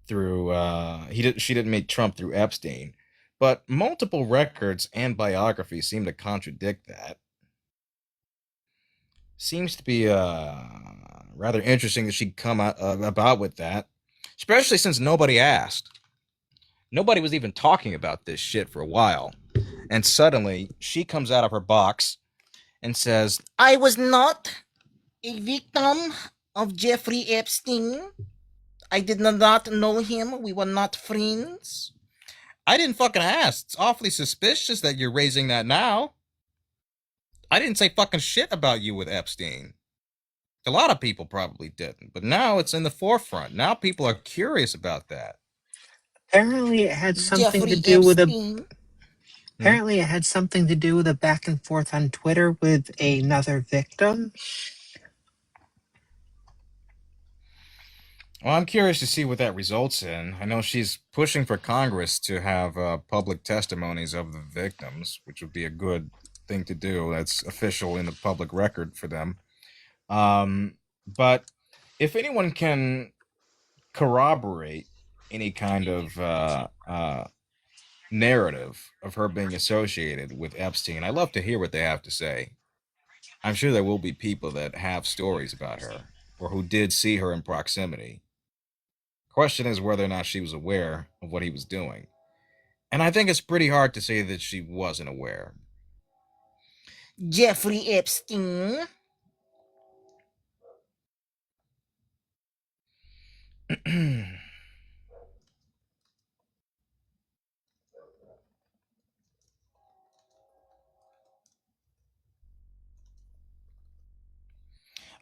she didn't meet Trump through Epstein. But multiple records and biographies seem to contradict that. Seems to be rather interesting that she'd come out about with that, especially since nobody asked. Nobody was even talking about this shit for a while. And suddenly, she comes out of her box and says, I was not a victim of Jeffrey Epstein. I did not know him. We were not friends. I didn't fucking ask. It's awfully suspicious that you're raising that now. I didn't say fucking shit about you with Epstein. A lot of people probably didn't, but now it's in the forefront. Now people are curious about that. Apparently it had something Jeffrey to do with Epstein. Apparently it had something to do with a back and forth on Twitter with another victim. Well, I'm curious to see what that results in. I know she's pushing for Congress to have public testimonies of the victims, which would be a good thing to do. That's official in the public record for them. But if anyone can corroborate any kind of narrative of her being associated with Epstein, I'd love to hear what they have to say. I'm sure there will be people that have stories about her or who did see her in proximity. Question is whether or not she was aware of what he was doing. And I think it's pretty hard to say that she wasn't aware. Jeffrey Epstein.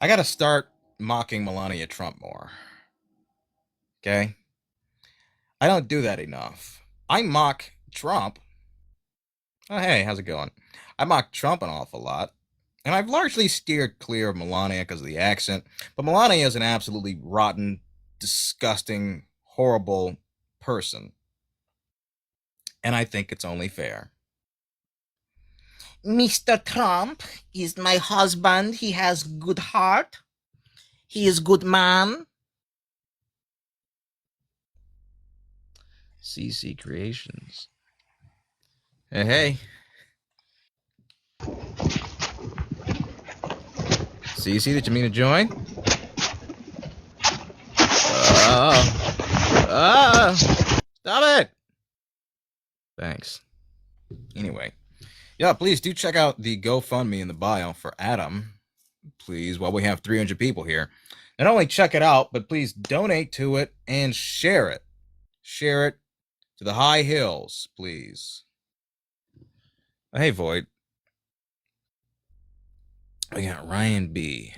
I got to start mocking Melania Trump more. Okay? I don't do that enough. I mock Trump. Oh, hey, how's it going? I mock Trump an awful lot. And I've largely steered clear of Melania because of the accent. But Melania is an absolutely rotten, disgusting, horrible person. And I think it's only fair. Mr. Trump is my husband. He has good heart. He is good man. CC Creations. Hey. CC, did you mean to join? Stop it! Thanks. Anyway. Yeah, please do check out the GoFundMe in the bio for Adam. Please, while we have 300 people here. Not only check it out, but please donate to it and share it. Share it to the high hills, please. Hey, Void. We got Ryan B.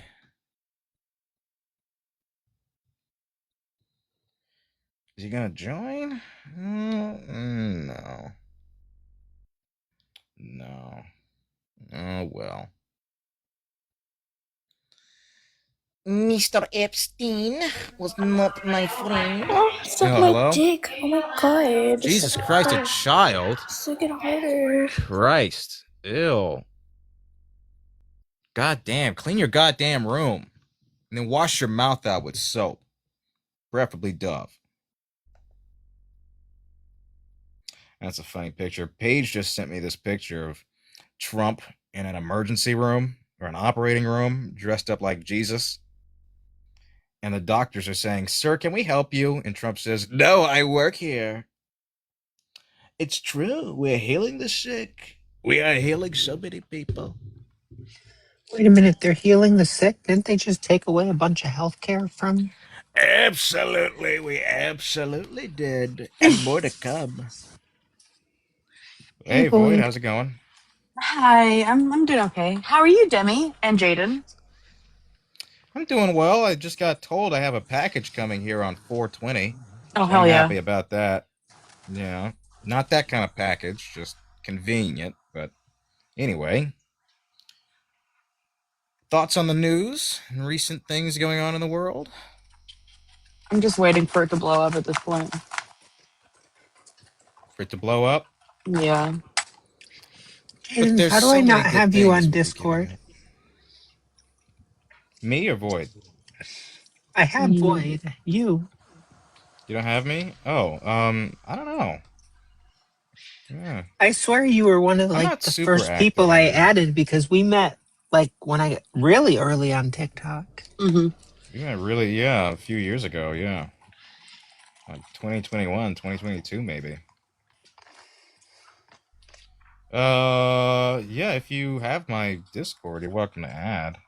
Is he gonna join? No. No. Oh, well. Mr. Epstein was not my friend. Oh, suck my hello? dick. Oh my god. Jesus Suck it Christ, a hard. child? Suck it harder. Christ. Ew. God damn, clean your goddamn room. And then wash your mouth out with soap. Preferably Dove. That's a funny picture. Paige just sent me this picture of Trump in an emergency room or an operating room dressed up like Jesus. And the doctors are saying, "Sir, can we help you?" And Trump says, "No, I work here." It's true. We're healing the sick. We are healing so many people. Wait a minute, they're healing the sick? Didn't they just take away a bunch of health care from? Absolutely, we absolutely did. And more to come. Hey, Void, how's it going? Hi, I'm doing okay. How are you, Demi and Jayden? I'm doing well. I just got told I have a package coming here on 420. Oh, So I'm hell yeah. happy about that. Yeah. Not that kind of package, just convenient. But anyway. Thoughts on the news and recent things going on in the world? I'm just waiting for it to blow up at this point. For it to blow up? Yeah. But And there's how do I so many not good have you things on we can get Discord? in it. Me or Void? I have Void. You. You don't have me? Oh, I don't know. Yeah. I swear you were one of I'm like not the super first active people on I there. added because we met like when I really early on TikTok. Mm-hmm. Yeah, really, yeah, a few years ago, yeah. Like 2021, 2022 maybe. Yeah, if you have my Discord, you're welcome to add.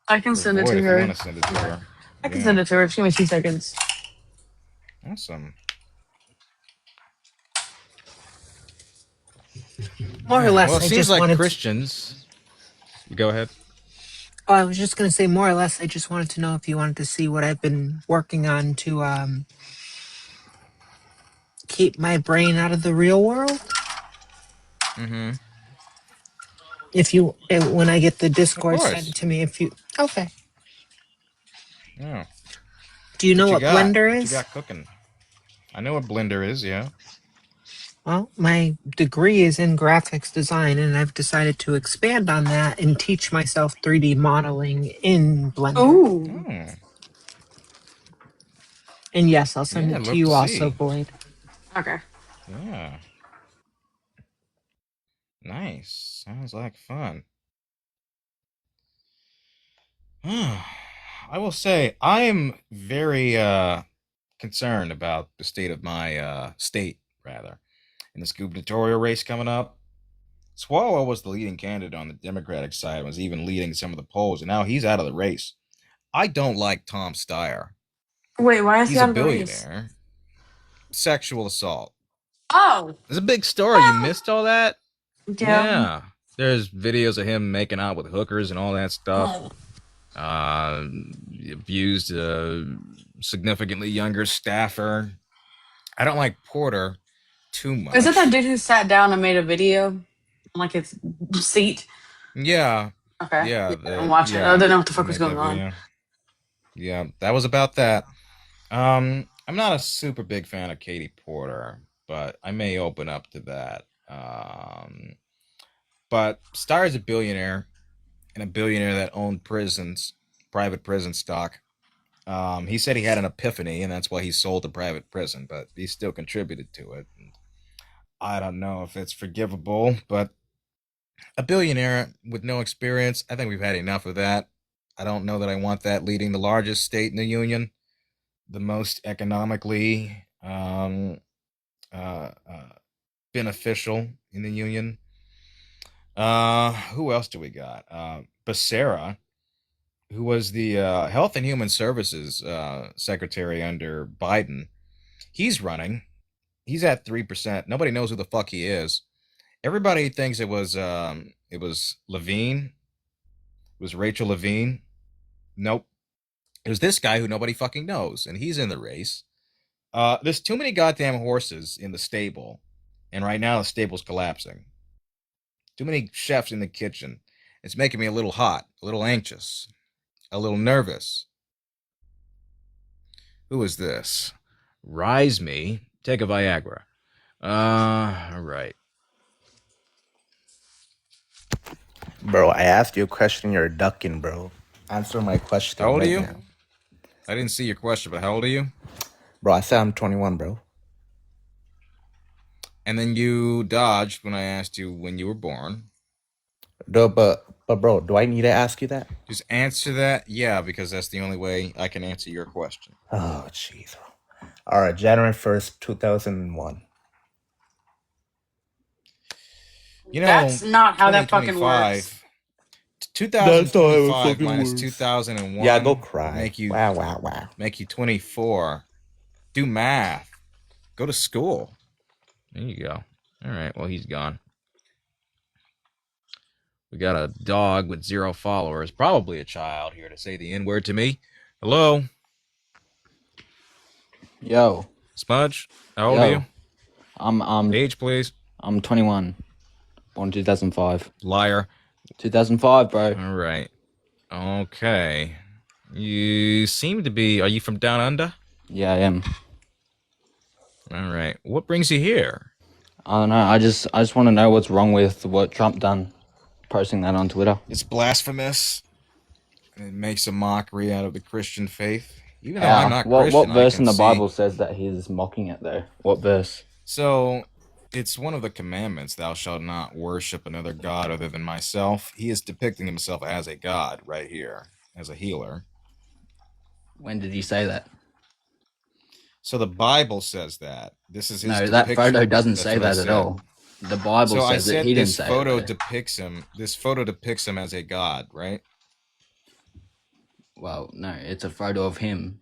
I can Or send it Void to if you want her. to send it to her. I can Yeah. send it to her. Just give me 2 seconds. Awesome. More or Well, less, it I seems just like wanted to. Christians. You go ahead. Oh, I was just going to say, more or less, I just wanted to know if you wanted to see what I've been working on to keep my brain out of the real world. Mm-hmm. If you, when I get the Of Discord, send course. it to me. If you, okay. Yeah. Do you know what Blender What you is? got cooking? I know what Blender is, yeah. Well, my degree is in graphics design, and I've decided to expand on that and teach myself 3D modeling in Blender. Ooh. Oh. And yes, I'll send Yeah, it I'd to love to you also, see. Void. Okay. Yeah. Nice. Sounds like fun. I will say I am very concerned about the state of my state, rather, in this gubernatorial race coming up. Swalwell was the leading candidate on the Democratic side, was even leading some of the polls, and now he's out of the race. I don't like Tom Steyer. Wait, why is he He's a out of the race? billionaire. Sexual assault. Oh. It's a big story. You missed all that? Yeah. Yeah. There's videos of him making out with hookers and all that stuff. Abused a significantly younger staffer. I don't like Porter too much. Is it that dude who sat down and made a video on like his seat? Yeah. Okay. Yeah. I'm watching. I didn't know what the fuck was going on. Video. Yeah, that was about that. I'm not a super big fan of Katie Porter, but I may open up to that. But Starr is a billionaire, and a billionaire that owned prisons, private prison stock. He said he had an epiphany, and that's why he sold the private prison, but he still contributed to it. And I don't know if it's forgivable, but a billionaire with no experience, I think we've had enough of that. I don't know that I want that leading the largest state in the union, the most economically beneficial in the union. Who else do we got? Becerra, who was the Health and Human Services secretary under Biden. He's running. He's at 3%. Nobody knows who the fuck he is. Everybody thinks it was Levine. It was Rachel Levine. Nope. It was this guy who nobody fucking knows, and he's in the race. There's too many goddamn horses in the stable, and right now the stable's collapsing. Too many chefs in the kitchen. It's making me a little hot, a little anxious, a little nervous. Who is this? Rise me. Take a Viagra. All right. Bro, I asked you a question. You're ducking, bro. Answer my question. How old are you? Now. I didn't see your question, but how old are you? Bro, I said I'm 21, bro. And then you dodged when I asked you when you were born. But bro, do I need to ask you that? Just answer that. Yeah, because that's the only way I can answer your question. Oh, jeez. All right, January 1st, 2001. You know, that's not how that fucking works. 2025 minus 2001. Yeah, go cry. Make you wow. Make you 24. Do math. Go to school. There you go. All right. Well, he's gone. We got a dog with 0 followers, probably a child here to say the N-word to me. Hello. Yo. Smudge. How old are you? I'm age, please. I'm 21. Born 2005. Liar. 2005, bro. All right. Okay. You seem to be. Are you from down under? Yeah, I am. All right. What brings you here? I don't know. I just want to know what's wrong with what Trump done, posting that on Twitter. It's blasphemous. It makes a mockery out of the Christian faith. Even though I'm not Christian, what verse in the see. Bible says that he's mocking it, though? What verse? So, it's one of the commandments, thou shalt not worship another god other than myself. He is depicting himself as a god right here, as a healer. When did he say that? So the Bible says that. This is his No, that depiction. photo doesn't That's say what I that at said. all. The Bible So says I that said he didn't this say photo it. depicts him. This photo depicts him as a god, right? Well, no, it's a photo of him.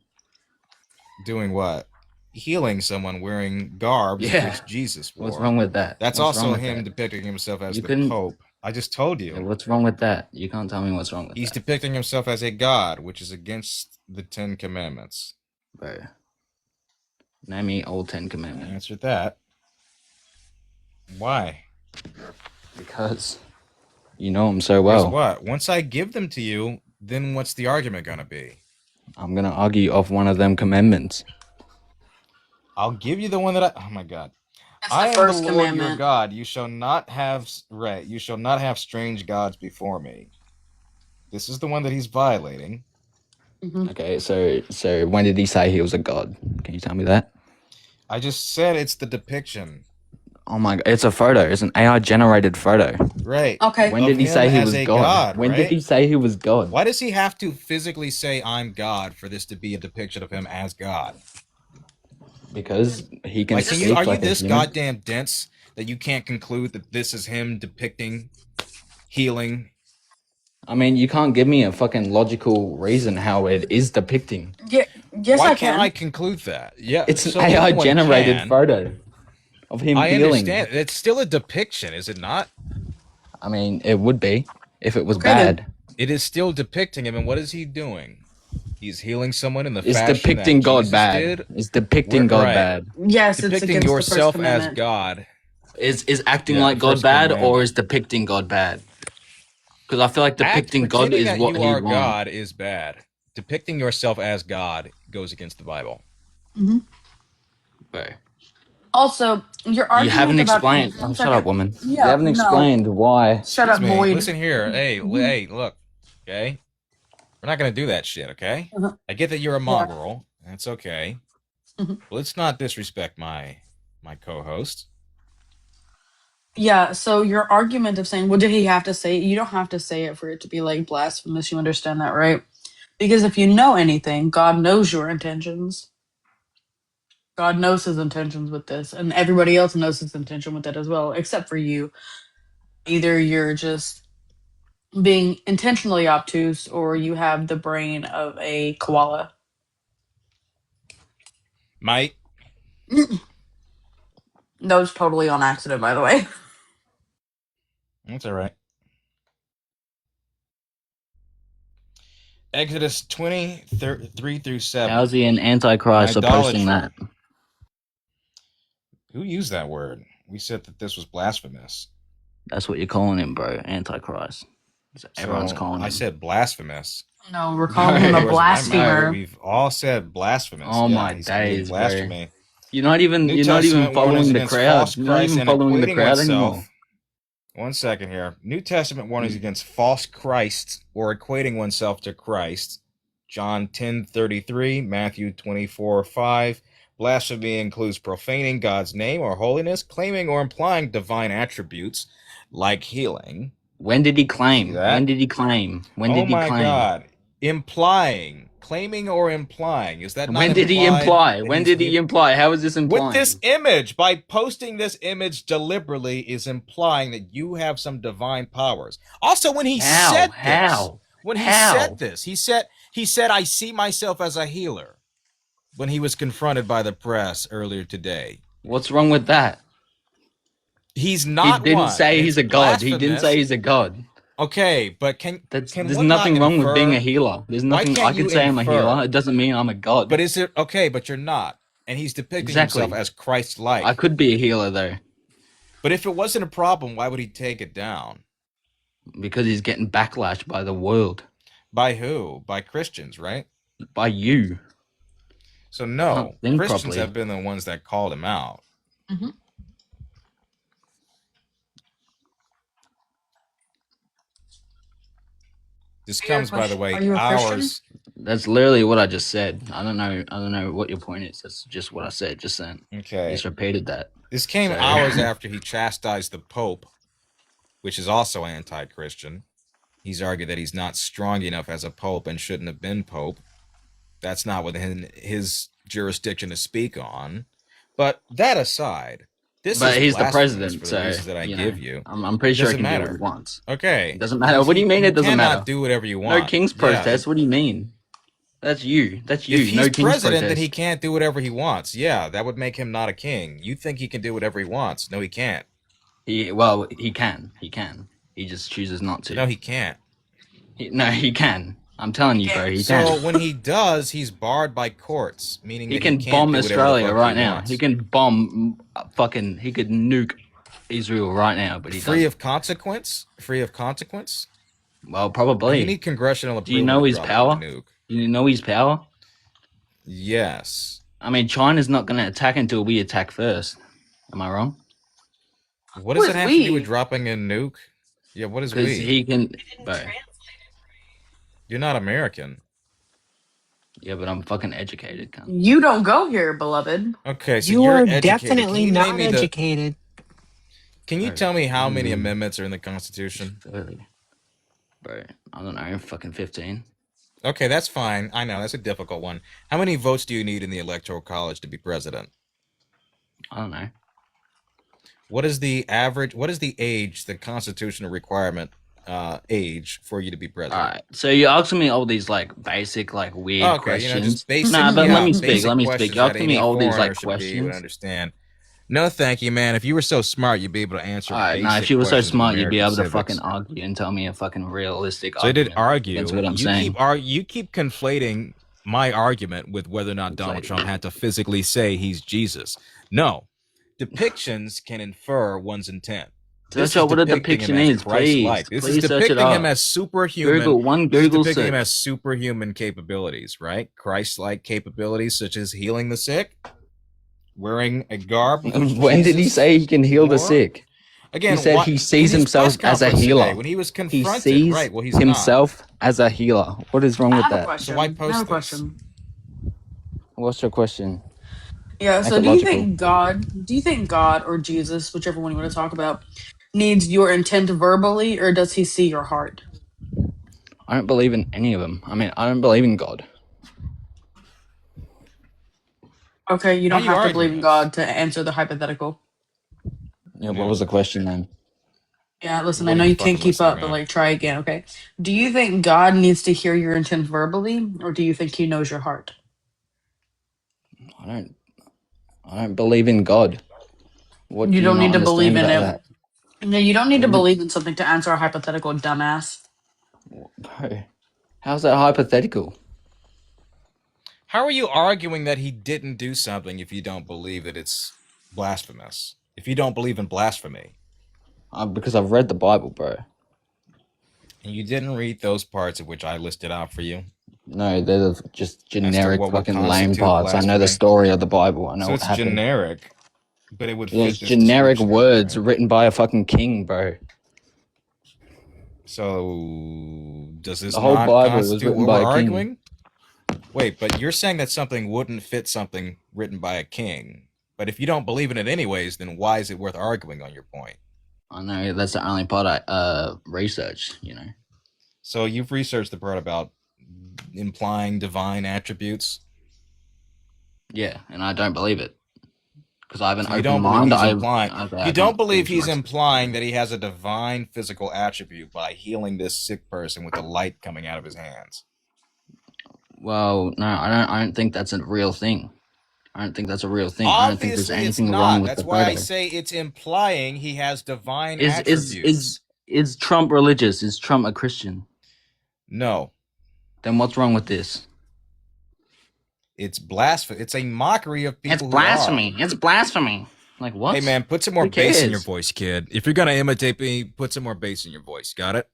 Doing what? Healing someone wearing garbs Yeah. which Jesus wore. What's wrong with that? That's What's wrong also with him that? depicting himself as You the couldn't- Pope. I just told you. Yeah, what's wrong with that? You can't tell me what's wrong with He's that. depicting himself as a god, which is against the 10 Commandments. Bro. Name me all 10 commandments. Answer that. Why? Because you know him so well. Guess what? Once I give them to you, then what's the argument going to be? I'm gonna argue off one of them commandments. I'll give you the one that I... Oh, my God. That's I the am first the Lord your commandment. God. You shall not have... Right. You shall not have strange gods before me. This is the one that he's violating. Okay, so when did he say he was a god? Can you tell me that? I just said it's the depiction. Oh my god, it's a photo. It's an AI generated photo. Right. Okay. When Of did he him say he as was a God? When right? did he say he was God? Why does he have to physically say I'm God for this to be a depiction of him as God? Because he can Like, speak are you like a this human. goddamn dense that you can't conclude that this is him depicting healing? I mean, you can't give me a fucking logical reason how it is depicting. Yeah, yes, Why I can't can. I conclude that? Yeah, It's an so AI anyone generated can. photo of him I healing. understand. It's still a depiction, is it not? I mean, it would be if it was Okay, then. bad. It is still depicting him, and what is he doing? He's healing someone in the It's fashion depicting that God Jesus bad. did. It's depicting God bad. Yes, it's Depicting against the First yourself as Commandment. God. Is acting Yeah, like the God first bad, or commandment. is depicting God bad? Because I feel like depicting God Pretending is that what you he are wants. God is bad. Depicting yourself as God goes against the Bible. Mm-hmm. Right. Also, your You argument haven't about explained. Oh, one shut up, second. woman. You Yeah, haven't no. explained why. Shut Excuse up, me. Boyd. Listen here. Hey, Mhm. hey, look. Okay? We're not going to do that shit, okay? Uh-huh. I get that you're a Yeah. mongrel. That's okay. Mhm. But let's not disrespect my co-host. Yeah, so your argument of saying, well, did he have to say it? You don't have to say it for it to be like blasphemous. You understand that, right? Because if you know anything, God knows your intentions. God knows his intentions with this, and everybody else knows his intention with that as well, except for you. Either you're just being intentionally obtuse or you have the brain of a koala. Mate. That was totally on accident, by the way. That's all right. Exodus 23 through 7. How's he an antichrist for posting that? Who used that word? We said that this was blasphemous. That's what you're calling him, bro. Antichrist. Everyone's calling him. I said blasphemous. No, we're calling him a blasphemer. We've all said blasphemous. Oh yeah, my he's committing days, bro. blasphemy. You're not even following the crowd. You're not even following the crowd anymore. One second here. New Testament warnings against false Christs or equating oneself to Christ. John 10:33, Matthew 24:5. Blasphemy includes profaning God's name or holiness, claiming or implying divine attributes like healing. When did he claim? When did he claim? When did he claim? Oh my God. Implying. Claiming or implying. Is that not when did he imply? When did he imply? How is this implying? With this image, by posting this image deliberately is implying that you have some divine powers. Also, when he said this, he said, I see myself as a healer when he was confronted by the press earlier today. What's wrong with that? He's not He didn't say he's a god. He didn't say he's a god. Okay, but there's nothing wrong with being a healer. There's nothing I can say I'm a healer. It doesn't mean I'm a god. But is it okay? But you're not, and he's depicting himself as Christ-like. I could be a healer though. But if it wasn't a problem, why would he take it down? Because he's getting backlash by the world. By who? By Christians, right? By you. So no, Christians have been the ones that called him out. Mm-hmm. This comes, by the way, hours. That's literally what I just said. I don't know what your point is. That's just what I said just then. Okay. Just repeated that. This came hours after he chastised the Pope, which is also anti-Christian. He's argued that he's not strong enough as a Pope and shouldn't have been Pope. That's not within his jurisdiction to speak on. But that aside, but he's the president, for so the reasons that I give you. I'm pretty sure he can do what he wants. Okay. It doesn't matter. What do you mean it doesn't matter? You cannot do whatever you want. No king's protest. What do you mean? That's you. That's you. If he's no king's president, protest. then he can't do whatever he wants. Yeah, that would make him not a king. You think he can do whatever he wants? No, he can't. He can. He can. He just chooses not to. No, he can't. He can. I'm telling you, bro. He can. can. So when he does, he's barred by courts, meaning he that can he can't bomb do Australia right now. Wants. He can bomb fucking. He could nuke Israel right now, but he free of consequence. Free of consequence. Well, probably. You need congressional approval. Do you know his power? Do you know his power? Yes. I mean, China's not going to attack until we attack first. Am I wrong? What does it have to do with dropping a nuke? Yeah, what is we? Because he can. Bro. You're not American. Yeah, but I'm fucking educated. Cunt. You don't go here, beloved. Okay, so you you're are educated. definitely not educated. Can you tell me how many amendments are in the Constitution? Bro, I don't know, fucking 15. Okay, that's fine. I know, that's a difficult one. How many votes do you need in the Electoral College to be president? I don't know. What is the average, what is the age, the constitutional requirement age for you to be president? All right, so you're asking me all these like basic, like weird questions. Just basic, but let me speak. You're asking me all these like questions. Would understand. No, thank you, man. If you were so smart, you'd be able to answer Alright, basic now if you were so questions of smart, you'd be American able to civics. fucking argue and tell me a fucking realistic So I did argument against argue. what I'm saying. You keep conflating my argument with whether or not Donald Trump had to physically say he's Jesus. No, depictions can infer one's intent. Search up what a depiction is, please. This is Please search it depicting him up. as superhuman. Google This is depicting search. him as superhuman capabilities, right? Christ-like capabilities such as healing the sick, wearing a garb. When did he say he can heal the sick? Again, he said he sees himself as a healer. when he was He confronted, sees right? Well, he's himself as a healer. What is wrong I with have a that? question. So why I post have a this? question. What's your question? Yeah, Make so it do you logical. think God or Jesus, whichever one you want to talk about, needs your intent verbally, or does he see your heart? I don't believe in any of them. I mean, I don't believe in God. Okay, you Why don't are you have to believe arguing in this? God to answer the hypothetical. Yeah, what was the question then? Yeah, listen, I Wasn't know even you can't fucking keep listening, up, but man. like try again, okay? Do you think God needs to hear your intent verbally, or do you think he knows your heart? I don't believe in God. What You do you don't not need to believe understand in about it. that? No, you don't need to What do believe in something to answer a hypothetical, dumbass. bro, how's that hypothetical? How are you arguing that he didn't do something if you don't believe that it's blasphemous? If you don't believe in blasphemy? Because I've read the Bible, bro. And you didn't read those parts of which I listed out for you? No, they're just As to generic what would fucking lame constitute parts. I know the blasphemy? story of the Bible. I know So what it's happened. generic, but it would Yeah, fit it's this generic description, words right? written by a fucking king, bro. So does this The whole not Bible was constitute written what by we're a king. arguing? Wait, but you're saying that something wouldn't fit something written by a king. But if you don't believe in it anyways, then why is it worth arguing on your point? I know, that's the only part I researched, you know. So you've researched the part about implying divine attributes? Yeah, and I don't believe it. Because I have an So you open don't believe mind. he's implying I you don't don't believe think he's much. implying that he has a divine physical attribute by healing this sick person with the light coming out of his hands. Well, no, I don't think that's a real thing. I don't think that's a real thing. I don't think there's Obviously it's anything wrong not. with the That's why I photo. say it's implying he has divine Is attributes. Trump religious? Is Trump a Christian? No. Then what's wrong with this? It's blasphemy. It's a mockery of people It's who blasphemy. are. It's blasphemy. Like what? Hey man, put some more Who bass in your cares? voice, kid. If you're gonna imitate me, put some more bass in your voice. Got it?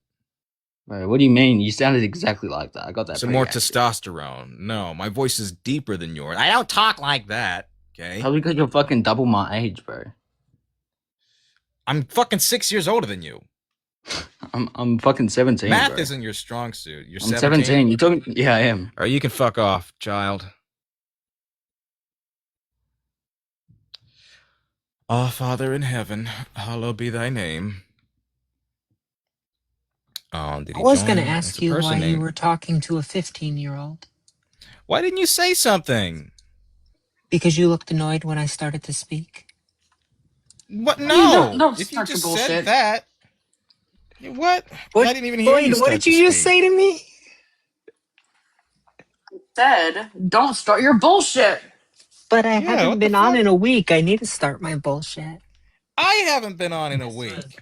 Bro, what do you mean? You sounded exactly like that. I got that Some pretty more accurate. testosterone. No, my voice is deeper than yours. I don't talk like that. Okay. Probably because you're fucking double my age, bro. I'm fucking 6 years older than you. I'm fucking 17. Math bro. isn't your strong suit. You're I'm 17. 17. You talking? Yeah, I am. Or you can fuck off, child. Our Father in heaven, hallowed be thy name. Did I he was join? going to It's ask a you person why you named. were talking to a 15-year-old. Why didn't you say something? Because you looked annoyed when I started to speak. What? You No. don't If you start your just said bullshit. that. What? What? I didn't even hear you Boyd, what start did to you just speak. say to me? Said, don't start your bullshit. But I Yeah, haven't what the been on fuck? in a week. I need to start my bullshit. I haven't been on in a week.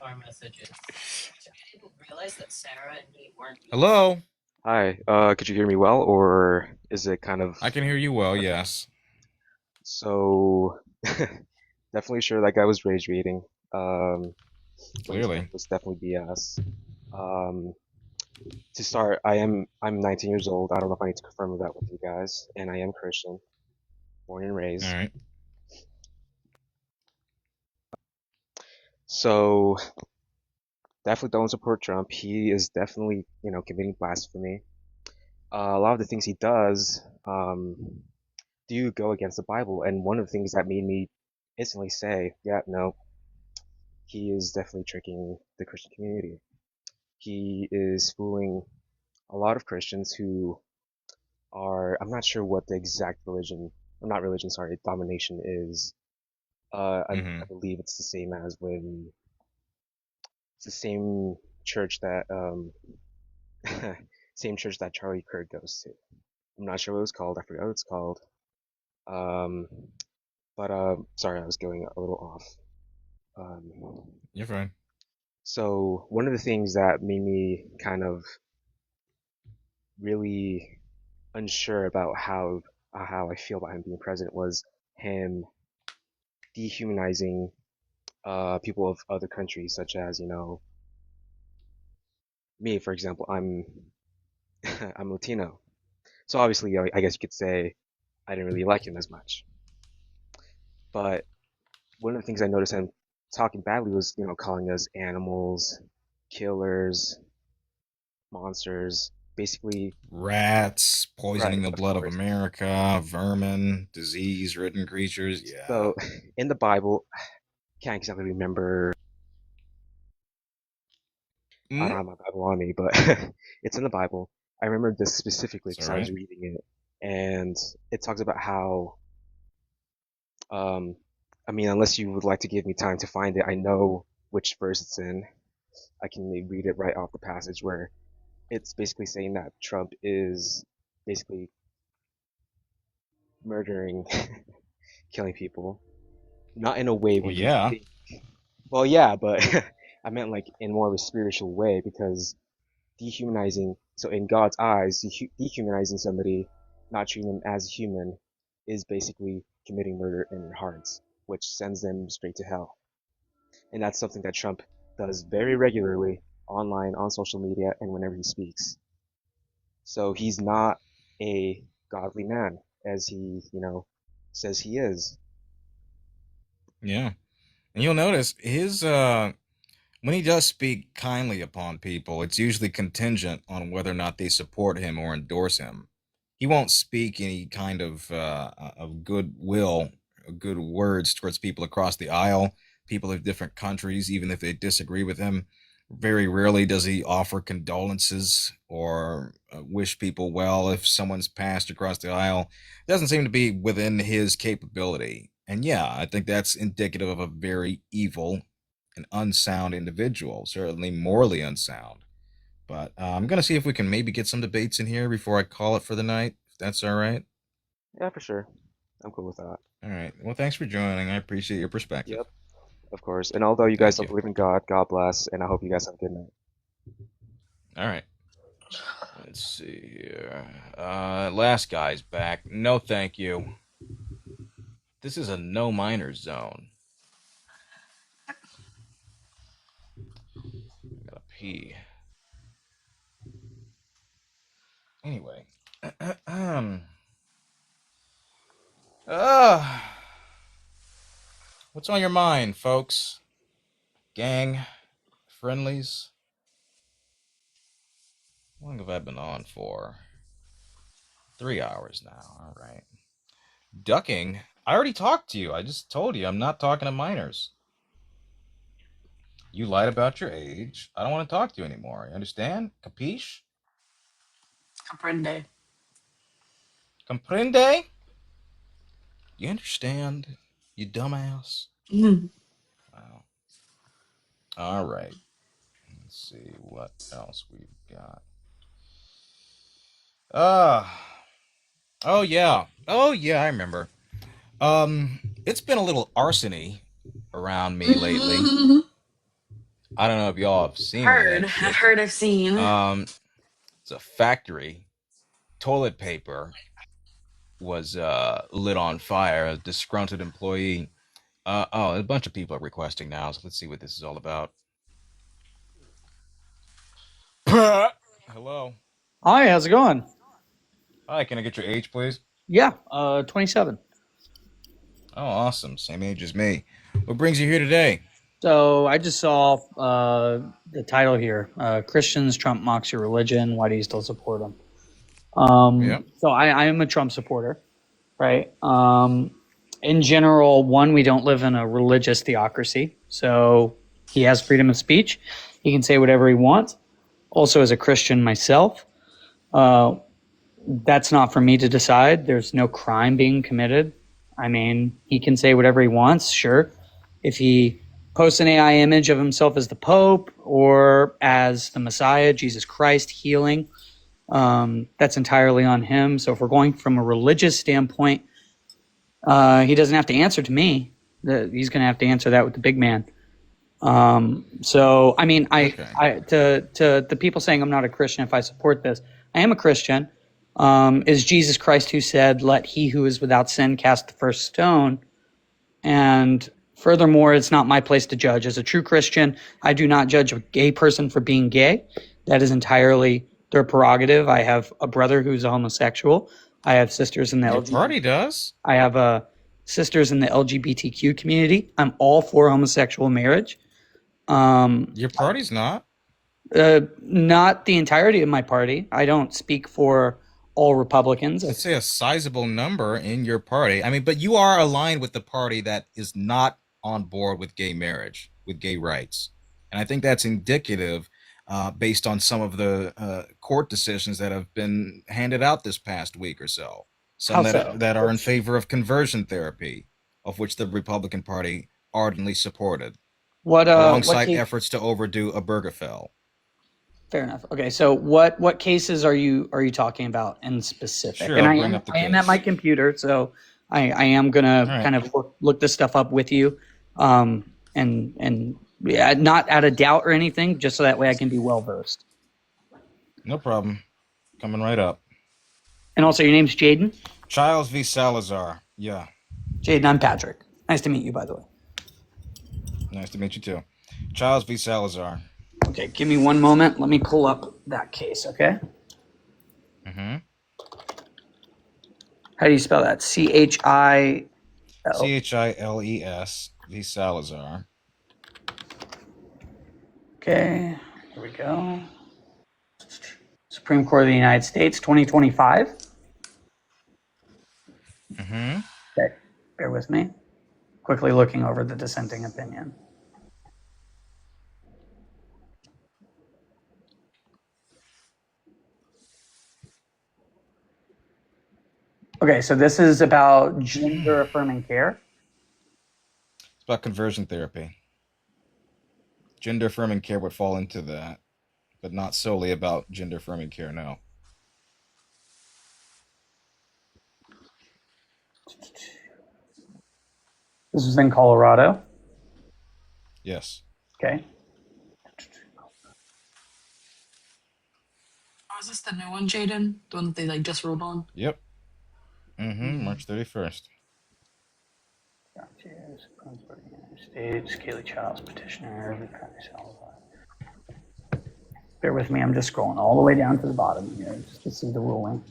Hello? Hi, could you hear me well, or is it kind of... I can hear you well, yes. So, definitely sure that guy was rage baiting. What he said Clearly. was definitely BS. To start, I'm 19 years old. I don't know if I need to confirm that with you guys, and I am Christian, born and raised. Alright. So, definitely don't support Trump. He is definitely, committing blasphemy. A lot of the things he does, do go against the Bible, and one of the things that made me instantly say, yeah, no, he is definitely tricking the Christian community. He is fooling a lot of Christians who are, I'm not sure what the exact domination is. I believe it's the same as when, it's the same church that, same church that Charlie Kirk goes to. I'm not sure what it's called, I forgot what it's called. Um, But sorry, I was going a little off. You're fine. So one of the things that made me kind of really unsure about how I feel about him being president was him dehumanizing people of other countries, such as me, for example. I'm I'm Latino, so obviously I guess you could say I didn't really like him as much. But one of the things I noticed him talking badly was calling us animals, killers, monsters, basically Rats, poisoning right, the of blood of course. America, vermin, disease-ridden creatures. Yeah. So in the Bible, can't exactly remember. I don't have my Bible on me, but it's in the Bible. I remember this specifically It's all because I was right. reading it, and it talks about how, I mean, unless you would like to give me time to find it, I know which verse it's in. I can read it right off the passage where it's basically saying that Trump is basically murdering, killing people, not in a way Well, where you yeah. think. Well, yeah, but I meant like in more of a spiritual way because dehumanizing. So in God's eyes, dehumanizing somebody, not treating them as human, is basically committing murder in their hearts, which sends them straight to hell. And that's something that Trump does very regularly online, on social media, and whenever he speaks. So he's not a godly man as he, says he is. Yeah. And you'll notice his when he does speak kindly upon people, it's usually contingent on whether or not they support him or endorse him. He won't speak any kind of goodwill, good words towards people across the aisle, people of different countries, even if they disagree with him. Very rarely does he offer condolences or wish people well if someone's passed across the aisle. It doesn't seem to be within his capability. And yeah, I think that's indicative of a very evil an unsound individual, certainly morally unsound. But I'm going to see if we can maybe get some debates in here before I call it for the night, if that's all right. Yeah, for sure. I'm cool with that. All right. Well, thanks for joining. I appreciate your perspective. Yep, of course. And although you guys Thank don't you. believe in God, God bless, and I hope you guys have a good night. All right. Let's see here. Last guy's back. No, thank you. This is a no minors zone. I gotta pee. Anyway. uh, what's on your mind, folks? Gang? Friendlies? How long have I been on for? 3 hours now. All right. Ducking? I already talked to you. I just told you I'm not talking to minors. You lied about your age. I don't want to talk to you anymore. You understand? Capiche? Comprende. Comprende? You understand? You dumbass. Mhm. Wow. All right. Let's see what else we've got. Oh yeah. Oh yeah, I remember. It's been a little arsony around me lately. I don't know if y'all have seen any of Heard. that I've shit. heard. I've seen. It's a factory. Toilet paper was lit on fire. A disgruntled employee. A bunch of people are requesting now, so let's see what this is all about. Hello. Hi, how's it going? Hi, can I get your age, please? Yeah, 27. Oh, awesome. Same age as me. What brings you here today? So I just saw the title here: Christians, Trump mocks your religion. Why do you still support him? Yep. So I am a Trump supporter, right? In general, one, we don't live in a religious theocracy, so he has freedom of speech. He can say whatever he wants. Also, as a Christian myself, that's not for me to decide. There's no crime being committed. I mean, he can say whatever he wants, sure. If he posts an AI image of himself as the Pope or as the Messiah, Jesus Christ, healing, that's entirely on him. So if we're going from a religious standpoint, He doesn't have to answer to me. He's going to have to answer that with the big man. So, I mean, to the people saying I'm not a Christian if I support this, I am a Christian. Is Jesus Christ who said, "Let he who is without sin cast the first stone." And furthermore, it's not my place to judge. As a true Christian, I do not judge a gay person for being gay. That is entirely their prerogative. I have a brother who's a homosexual. I have sisters in the Your party does. I have sisters in the LGBTQ community. I'm all for homosexual marriage. Your party's not. Not the entirety of my party. I don't speak for all Republicans. I'd say a sizable number in your party. I mean, but you are aligned with the party that is not on board with gay marriage, with gay rights. And I think that's indicative based on some of the court decisions that have been handed out this past week or so. Some that are in favor of conversion therapy, of which the Republican Party ardently supported. Alongside efforts to overdo a Obergefell. Fair enough. Okay, so what cases are you talking about in specific? Sure, and I'll I bring am up the I am case. at my computer, so I am gonna kind of look this stuff up with you, and yeah, not out of doubt or anything, just so that way I can be well versed. No problem. Coming right up. And also, your name's Jayden? Childs v. Salazar. Yeah. Jayden, I'm Patrick. Nice to meet you, by the way. Nice to meet you too. Childs v. Salazar. Okay, give me one moment. Let me pull up that case, okay? Mm-hmm. How do you spell that? C-H-I-L... C-H-I-L-E-S v. Salazar. Okay, here we go. Supreme Court of the United States, 2025. Mm-hmm. Okay, bear with me. Quickly looking over the dissenting opinion. Okay, so this is about gender affirming care. It's about conversion therapy. Gender affirming care would fall into that, but not solely about gender affirming care, no. This was in Colorado. Yes. Okay. Oh, is this the new one, Jayden? The one that they like just wrote on? Yep. Mm-hmm. March 31st. States, Kaylee Childs, petitioner, bear with me, I'm just scrolling all the way down to the bottom here just to see the ruling.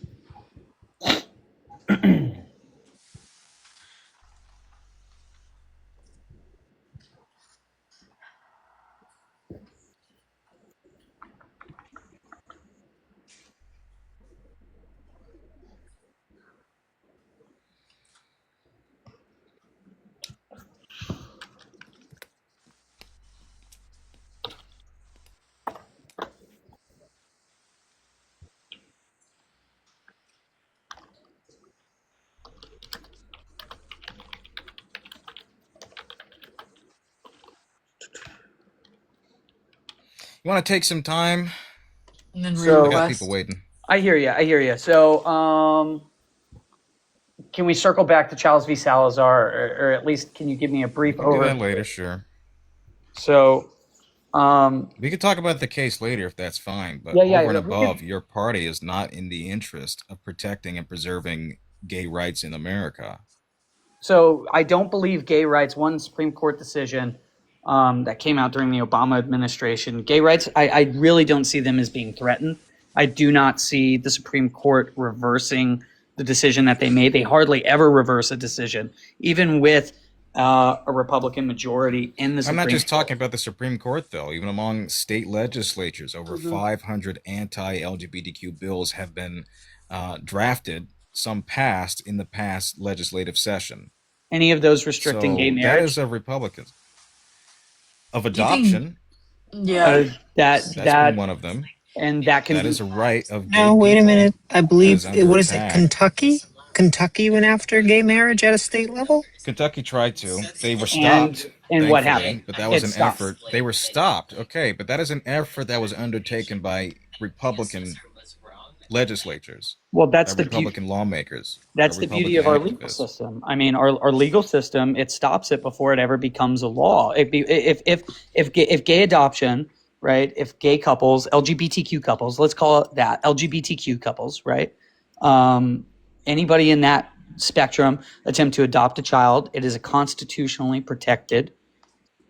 You want to take some time? And then I got people waiting. I hear you. So, can we circle back to Childs v. Salazar, or at least can you give me a brief We'll do that overview? later, sure. So, we could talk about the case later if that's fine, but Yeah, over and we above, can- your party is not in the interest of protecting and preserving gay rights in America. So I don't believe gay rights, one Supreme Court decision that came out during the Obama administration, gay rights, I really don't see them as being threatened. I do not see the Supreme Court reversing the decision that they made. They hardly ever reverse a decision, even with a Republican majority in the Supreme I'm not just Court. talking about the Supreme Court, though. Even among state legislatures, over 500 anti-LGBTQ bills have been drafted, some passed in the past legislative session. Any of those restricting gay marriage? That is a Republican. Of adoption. Yeah. That's been one of them. And that can That be... is a right of gay No, wait a people minute. I believe, that is under what is it, attack. Kentucky? Kentucky went after gay marriage at a state level? Kentucky tried to. They were stopped. And what thankfully, happened? But that was It an stopped. effort. They were stopped. Okay, but that is an effort that was undertaken by Republican legislatures, Well, that's by the Republican lawmakers, by That's the beauty Republican of our legal activists. system. I mean, our legal system, it stops it before it ever becomes a law. If gay adoption, right? If gay couples, LGBTQ couples, let's call it that, LGBTQ couples, right? Anybody in that spectrum attempt to adopt a child, it is a constitutionally protected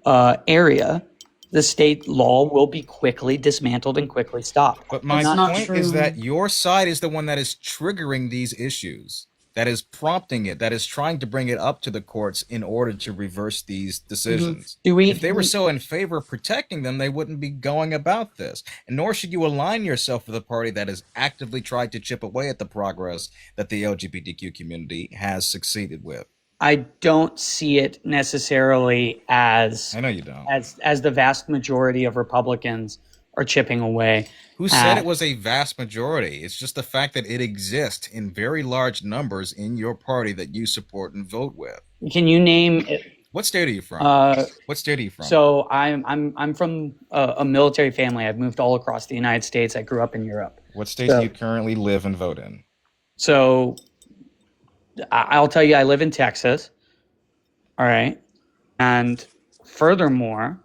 area. The state law will be quickly dismantled and quickly stopped. But my That's not point is that true. your side is the one that is triggering these issues, that is prompting it, that is trying to bring it up to the courts in order to reverse these decisions. If they were so in favor of protecting them, they wouldn't be going about this. And nor should you align yourself with a party that has actively tried to chip away at the progress that the LGBTQ community has succeeded with. I don't see it necessarily as I know you don't. As the vast majority of Republicans are chipping away. Who said it was a vast majority? It's just the fact that it exists in very large numbers in your party that you support and vote with. Can you name? What state are you from? What state are you from? So I'm from a military family. I've moved all across the United States. I grew up in Europe. What states do you currently live and vote in? So I'll tell you, I live in Texas. All right. And furthermore,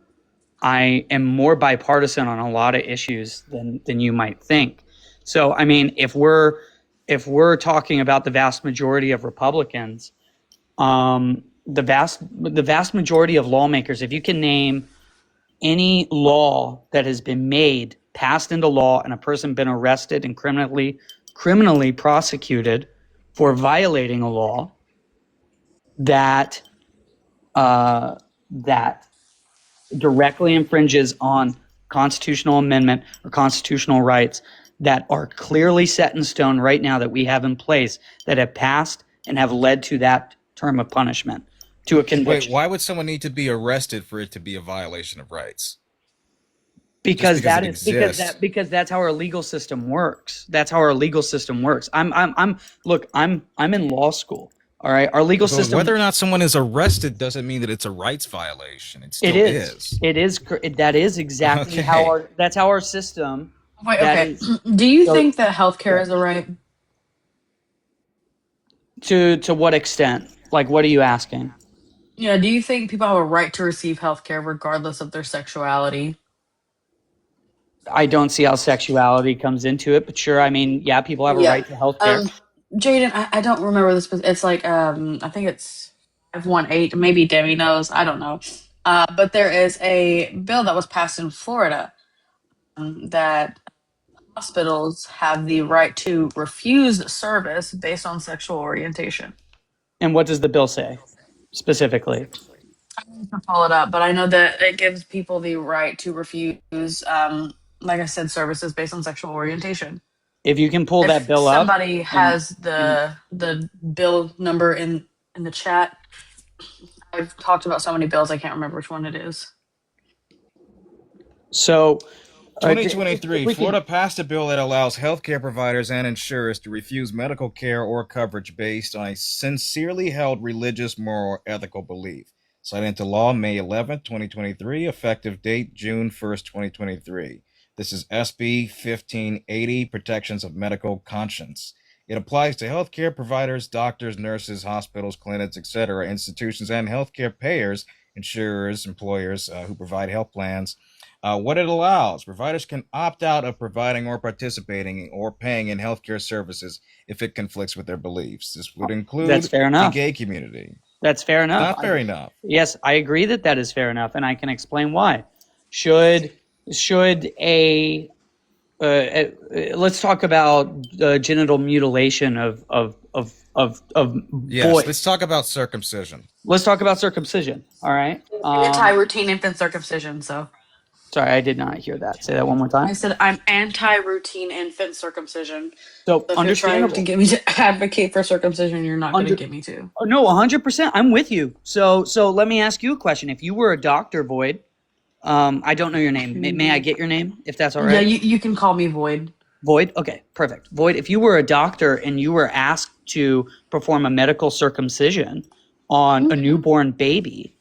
I am more bipartisan on a lot of issues than you might think. So, I mean, if we're talking about the vast majority of Republicans, the vast majority of lawmakers, if you can name any law that has been made, passed into law, and a person been arrested and criminally prosecuted for violating a law that directly infringes on constitutional amendment or constitutional rights that are clearly set in stone right now that we have in place that have passed and have led to that term of punishment, to a conviction. Wait, why would someone need to be arrested for it to be a violation of rights? Because that's how our legal system works. That's how our legal system works. I'm in law school. All right, our legal system. Whether or not someone is arrested doesn't mean that it's a rights violation. It still is. It is. That is exactly how that's how our system. Wait, okay. Do you think that healthcare is a right? To what extent? Like, what are you asking? Yeah, do you think people have a right to receive healthcare regardless of their sexuality? I don't see how sexuality comes into it, but sure. I mean, yeah, people have a right to healthcare. Jayden, I don't remember this, but it's like I think it's 518. Maybe Demi knows. I don't know. But there is a bill that was passed in Florida that hospitals have the right to refuse service based on sexual orientation. And what does the bill say specifically? I need to pull it up, but I know that it gives people the right to refuse, like I said, services based on sexual orientation. If you can pull that bill up, somebody has the bill number in the chat. I've talked about so many bills, I can't remember which one it is. So, 2023, Florida passed a bill that allows healthcare providers and insurers to refuse medical care or coverage based on a sincerely held religious, moral, or ethical belief. Signed into law May 11, 2023, effective date June 1st, 2023. This is SB 1580, Protections of Medical Conscience. It applies to healthcare providers, doctors, nurses, hospitals, clinics, etc., institutions, and healthcare payers, insurers, employers who provide health plans. What it allows, providers can opt out of providing or participating or paying in healthcare services if it conflicts with their beliefs. This would include the gay community. That's fair enough. Not fair enough. Yes, I agree that is fair enough, and I can explain why. Should a let's talk about genital mutilation of yes, boys. Let's talk about circumcision. Let's talk about circumcision. All right. Anti-routine infant circumcision. So. Sorry, I did not hear that. Say that one more time. I said I'm anti-routine infant circumcision. So if you're trying to get me to advocate for circumcision, you're not going to get me to. Oh, no, 100%. I'm with you. So let me ask you a question. If you were a doctor, Void, I don't know your name. May I get your name, if that's all right? Yeah, you can call me Void. Void? Okay, perfect. Void, if you were a doctor and you were asked to perform a medical circumcision on a newborn baby,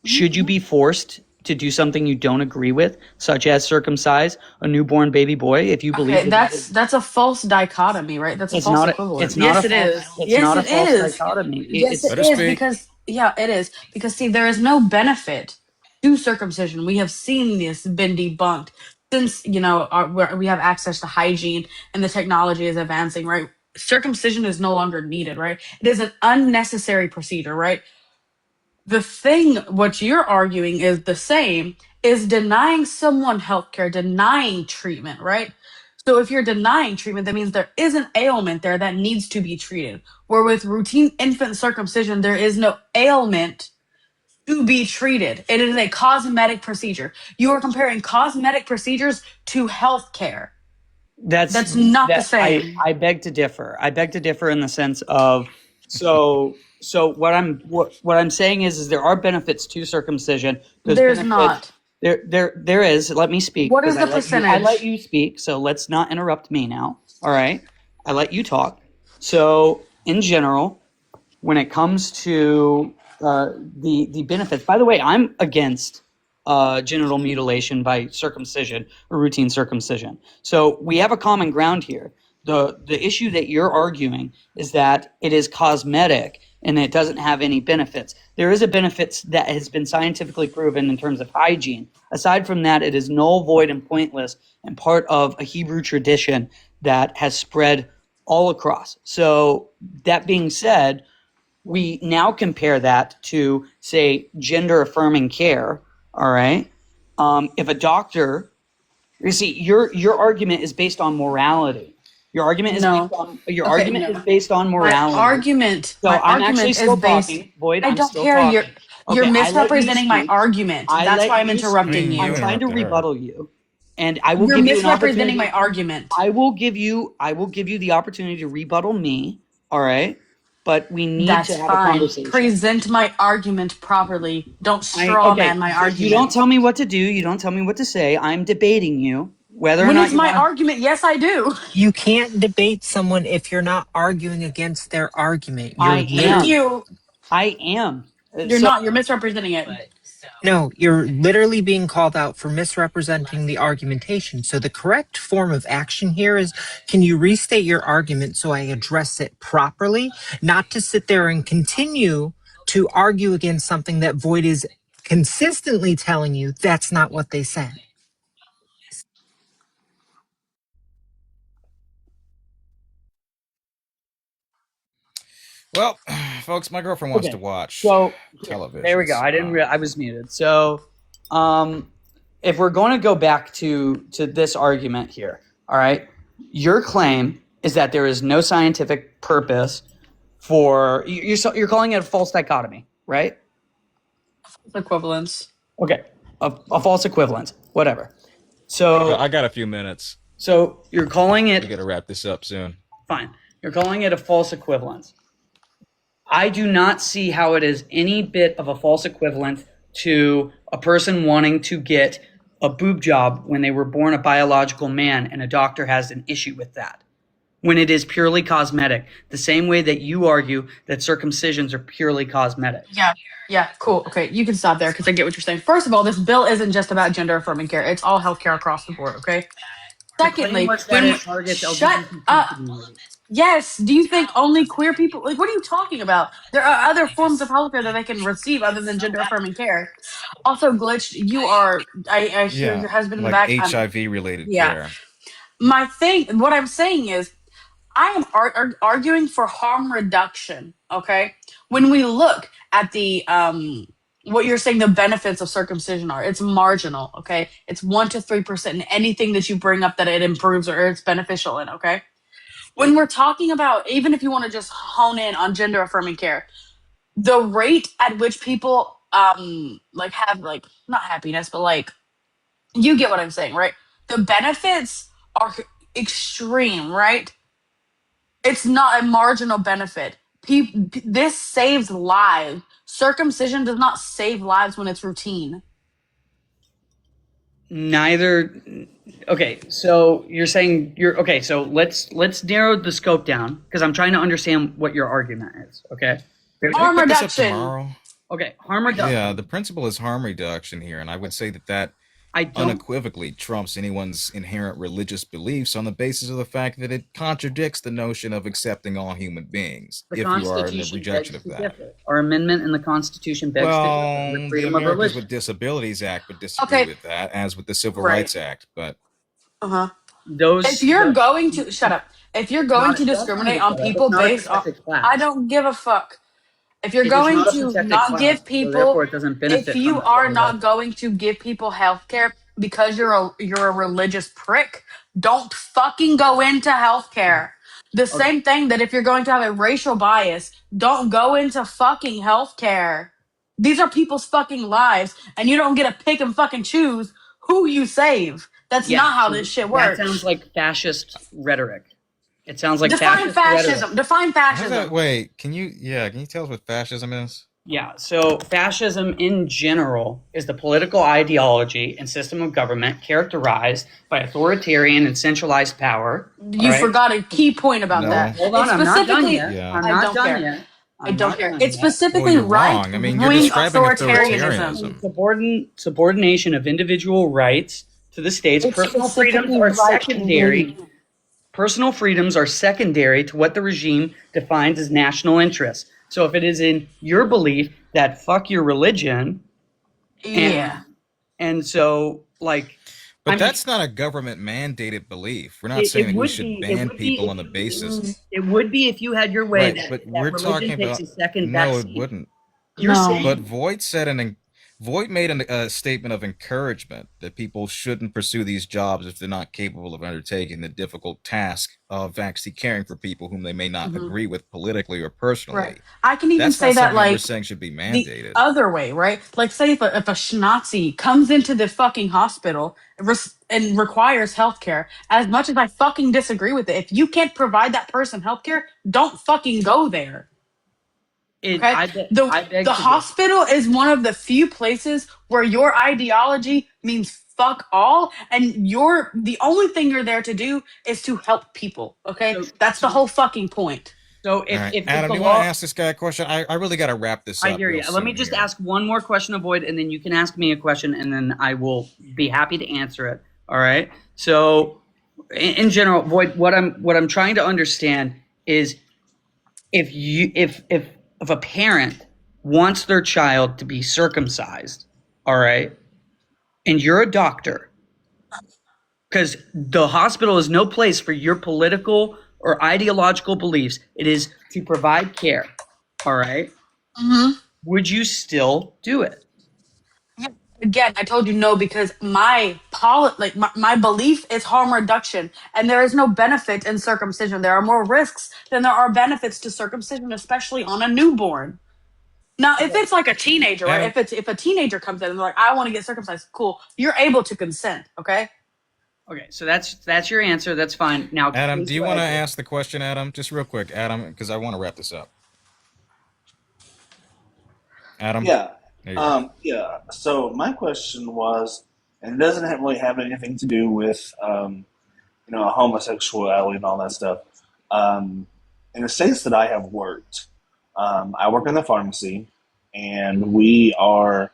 should you be forced to do something you don't agree with, such as circumcise a newborn baby boy, if you believe Okay, that's a false dichotomy, right? That's a false equivalent. Yes, it is. Yes, it is. dichotomy. Yes, it is because it is because see, there is no benefit to circumcision. We have seen this been debunked since we have access to hygiene and the technology is advancing, right? Circumcision is no longer needed, right? It is an unnecessary procedure, right? The thing, what you're arguing is the same, is denying someone healthcare, denying treatment, right? So if you're denying treatment, that means there is an ailment there that needs to be treated. Where with routine infant circumcision, there is no ailment to be treated. It is a cosmetic procedure. You are comparing cosmetic procedures to healthcare. That's not the same. I beg to differ. I beg to differ in the sense of so what I'm saying is there are benefits to circumcision. There's not. There is. Let me speak. What is the I percentage? let you speak, so let's not interrupt me now. All right. I let you talk. So in general, when it comes to the benefits, by the way, I'm against genital mutilation by circumcision or routine circumcision. So we have a common ground here. The issue that you're arguing is that it is cosmetic and it doesn't have any benefits. There is a benefit that has been scientifically proven in terms of hygiene. Aside from that, it is null, void, and pointless and part of a Hebrew tradition that has spread all across. So that being said, we now compare that to, say, gender affirming care. All right. If a doctor, you see, your argument is based on morality. Your argument is based on morality. My argument. So My I'm argument actually is still based. talking. Boyd, I I'm don't still care. talking. You're Okay, I let you misrepresenting my speak. argument. I That's let why I'm you interrupting speak. you. I'm trying to rebuttal you, and I will You're give you an misrepresenting opportunity. my argument. I will give you the opportunity to rebuttal me. All right, but we need to That's have a fine. conversation. Present my argument properly. Don't straw man my argument. You don't tell me what to do. You don't tell me what to say. I'm debating you. Whether or When not it's you my want. argument, yes, I do. You can't debate someone if you're not arguing against their argument. You're Thank you. I am. You're not. You're misrepresenting it. No, you're literally being called out for misrepresenting the argumentation. So the correct form of action here is, can you restate your argument so I address it properly? Not to sit there and continue to argue against something that Void is consistently telling you that's not what they said. Well, folks, my girlfriend wants to watch television. There we go. I was muted. So, if we're going to go back to this argument here, all right, your claim is that there is no scientific purpose for you're calling it a false dichotomy, right? Equivalence. Okay, a false equivalence, whatever. So I got a few minutes. So you're calling it. We got to wrap this up soon. Fine. You're calling it a false equivalence. I do not see how it is any bit of a false equivalent to a person wanting to get a boob job when they were born a biological man and a doctor has an issue with that. When it is purely cosmetic, the same way that you argue that circumcisions are purely cosmetic. Yeah, cool. Okay, you can stop there because I get what you're saying. First of all, this bill isn't just about gender affirming care. It's all healthcare across the board, okay? Secondly, shut up. Yes, do you think only queer people, like, what are you talking about? There are other forms of healthcare that they can receive other than gender affirming care. Also, Glitch, I hear your husband in the back. HIV related yeah. care. What I'm saying is, I am arguing for harm reduction, okay? When we look at the, what you're saying the benefits of circumcision are, it's marginal, okay? It's 1 to 3% in anything that you bring up that it improves or it's beneficial in, okay? When we're talking about, even if you want to just hone in on gender affirming care, the rate at which people have not happiness, but you get what I'm saying, right? The benefits are extreme, right? It's not a marginal benefit. This saves lives. Circumcision does not save lives when it's routine. Neither. Okay, so you're saying okay. So let's narrow the scope down because I'm trying to understand what your argument is. Okay. Harm reduction. Okay, harm reduction. Yeah, the principle is harm reduction here, and I would say that I don't. unequivocally trumps anyone's inherent religious beliefs on the basis of the fact that it contradicts the notion of accepting all human beings. The if you are in the Constitution rejection begs of to that. differ. Our amendment in the Constitution begs to differ on the Well, the freedom of Americans religion. with Disabilities Act would disagree Okay, with that, as with the Civil right. Rights Act. But Uh-huh. Those. If you're going to shut up, if you're going to Don't tell me discriminate to on shut up. It's people not a based on, protected class. I don't give a fuck. If you're It is going not a to protected not class, give so people, therefore it doesn't if benefit from you the are civil rights. not going to give people health care because you're a religious prick, don't fucking go into healthcare. The same thing that if you're going to have a racial bias, don't go into fucking healthcare. These are people's fucking lives, and you don't get to pick and fucking choose who you save. That's not how this shit works. That sounds like fascist rhetoric. It sounds like Define fascism. rhetoric. Define how's that? fascism. Wait, can you tell us what fascism is? Yeah, so fascism in general is the political ideology and system of government characterized by authoritarian and centralized power. You forgot a key point about No. that. Hold on, It's I'm not done specifically- yet. Yeah. I'm I not don't done care. yet. I don't care. It's Well, specifically you're right wrong. I mean, you're wing describing authoritarianism. Subordination of individual rights to the states. It's Personal freedoms specifically are right secondary. wing. Personal freedoms are secondary to what the regime defines as national interests. So if it is in your belief that fuck your religion, Yeah. and so like, But that's not a government mandated belief. We're not saying that we should ban people on the basis. It would be if you had your way. Right, but that we're religion talking takes about a second no, backseat. it wouldn't. You're saying, But Voight made a statement of encouragement that people shouldn't pursue these jobs if they're not capable of undertaking the difficult task of actually caring for people whom they may not agree with politically or personally. Right. I can even That's say not that something like we're saying should be mandated. the other way, right? Like say if a schnazi comes into the fucking hospital and requires healthcare, as much as I fucking disagree with it, if you can't provide that person healthcare, don't fucking go there. Okay? The hospital is one of the few places where your ideology means fuck all, and the only thing you're there to do is to help people. Okay? That's the whole fucking point. So All right. Adam, do you want to ask this guy a question? I really got to wrap this up. I hear you. Let me just ask one more question of Void, and then you can ask me a question, and then I will be happy to answer it. All right. So, in general, Void, what I'm trying to understand is if a parent wants their child to be circumcised, all right, and you're a doctor, because the hospital is no place for your political or ideological beliefs. It is to provide care. All right. Mm-hmm. Would you still do it? Again, I told you no because my belief is harm reduction, and there is no benefit in circumcision. There are more risks than there are benefits to circumcision, especially on a newborn. Now, if it's like a teenager, right? If a teenager comes in and they're like, I want to get circumcised, cool. You're able to consent, okay? Okay, so that's your answer. That's fine. Now, Adam, do you want to ask the question, Adam? Just real quick, Adam, because I want to wrap this up. Adam? Yeah. Yeah. So my question was, and it doesn't really have anything to do with, homosexuality and all that stuff. In the states that I have worked, I work in the pharmacy, and we are,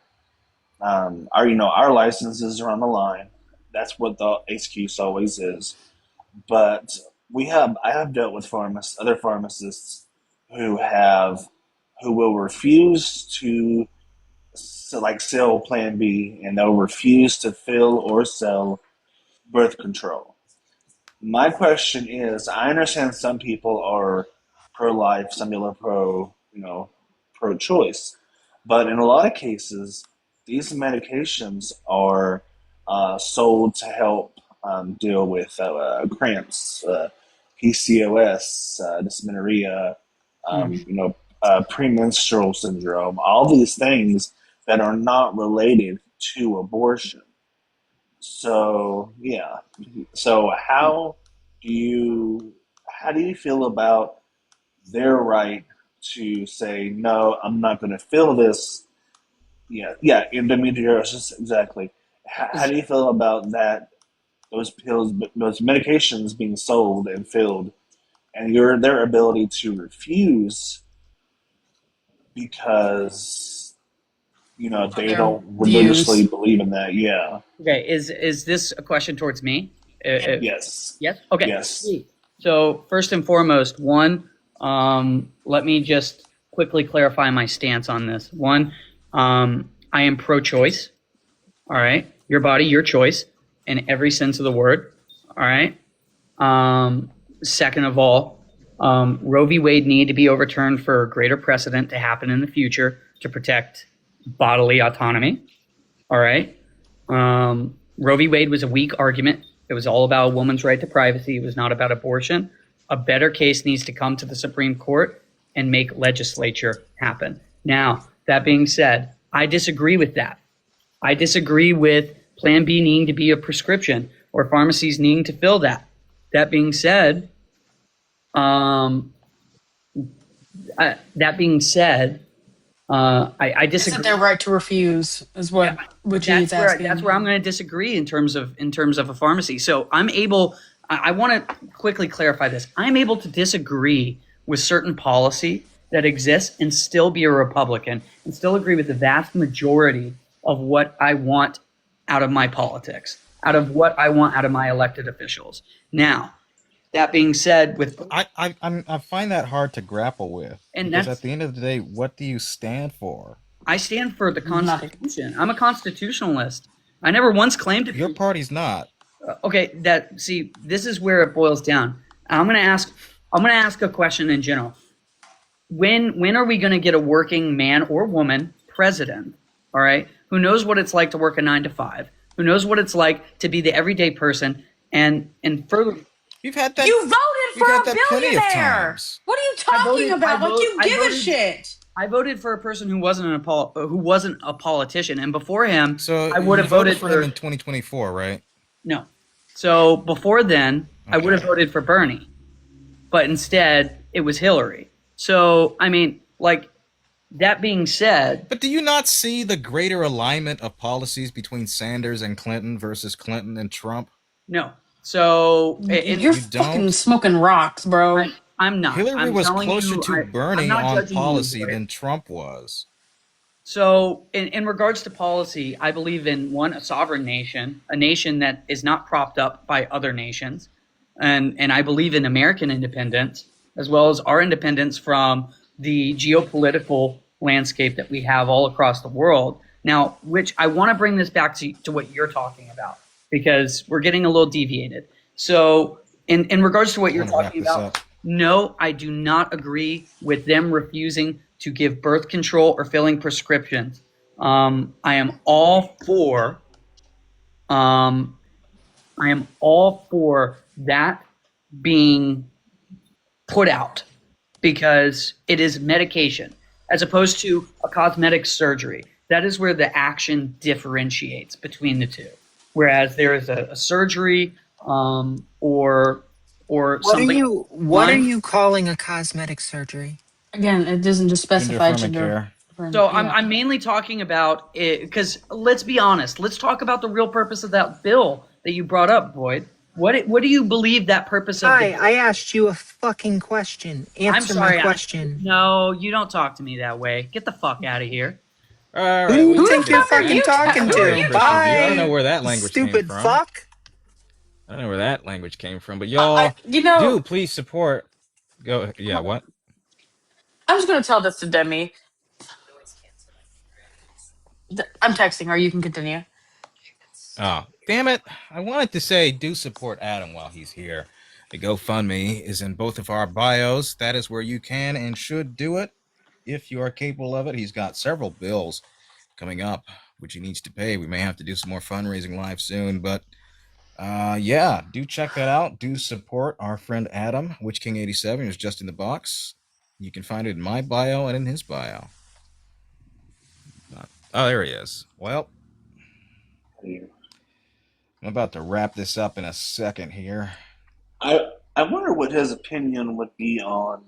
our licenses are on the line. That's what the excuse always is. But I have dealt with other pharmacists who will refuse to sell Plan B, and they'll refuse to fill or sell birth control. My question is, I understand some people are pro-life, some people are pro-choice, but in a lot of cases, these medications are sold to help deal with cramps, PCOS, dysmenorrhea, premenstrual syndrome, all these things that are not related to abortion. So yeah. So how do you feel about their right to say no? I'm not going to fill this. Yeah, endometriosis, exactly. How do you feel about that? Those pills, those medications being sold and filled, and their ability to refuse because they their don't religiously views. believe in that. Yeah. Okay, is this a question towards me? Yes. Yes. Okay. Yes. Sweet. So first and foremost, let me just quickly clarify my stance on this. One, I am pro-choice. All right, your body, your choice, in every sense of the word. All right. Second of all, Roe v. Wade need to be overturned for a greater precedent to happen in the future to protect bodily autonomy. All right. Roe v. Wade was a weak argument. It was all about a woman's right to privacy. It was not about abortion. A better case needs to come to the Supreme Court and make legislature happen. Now, that being said, I disagree with that. I disagree with Plan B needing to be a prescription or pharmacies needing to fill that. That being said, I disagree. Isn't their right to refuse is what he's asking. That's where I'm going to disagree in terms of a pharmacy. So I want to quickly clarify this. I'm able to disagree with certain policy that exists and still be a Republican and still agree with the vast majority of what I want out of my politics, out of what I want out of my elected officials. Now, that being said, I find that hard to grapple with. And because that's- at the end of the day, what do you stand for? I stand for the Constitution. I'm a constitutionalist. I never once claimed to be. Your party's not. Okay, this is where it boils down. I'm going to ask a question in general. When are we going to get a working man or woman president, all right, who knows what it's like to work a 9 to 5, who knows what it's like to be the everyday person, and further. You've had that. You voted for had a that plenty of billionaire. times. What are you talking about? You give a shit. I voted for a person who wasn't a politician, and before him, So I would have voted for him in 2024, right? No. So before then, I would have voted for Bernie, but instead it was Hillary. So I mean, that being said, but do you not see the greater alignment of policies between Sanders and Clinton versus Clinton and Trump? No. So you're fucking smoking rocks, bro. I'm not. Hillary was closer to Bernie on policy you, than Trump was. So in regards to policy, I believe in a sovereign nation, a nation that is not propped up by other nations. And I believe in American independence, as well as our independence from the geopolitical landscape that we have all across the world. Now, which I want to bring this back to what you're talking about, because we're getting a little deviated. So in regards to what you're talking about, no, I do not agree with them refusing to give birth control or filling prescriptions. I am all for that being put out, because it is medication as opposed to a cosmetic surgery. That is where the action differentiates between the two. Whereas there is a surgery or something. What are you calling a cosmetic surgery? Again, it doesn't just specify gender. So I'm mainly talking about it because let's be honest. Let's talk about the real purpose of that bill that you brought up, Boyd. What do you believe that purpose of? I asked you a fucking question. Answer my question. No, you don't talk to me that way. Get the fuck out of here. All Who do you think you're fucking talking to? Bye. I don't know where that language came from. Stupid fuck. I don't know where that language came from, but y'all do please support. Go. Yeah, what? I'm just gonna tell this to Demi. I'm texting her. You can continue. Oh, damn it. I wanted to say do support Adam while he's here. The GoFundMe is in both of our bios. That is where you can and should do it if you are capable of it. He's got several bills coming up, which he needs to pay. We may have to do some more fundraising live soon, but yeah, do check that out. Do support our friend Adam, Witch King 87 is just in the box. You can find it in my bio and in his bio. Oh, there he is. Well, I'm about to wrap this up in a second here. I wonder what his opinion would be on,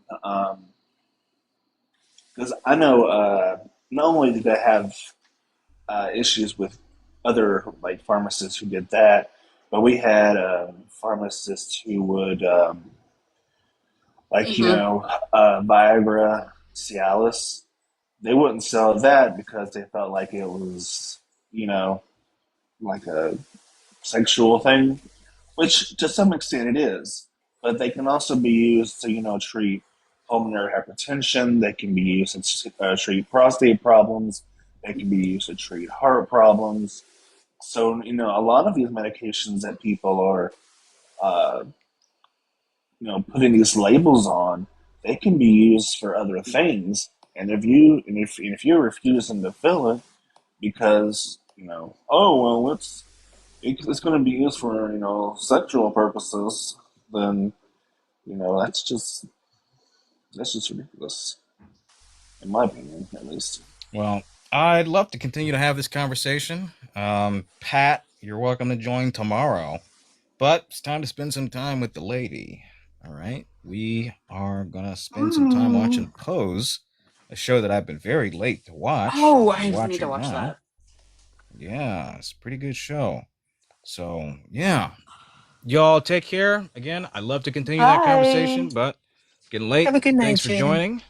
because I know not only did I have issues with other pharmacists who did that, but we had pharmacists who would Viagra, Cialis, they wouldn't sell that because they felt like it was, like a sexual thing, which to some extent it is. But they can also be used to, treat pulmonary hypertension. They can be used to treat prostate problems. They can be used to treat heart problems. So, a lot of these medications that people are, uh, putting these labels on, they can be used for other things. And if you're refusing to fill it because oh well, it's going to be used for sexual purposes, then that's just ridiculous, in my opinion, at least. Well, I'd love to continue to have this conversation. Pat, you're welcome to join tomorrow. But it's time to spend some time with the lady. All right. We are going to spend some time watching Pose, a show that I've been very late to watch. Oh, I I'm need watching to watch now. that. Yeah, it's a pretty good show. So, yeah. Y'all take care. Again, I'd love to continue that conversation, but it's getting late. Have a good night, Thanks for Jayden. joining.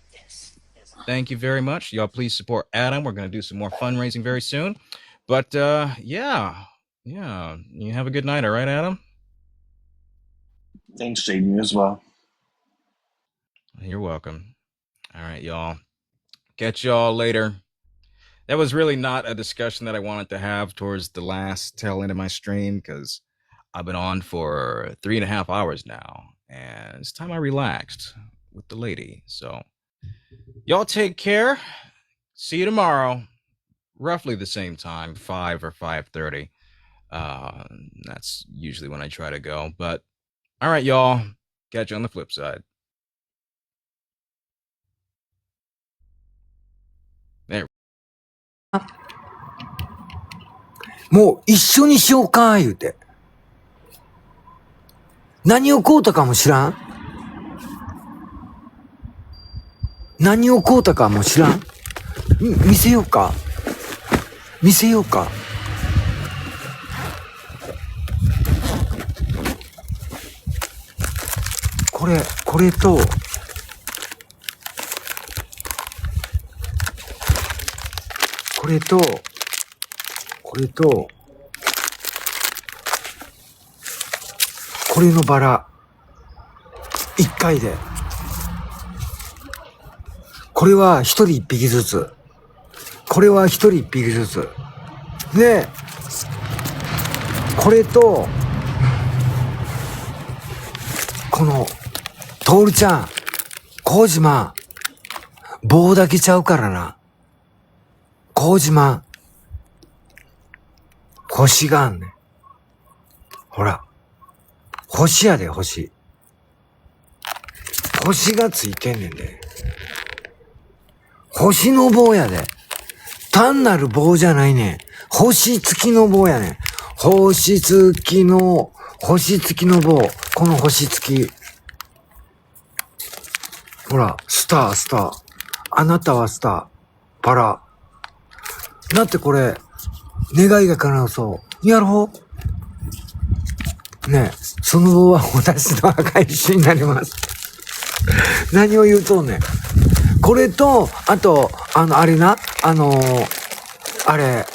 Thank you very much. Y'all please support Adam. We're going to do some more fundraising very soon. But yeah. You have a good night, all right, Adam? Thanks, Jayden, you as well. You're welcome. All right, y'all. Catch y'all later. That was really not a discussion that I wanted to have towards the last tail end of my stream because I've been on for 3.5 hours now, and it's time I relaxed with the lady. So y'all take care. See you tomorrow, roughly the same time, 5 or 5:30. That's usually when I try to go. But all right, y'all. Catch you on the flip side. There. もう一緒にしようか言うて。何を買うたかも知らん？何を買うたかも知らん？見せようか？見せようか？これと、これと、これのバラ。一回で。これは一人一匹ずつ。これは一人一匹ずつ。で、これと、この、トールちゃん、コウジマン、棒だけちゃうからな。コウジマン、星があんねん。ほら。星やで、星。星がついてんねんで。星の棒やで。単なる棒じゃないねん。星付きの棒やねん。星付きの棒。この星付き。ほら、スター。あなたはスター。バラ。だってこれ、願いが叶うそう。やろうねえ、その棒は私の赤い石になります。何を言うとんねん。これと、あと、あれな、あれ、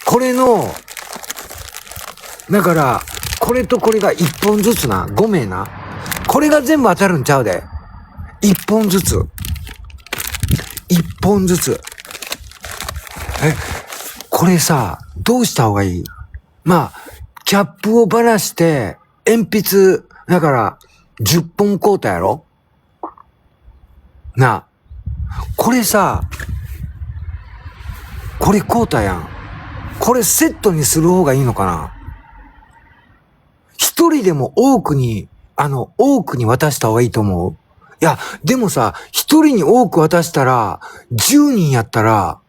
これの、だから、これとこれが1本ずつな、5名な。これが全部当たるんちゃうで。1本ずつ。1本ずつ。これさ、どうした方がいい？まあ、キャップをばらして、鉛筆、だから、10本買うたやろ？なあ。これさ、これ買うたやん。これセットにする方がいいのかな？一人でも多くに渡した方がいいと思う？いや、でもさ、一人に多く渡したら、10人やったら、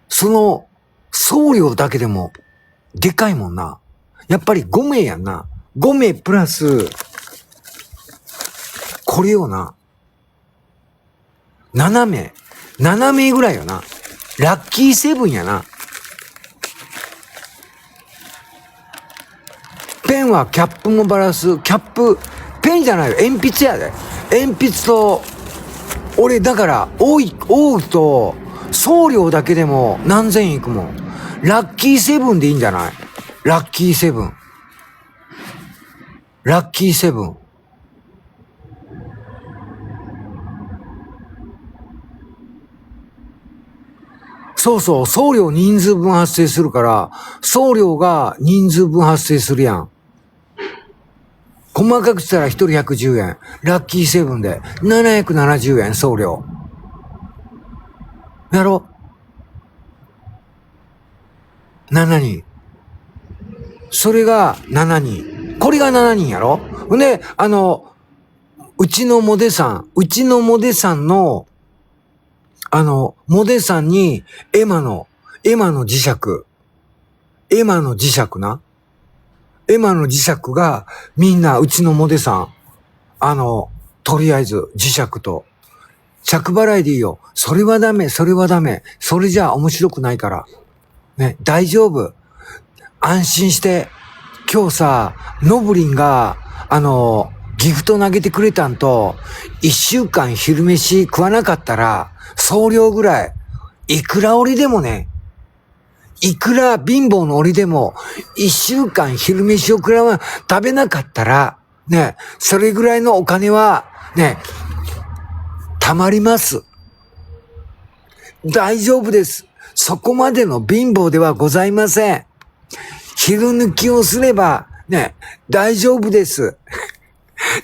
その、送料だけでも、でかいもんな。やっぱり5名やんな。5名プラス、これよな。7名ぐらいよな。ラッキーセブンやな。ペンはキャップもバラす。ペンじゃないよ。鉛筆やで。鉛筆と、俺だから多うと送料だけでも何千円いくもん。ラッキーセブンでいいんじゃない？ラッキーセブン。ラッキーセブン。そうそう、送料人数分発生するから、送料が人数分発生するやん。細かくしたら1人110円。ラッキーセブンで770円送料。やろ ?7 人。それが7人。これが7人やろ？ほんで、うちのモデさんの、モデさんに、エマの磁石な。エマの磁石が、みんな、うちのモデさん、とりあえず、磁石と、着払いでいいよ。それはダメ。それじゃ面白くないから。ね、大丈夫。安心して。今日さ、ノブリンが、ギフト投げてくれたんと、1週間昼飯食わなかったら、送料ぐらい、いくら俺でもね、いくら貧乏の俺でも、1週間昼飯を食べなかったら、ね、それぐらいのお金は、ね、貯まります。大丈夫です。そこまでの貧乏ではございません。昼抜きをすれば、ね、大丈夫です。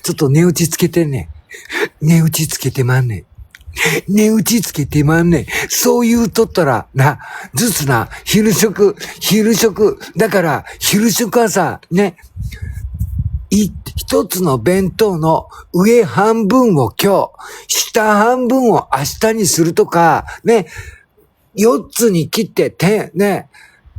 ちょっと値打ちつけてね。値打ちつけてまんねん。そう言うとったら、ずつな、昼食。だから、昼食はさ、ね、一つの弁当の上半分を今日、下半分を明日にするとか、ね、4つに切って、ね、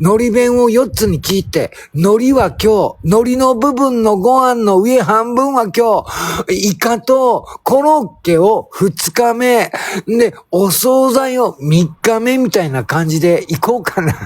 海苔弁を4つに切って、海苔は今日、海苔の部分のご飯の上半分は今日、イカとコロッケを2日目、で、お惣菜を3日目みたいな感じでいこうかな。